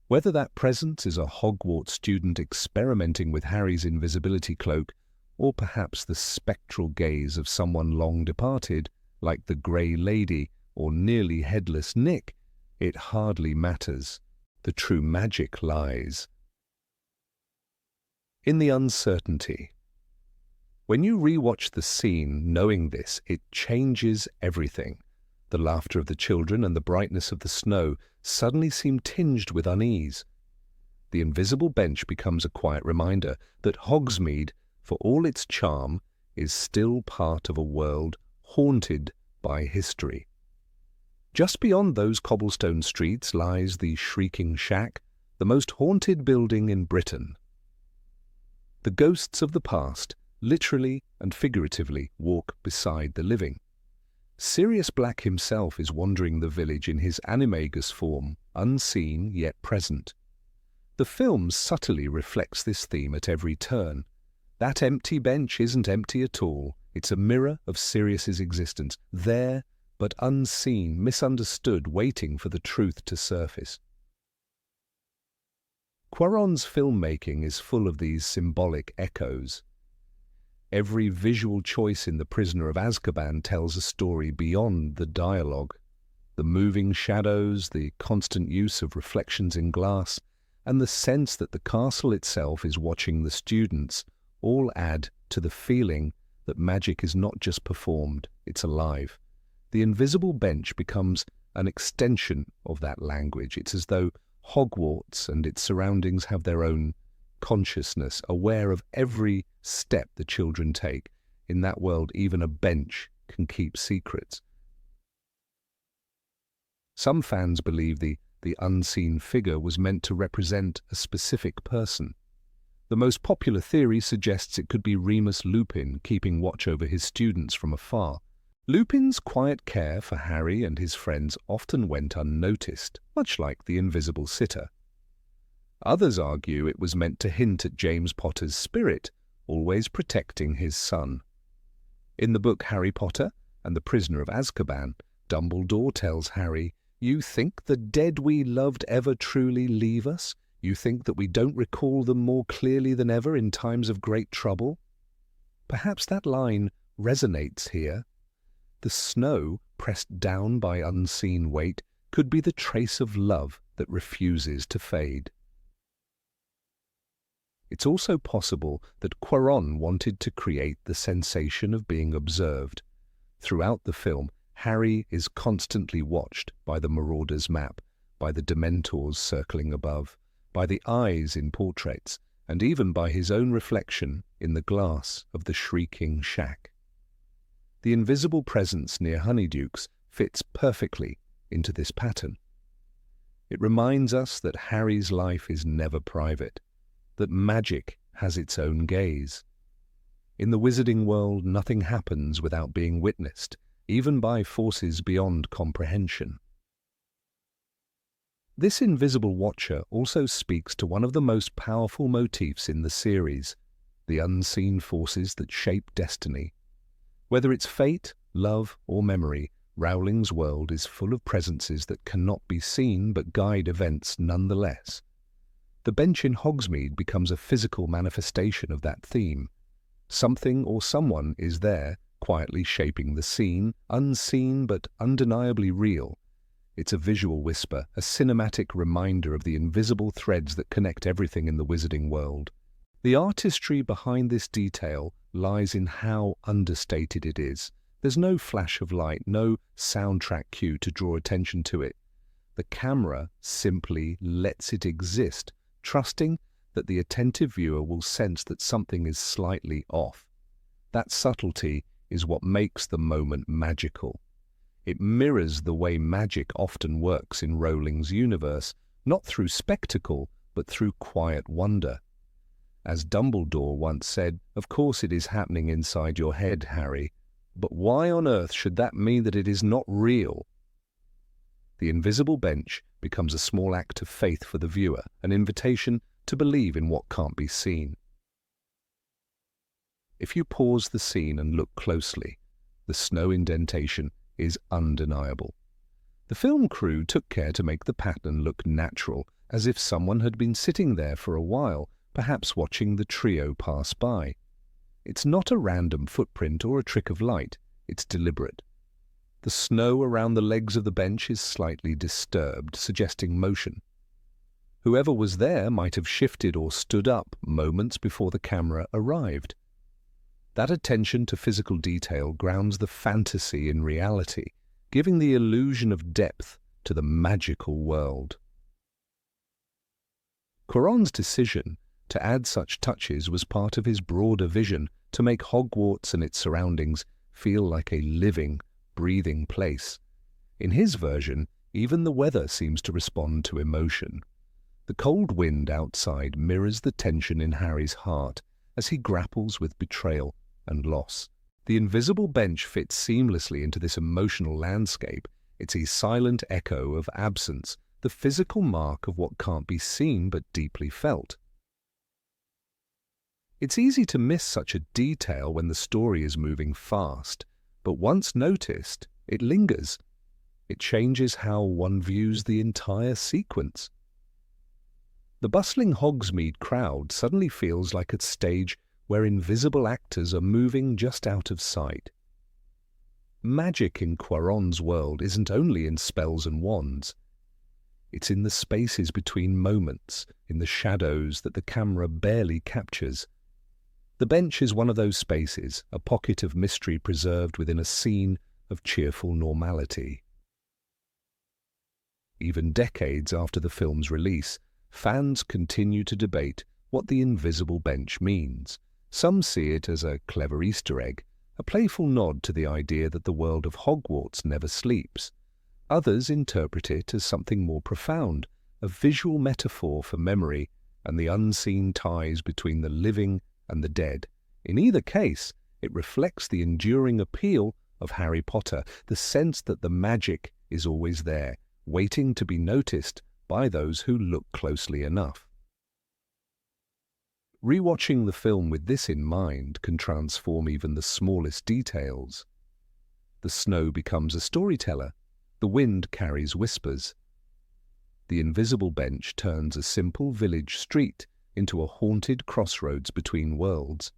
Whether that presence is a Hogwarts student experimenting with Harry's invisibility cloak, or perhaps the spectral gaze of someone long departed, like the Grey Lady or nearly headless Nick, it hardly matters. The true magic lies in the uncertainty. When you rewatch the scene knowing this, it changes everything. The laughter of the children and the brightness of the snow suddenly seem tinged with unease. the invisible bench becomes a quiet reminder that Hogsmeade, for all its charm, is still part of a world haunted by history. Just beyond those cobblestone streets lies the Shrieking Shack, the most haunted building in Britain. The ghosts of the past, literally and figuratively, walk beside the living. Sirius Black himself is wandering the village in his animagus form, unseen yet present. The film subtly reflects this theme at every turn. That empty bench isn't empty at all. It's a mirror of Sirius's existence, there but unseen, misunderstood, waiting for the truth to surface. Cuarón's filmmaking is full of these symbolic echoes. Every visual choice in The Prisoner of Azkaban tells a story beyond the dialogue. The moving shadows, the constant use of reflections in glass, and the sense that the castle itself is watching the students all add to the feeling that magic is not just performed, it's alive. The invisible bench becomes an extension of that language. It's as though Hogwarts and its surroundings have their own consciousness, aware of every step the children take. In that world, even a bench can keep secrets. Some fans believe the unseen figure was meant to represent a specific person. The most popular theory suggests it could be Remus Lupin keeping watch over his students from afar. Lupin's quiet care for Harry and his friends often went unnoticed, much like the invisible sitter. Others argue it was meant to hint at James Potter's spirit, always protecting his son. In the book Harry Potter and the Prisoner of Azkaban, Dumbledore tells Harry, "You think the dead we loved ever truly leave us? You think that we don't recall them more clearly than ever in times of great trouble?" Perhaps that line resonates here. The snow, pressed down by unseen weight, could be the trace of love that refuses to fade. It's also possible that Cuarón wanted to create the sensation of being observed. Throughout the film, Harry is constantly watched by the Marauder's map, by the Dementors circling above, by the eyes in portraits, and even by his own reflection in the glass of the Shrieking Shack. The invisible presence near Honeydukes fits perfectly into this pattern. It reminds us that Harry's life is never private, that magic has its own gaze. In the wizarding world, nothing happens without being witnessed, even by forces beyond comprehension. This invisible watcher also speaks to one of the most powerful motifs in the series, the unseen forces that shape destiny. Whether it's fate, love, or memory, Rowling's world is full of presences that cannot be seen but guide events nonetheless. The bench in Hogsmeade becomes a physical manifestation of that theme. Something or someone is there, quietly shaping the scene, unseen but undeniably real. It's a visual whisper, a cinematic reminder of the invisible threads that connect everything in the wizarding world. The artistry behind this detail lies in how understated it is. There's no flash of light, no soundtrack cue to draw attention to it. The camera simply lets it exist, trusting that the attentive viewer will sense that something is slightly off. That subtlety is what makes the moment magical. It mirrors the way magic often works in Rowling's universe, not through spectacle, but through quiet wonder. As Dumbledore once said, "Of course it is happening inside your head, Harry, but why on earth should that mean that it is not real?" The invisible bench becomes a small act of faith for the viewer, an invitation to believe in what can't be seen. If you pause the scene and look closely, the snow indentation is undeniable. The film crew took care to make the pattern look natural, as if someone had been sitting there for a while, perhaps watching the trio pass by. It's not a random footprint or a trick of light, it's deliberate. The snow around the legs of the bench is slightly disturbed, suggesting motion. Whoever was there might have shifted or stood up moments before the camera arrived. That attention to physical detail grounds the fantasy in reality, giving the illusion of depth to the magical world. Quaron's decision to add such touches was part of his broader vision to make Hogwarts and its surroundings feel like a living, breathing place. In his version, even the weather seems to respond to emotion. The cold wind outside mirrors the tension in Harry's heart as he grapples with betrayal and loss. The invisible bench fits seamlessly into this emotional landscape. It's a silent echo of absence, the physical mark of what can't be seen but deeply felt. It's easy to miss such a detail when the story is moving fast, but once noticed, it lingers. It changes how one views the entire sequence. The bustling Hogsmeade crowd suddenly feels like a stage where invisible actors are moving just out of sight. Magic in Quaron's world isn't only in spells and wands. It's in the spaces between moments, in the shadows that the camera barely captures. The bench is one of those spaces, a pocket of mystery preserved within a scene of cheerful normality. Even decades after the film's release, fans continue to debate what the invisible bench means. Some see it as a clever Easter egg, a playful nod to the idea that the world of Hogwarts never sleeps. Others interpret it as something more profound, a visual metaphor for memory and the unseen ties between the living and the dead. In either case, it reflects the enduring appeal of Harry Potter, the sense that the magic is always there, waiting to be noticed by those who look closely enough. Rewatching the film with this in mind can transform even the smallest details. The snow becomes a storyteller. The wind carries whispers. The invisible bench turns a simple village street into a haunted crossroads between worlds.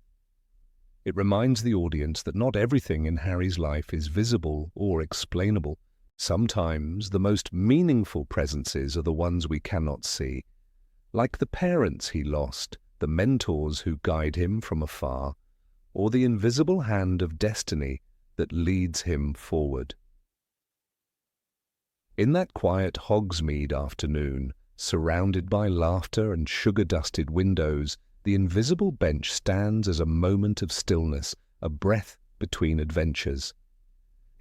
It reminds the audience that not everything in Harry's life is visible or explainable. Sometimes the most meaningful presences are the ones we cannot see, like the parents he lost, the mentors who guide him from afar, or the invisible hand of destiny that leads him forward. In that quiet Hogsmeade afternoon, surrounded by laughter and sugar-dusted windows, the invisible bench stands as a moment of stillness, a breath between adventures.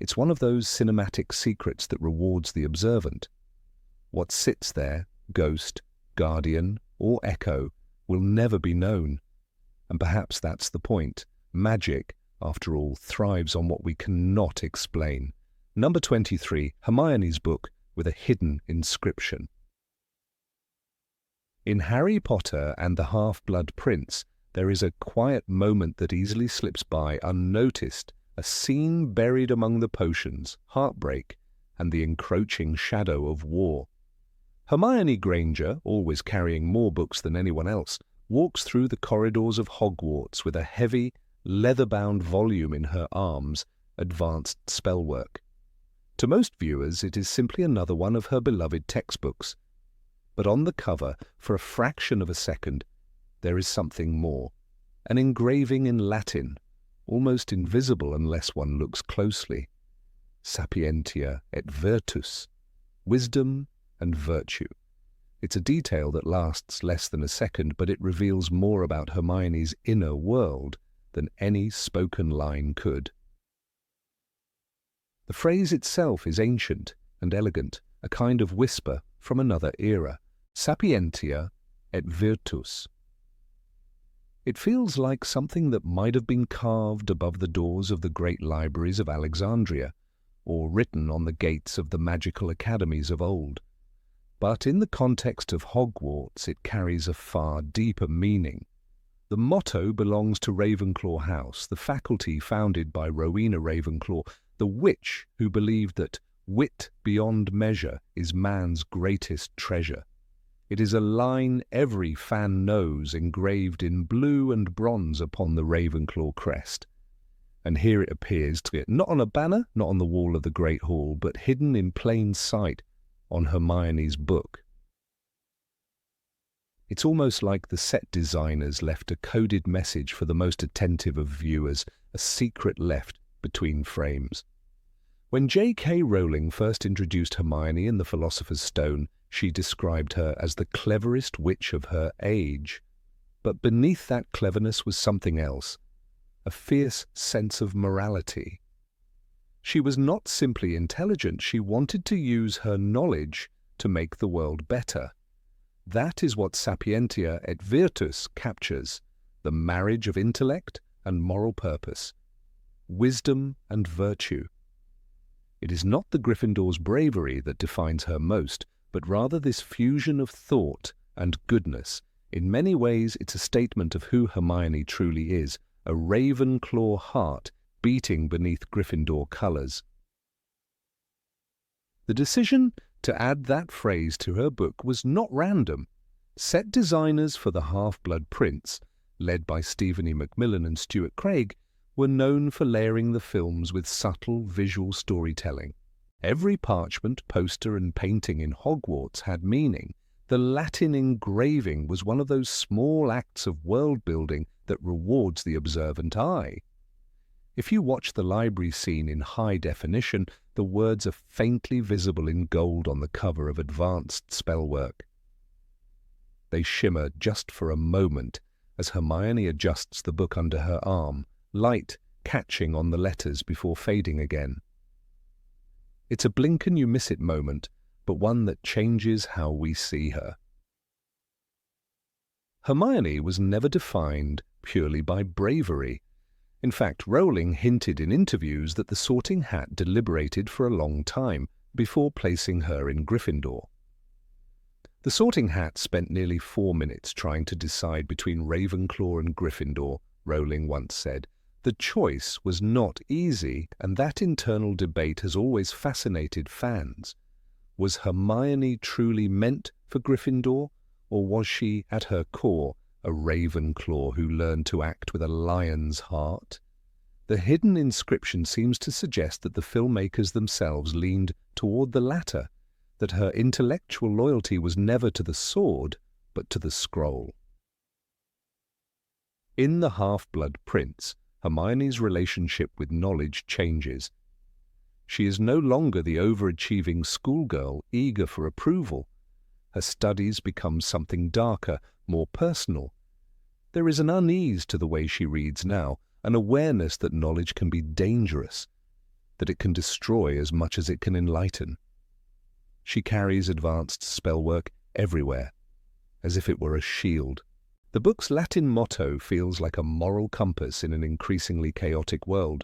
It's one of those cinematic secrets that rewards the observant. What sits there, ghost, guardian, or echo, will never be known. And perhaps that's the point. Magic, after all, thrives on what we cannot explain. Number 23, Hermione's book with a hidden inscription. In Harry Potter and the Half-Blood Prince, there is a quiet moment that easily slips by unnoticed, a scene buried among the potions, heartbreak, and the encroaching shadow of war. Hermione Granger, always carrying more books than anyone else, walks through the corridors of Hogwarts with a heavy, leather-bound volume in her arms, advanced spellwork. To most viewers, it is simply another one of her beloved textbooks. But on the cover, for a fraction of a second, there is something more. An engraving in Latin, almost invisible unless one looks closely. Sapientia et virtus, wisdom and virtue. It's a detail that lasts less than a second, but it reveals more about Hermione's inner world than any spoken line could. The phrase itself is ancient and elegant, a kind of whisper from another era. Sapientia et virtus. It feels like something that might have been carved above the doors of the great libraries of Alexandria, or written on the gates of the magical academies of old. But in the context of Hogwarts, it carries a far deeper meaning. The motto belongs to Ravenclaw House, the faculty founded by Rowena Ravenclaw, the witch who believed that wit beyond measure is man's greatest treasure. It is a line every fan knows, engraved in blue and bronze upon the Ravenclaw crest. And here it appears to get not on a banner, not on the wall of the Great Hall, but hidden in plain sight on Hermione's book. It's almost like the set designers left a coded message for the most attentive of viewers, a secret left between frames. When J.K. Rowling first introduced Hermione in The Philosopher's Stone, she described her as the cleverest witch of her age. But beneath that cleverness was something else, a fierce sense of morality. She was not simply intelligent, she wanted to use her knowledge to make the world better. That is what Sapientia et Virtus captures, the marriage of intellect and moral purpose, wisdom and virtue. It is not the Gryffindor's bravery that defines her most, but rather this fusion of thought and goodness. In many ways, it's a statement of who Hermione truly is, a Ravenclaw heart beating beneath Gryffindor colours. The decision to add that phrase to her book was not random. Set designers for The Half-Blood Prince, led by Stephen E. McMillan and Stuart Craig, were known for layering the films with subtle visual storytelling. Every parchment, poster and painting in Hogwarts had meaning. The Latin engraving was one of those small acts of world-building that rewards the observant eye. If you watch the library scene in high definition, the words are faintly visible in gold on the cover of advanced spellwork. They shimmer just for a moment as Hermione adjusts the book under her arm, light catching on the letters before fading again. It's a blink-and-you-miss-it moment, but one that changes how we see her. Hermione was never defined purely by bravery. In fact, Rowling hinted in interviews that the Sorting Hat deliberated for a long time before placing her in Gryffindor. The Sorting Hat spent nearly 4 minutes trying to decide between Ravenclaw and Gryffindor, Rowling once said. The choice was not easy, and that internal debate has always fascinated fans. Was Hermione truly meant for Gryffindor, or was she, at her core, a Ravenclaw who learned to act with a lion's heart? The hidden inscription seems to suggest that the filmmakers themselves leaned toward the latter, that her intellectual loyalty was never to the sword, but to the scroll. In The Half-Blood Prince, Hermione's relationship with knowledge changes. She is no longer the overachieving schoolgirl eager for approval. Her studies become something darker, more personal. There is an unease to the way she reads now, an awareness that knowledge can be dangerous, that it can destroy as much as it can enlighten. She carries advanced spellwork everywhere, as if it were a shield. The book's Latin motto feels like a moral compass in an increasingly chaotic world,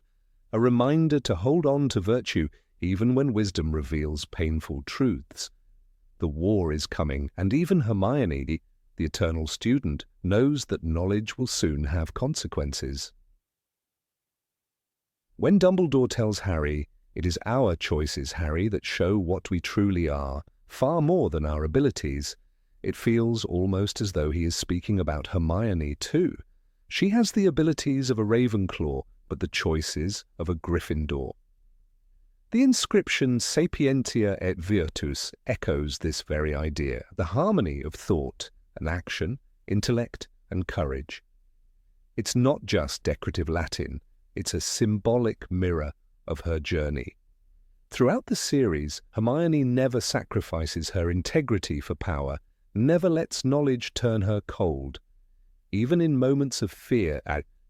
a reminder to hold on to virtue even when wisdom reveals painful truths. The war is coming, and even Hermione, the eternal student, knows that knowledge will soon have consequences. When Dumbledore tells Harry, "It is our choices, Harry, that show what we truly are, far more than our abilities," it feels almost as though he is speaking about Hermione too. She has the abilities of a Ravenclaw, but the choices of a Gryffindor. The inscription Sapientia et Virtus echoes this very idea, the harmony of thought and action, intellect and courage. It's not just decorative Latin, it's a symbolic mirror of her journey. Throughout the series, Hermione never sacrifices her integrity for power, never lets knowledge turn her cold. Even in moments of fear,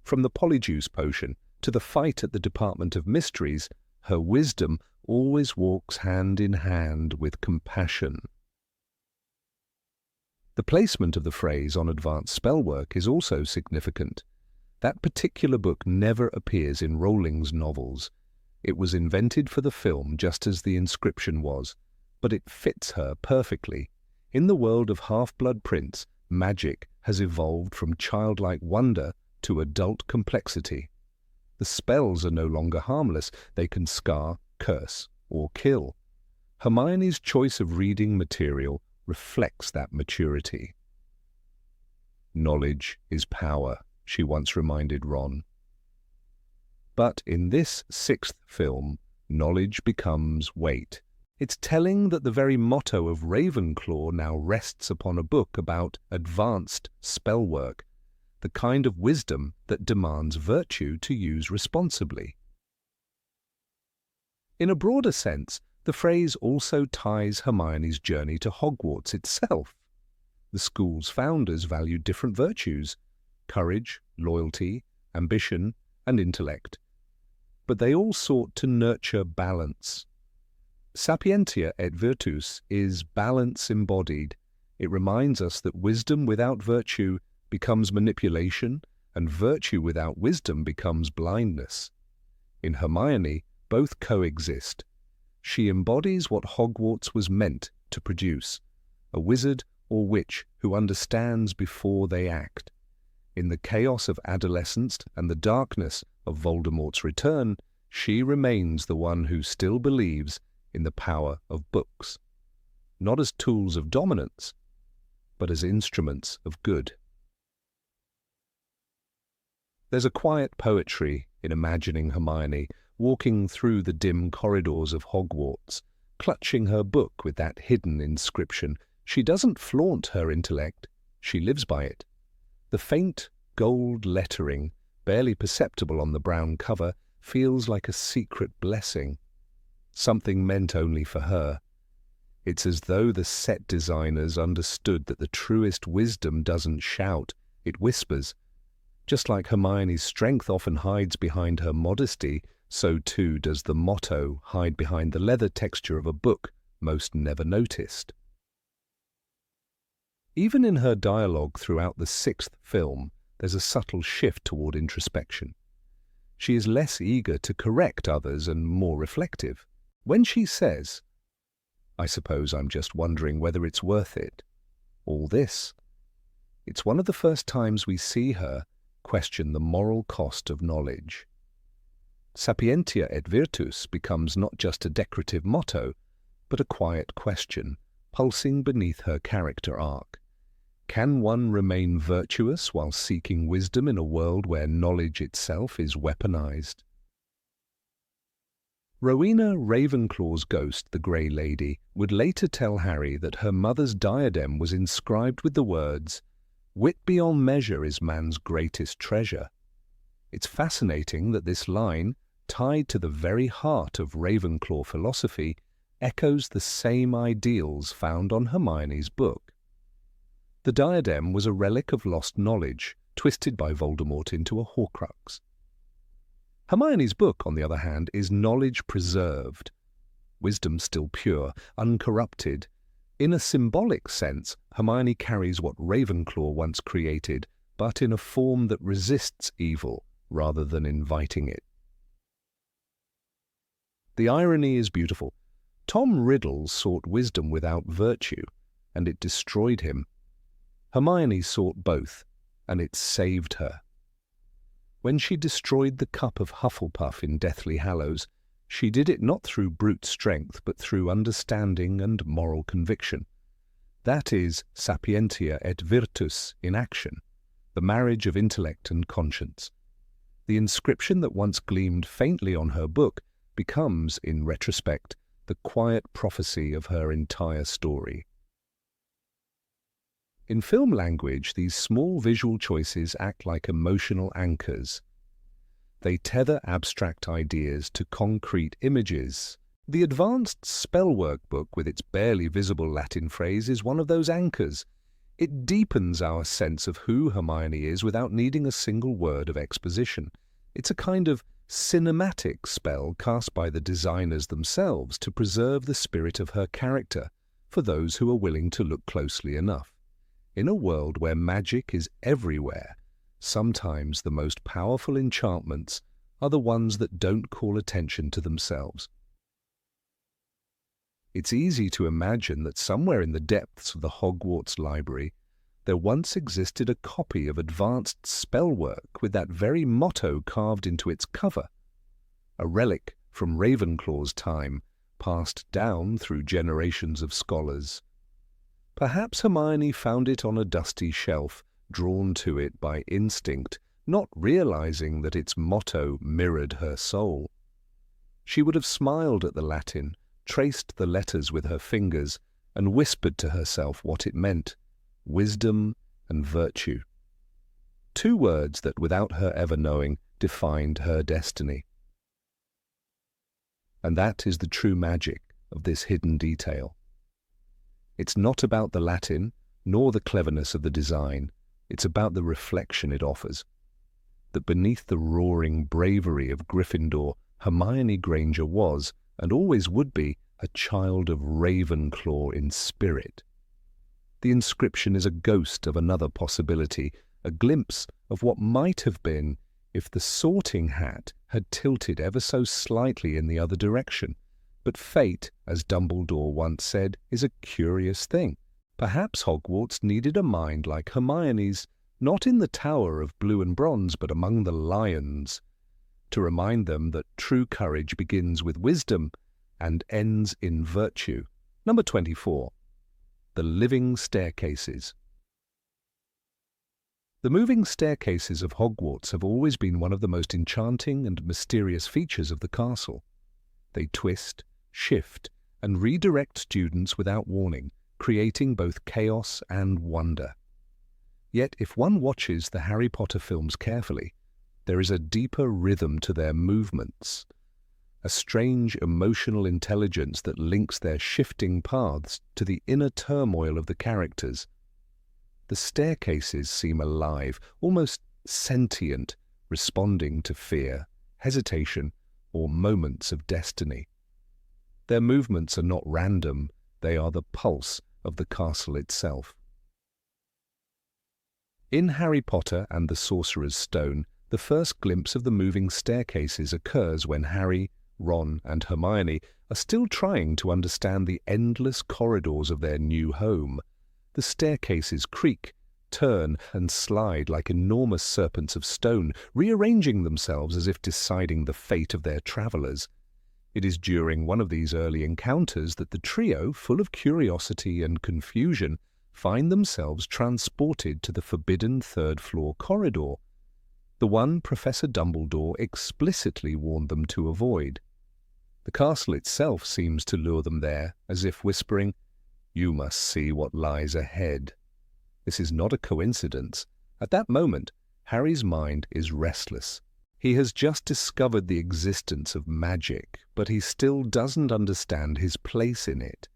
from the Polyjuice potion to the fight at the Department of Mysteries, her wisdom always walks hand in hand with compassion. The placement of the phrase on advanced spellwork is also significant. That particular book never appears in Rowling's novels. It was invented for the film just as the inscription was, but it fits her perfectly. In the world of Half-Blood Prince, magic has evolved from childlike wonder to adult complexity. The spells are no longer harmless, they can scar, curse, or kill. Hermione's choice of reading material reflects that maturity. "Knowledge is power," she once reminded Ron. But in this 6th film, knowledge becomes weight. It's telling that the very motto of Ravenclaw now rests upon a book about advanced spellwork, the kind of wisdom that demands virtue to use responsibly. In a broader sense, the phrase also ties Hermione's journey to Hogwarts itself. The school's founders valued different virtues: courage, loyalty, ambition, and intellect. But they all sought to nurture balance. Sapientia et virtus is balance embodied. It reminds us that wisdom without virtue becomes manipulation, and virtue without wisdom becomes blindness. In Hermione, both coexist. She embodies what Hogwarts was meant to produce: a wizard or witch who understands before they act. In the chaos of adolescence and the darkness of Voldemort's return, she remains the one who still believes in the power of books, not as tools of dominance, but as instruments of good. There's a quiet poetry in imagining Hermione walking through the dim corridors of Hogwarts, clutching her book with that hidden inscription. She doesn't flaunt her intellect, she lives by it. The faint gold lettering, barely perceptible on the brown cover, feels like a secret blessing, something meant only for her. It's as though the set designers understood that the truest wisdom doesn't shout, it whispers. Just like Hermione's strength often hides behind her modesty, so too does the motto hide behind the leather texture of a book most never noticed. Even in her dialogue throughout the sixth film, there's a subtle shift toward introspection. She is less eager to correct others and more reflective. When she says, "I suppose I'm just wondering whether it's worth it," all this, it's one of the first times we see her question the moral cost of knowledge. Sapientia et virtus becomes not just a decorative motto, but a quiet question, pulsing beneath her character arc. Can one remain virtuous while seeking wisdom in a world where knowledge itself is weaponized? Rowena Ravenclaw's ghost, the Grey Lady, would later tell Harry that her mother's diadem was inscribed with the words, "Wit beyond measure is man's greatest treasure." It's fascinating that this line, tied to the very heart of Ravenclaw philosophy, echoes the same ideals found on Hermione's book. The diadem was a relic of lost knowledge, twisted by Voldemort into a Horcrux. Hermione's book, on the other hand, is knowledge preserved, wisdom still pure, uncorrupted. In a symbolic sense, Hermione carries what Ravenclaw once created, but in a form that resists evil rather than inviting it. The irony is beautiful. Tom Riddle sought wisdom without virtue, and it destroyed him. Hermione sought both, and it saved her. When she destroyed the cup of Hufflepuff in Deathly Hallows, she did it not through brute strength, but through understanding and moral conviction. That is sapientia et virtus in action, the marriage of intellect and conscience. The inscription that once gleamed faintly on her book becomes, in retrospect, the quiet prophecy of her entire story. In film language, these small visual choices act like emotional anchors. They tether abstract ideas to concrete images. The advanced spellwork book, with its barely visible Latin phrase, is one of those anchors. It deepens our sense of who Hermione is without needing a single word of exposition. It's a kind of cinematic spell cast by the designers themselves to preserve the spirit of her character for those who are willing to look closely enough. In a world where magic is everywhere, sometimes the most powerful enchantments are the ones that don't call attention to themselves. It's easy to imagine that somewhere in the depths of the Hogwarts library, there once existed a copy of advanced spellwork with that very motto carved into its cover, a relic from Ravenclaw's time, passed down through generations of scholars. Perhaps Hermione found it on a dusty shelf, drawn to it by instinct, not realizing that its motto mirrored her soul. She would have smiled at the Latin, traced the letters with her fingers, and whispered to herself what it meant: wisdom and virtue. Two words that, without her ever knowing, defined her destiny. And that is the true magic of this hidden detail. It's not about the Latin, nor the cleverness of the design. It's about the reflection it offers. That beneath the roaring bravery of Gryffindor, Hermione Granger was, and always would be, a child of Ravenclaw in spirit. The inscription is a ghost of another possibility, a glimpse of what might have been if the sorting hat had tilted ever so slightly in the other direction. But fate, as Dumbledore once said, is a curious thing. Perhaps Hogwarts needed a mind like Hermione's, not in the Tower of Blue and Bronze, but among the lions, to remind them that true courage begins with wisdom and ends in virtue. Number 24. The living staircases. The moving staircases of Hogwarts have always been one of the most enchanting and mysterious features of the castle. They twist, shift, and redirect students without warning, creating both chaos and wonder. Yet if one watches the Harry Potter films carefully, there is a deeper rhythm to their movements, a strange emotional intelligence that links their shifting paths to the inner turmoil of the characters. The staircases seem alive, almost sentient, responding to fear, hesitation, or moments of destiny. Their movements are not random, they are the pulse of the castle itself. In Harry Potter and the Sorcerer's Stone, the first glimpse of the moving staircases occurs when Harry, Ron, and Hermione are still trying to understand the endless corridors of their new home. The staircases creak, turn, and slide like enormous serpents of stone, rearranging themselves as if deciding the fate of their travelers. It is during one of these early encounters that the trio, full of curiosity and confusion, find themselves transported to the forbidden third-floor corridor, the one Professor Dumbledore explicitly warned them to avoid. The castle itself seems to lure them there, as if whispering, "You must see what lies ahead." This is not a coincidence. At that moment, Harry's mind is restless. He has just discovered the existence of magic, but he still doesn't understand his place in it.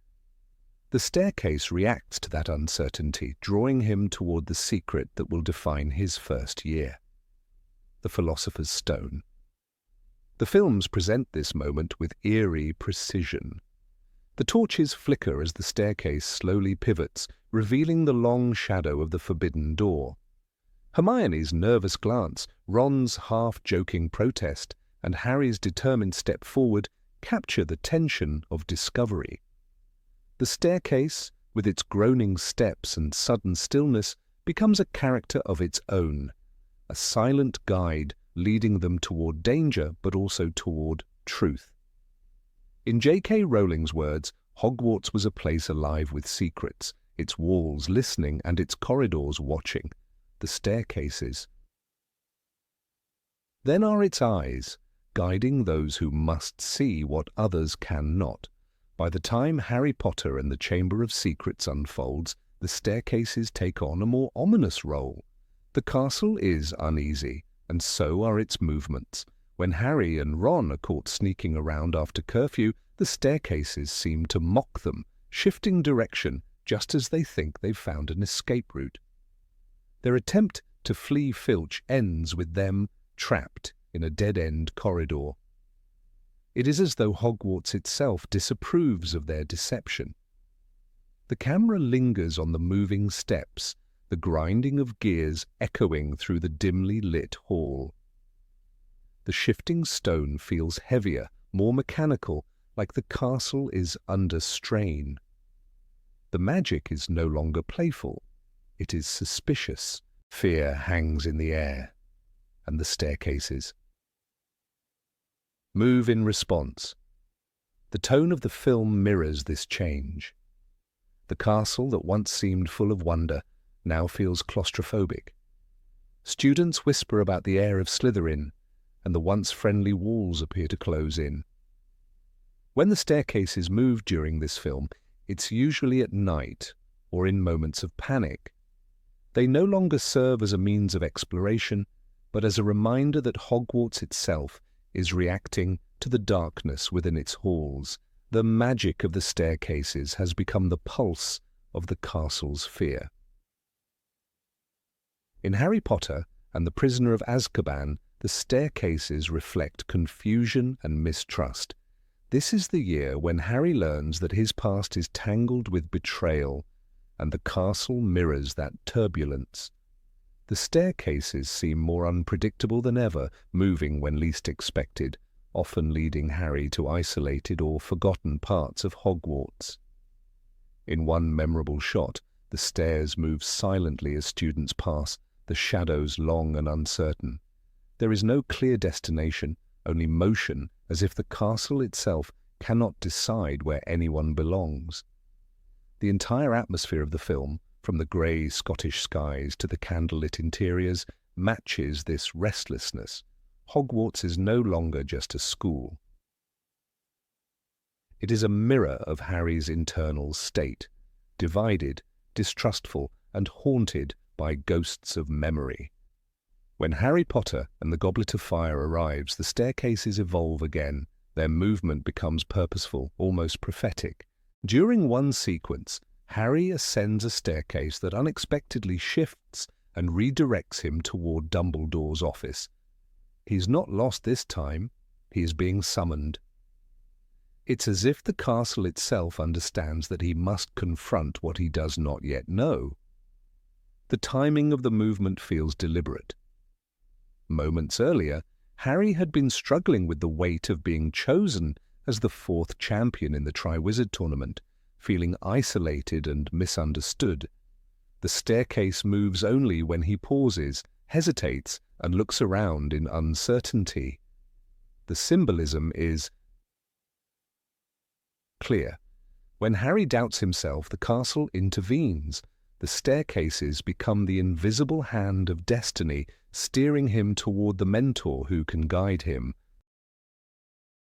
The staircase reacts to that uncertainty, drawing him toward the secret that will define his first year. The Philosopher's Stone. The films present this moment with eerie precision. The torches flicker as the staircase slowly pivots, revealing the long shadow of the forbidden door. Hermione's nervous glance, Ron's half-joking protest, and Harry's determined step forward capture the tension of discovery. The staircase, with its groaning steps and sudden stillness, becomes a character of its own, a silent guide leading them toward danger but also toward truth. In J.K. Rowling's words, Hogwarts was a place alive with secrets, its walls listening and its corridors watching, the staircases. Then are its eyes, guiding those who must see what others cannot. By the time Harry Potter and the Chamber of Secrets unfolds, the staircases take on a more ominous role. The castle is uneasy, and so are its movements. When Harry and Ron are caught sneaking around after curfew, the staircases seem to mock them, shifting direction just as they think they've found an escape route. Their attempt to flee Filch ends with them trapped in a dead-end corridor. It is as though Hogwarts itself disapproves of their deception. The camera lingers on the moving steps, the grinding of gears echoing through the dimly lit hall. The shifting stone feels heavier, more mechanical, like the castle is under strain. The magic is no longer playful. It is suspicious. Fear hangs in the air. And the staircases move in response. The tone of the film mirrors this change. The castle that once seemed full of wonder now feels claustrophobic. Students whisper about the air of Slytherin, and the once friendly walls appear to close in. When the staircases move during this film, it's usually at night or in moments of panic. They no longer serve as a means of exploration, but as a reminder that Hogwarts itself is reacting to the darkness within its halls, the magic of the staircases has become the pulse of the castle's fear. In Harry Potter and the Prisoner of Azkaban, the staircases reflect confusion and mistrust. This is the year when Harry learns that his past is tangled with betrayal, and the castle mirrors that turbulence. The staircases seem more unpredictable than ever, moving when least expected, often leading Harry to isolated or forgotten parts of Hogwarts. In one memorable shot, the stairs move silently as students pass, the shadows long and uncertain. There is no clear destination, only motion, as if the castle itself cannot decide where anyone belongs. The entire atmosphere of the film, from the grey Scottish skies to the candlelit interiors, matches this restlessness. Hogwarts is no longer just a school. It is a mirror of Harry's internal state, divided, distrustful, and haunted by ghosts of memory. When Harry Potter and the Goblet of Fire arrives, the staircases evolve again. Their movement becomes purposeful, almost prophetic. During one sequence, Harry ascends a staircase that unexpectedly shifts and redirects him toward Dumbledore's office. He's not lost this time. He is being summoned. It's as if the castle itself understands that he must confront what he does not yet know. The timing of the movement feels deliberate. Moments earlier, Harry had been struggling with the weight of being chosen as the fourth champion in the Triwizard Tournament, feeling isolated and misunderstood. The staircase moves only when he pauses, hesitates, and looks around in uncertainty. The symbolism is clear. When Harry doubts himself, the castle intervenes. The staircases become the invisible hand of destiny, steering him toward the mentor who can guide him.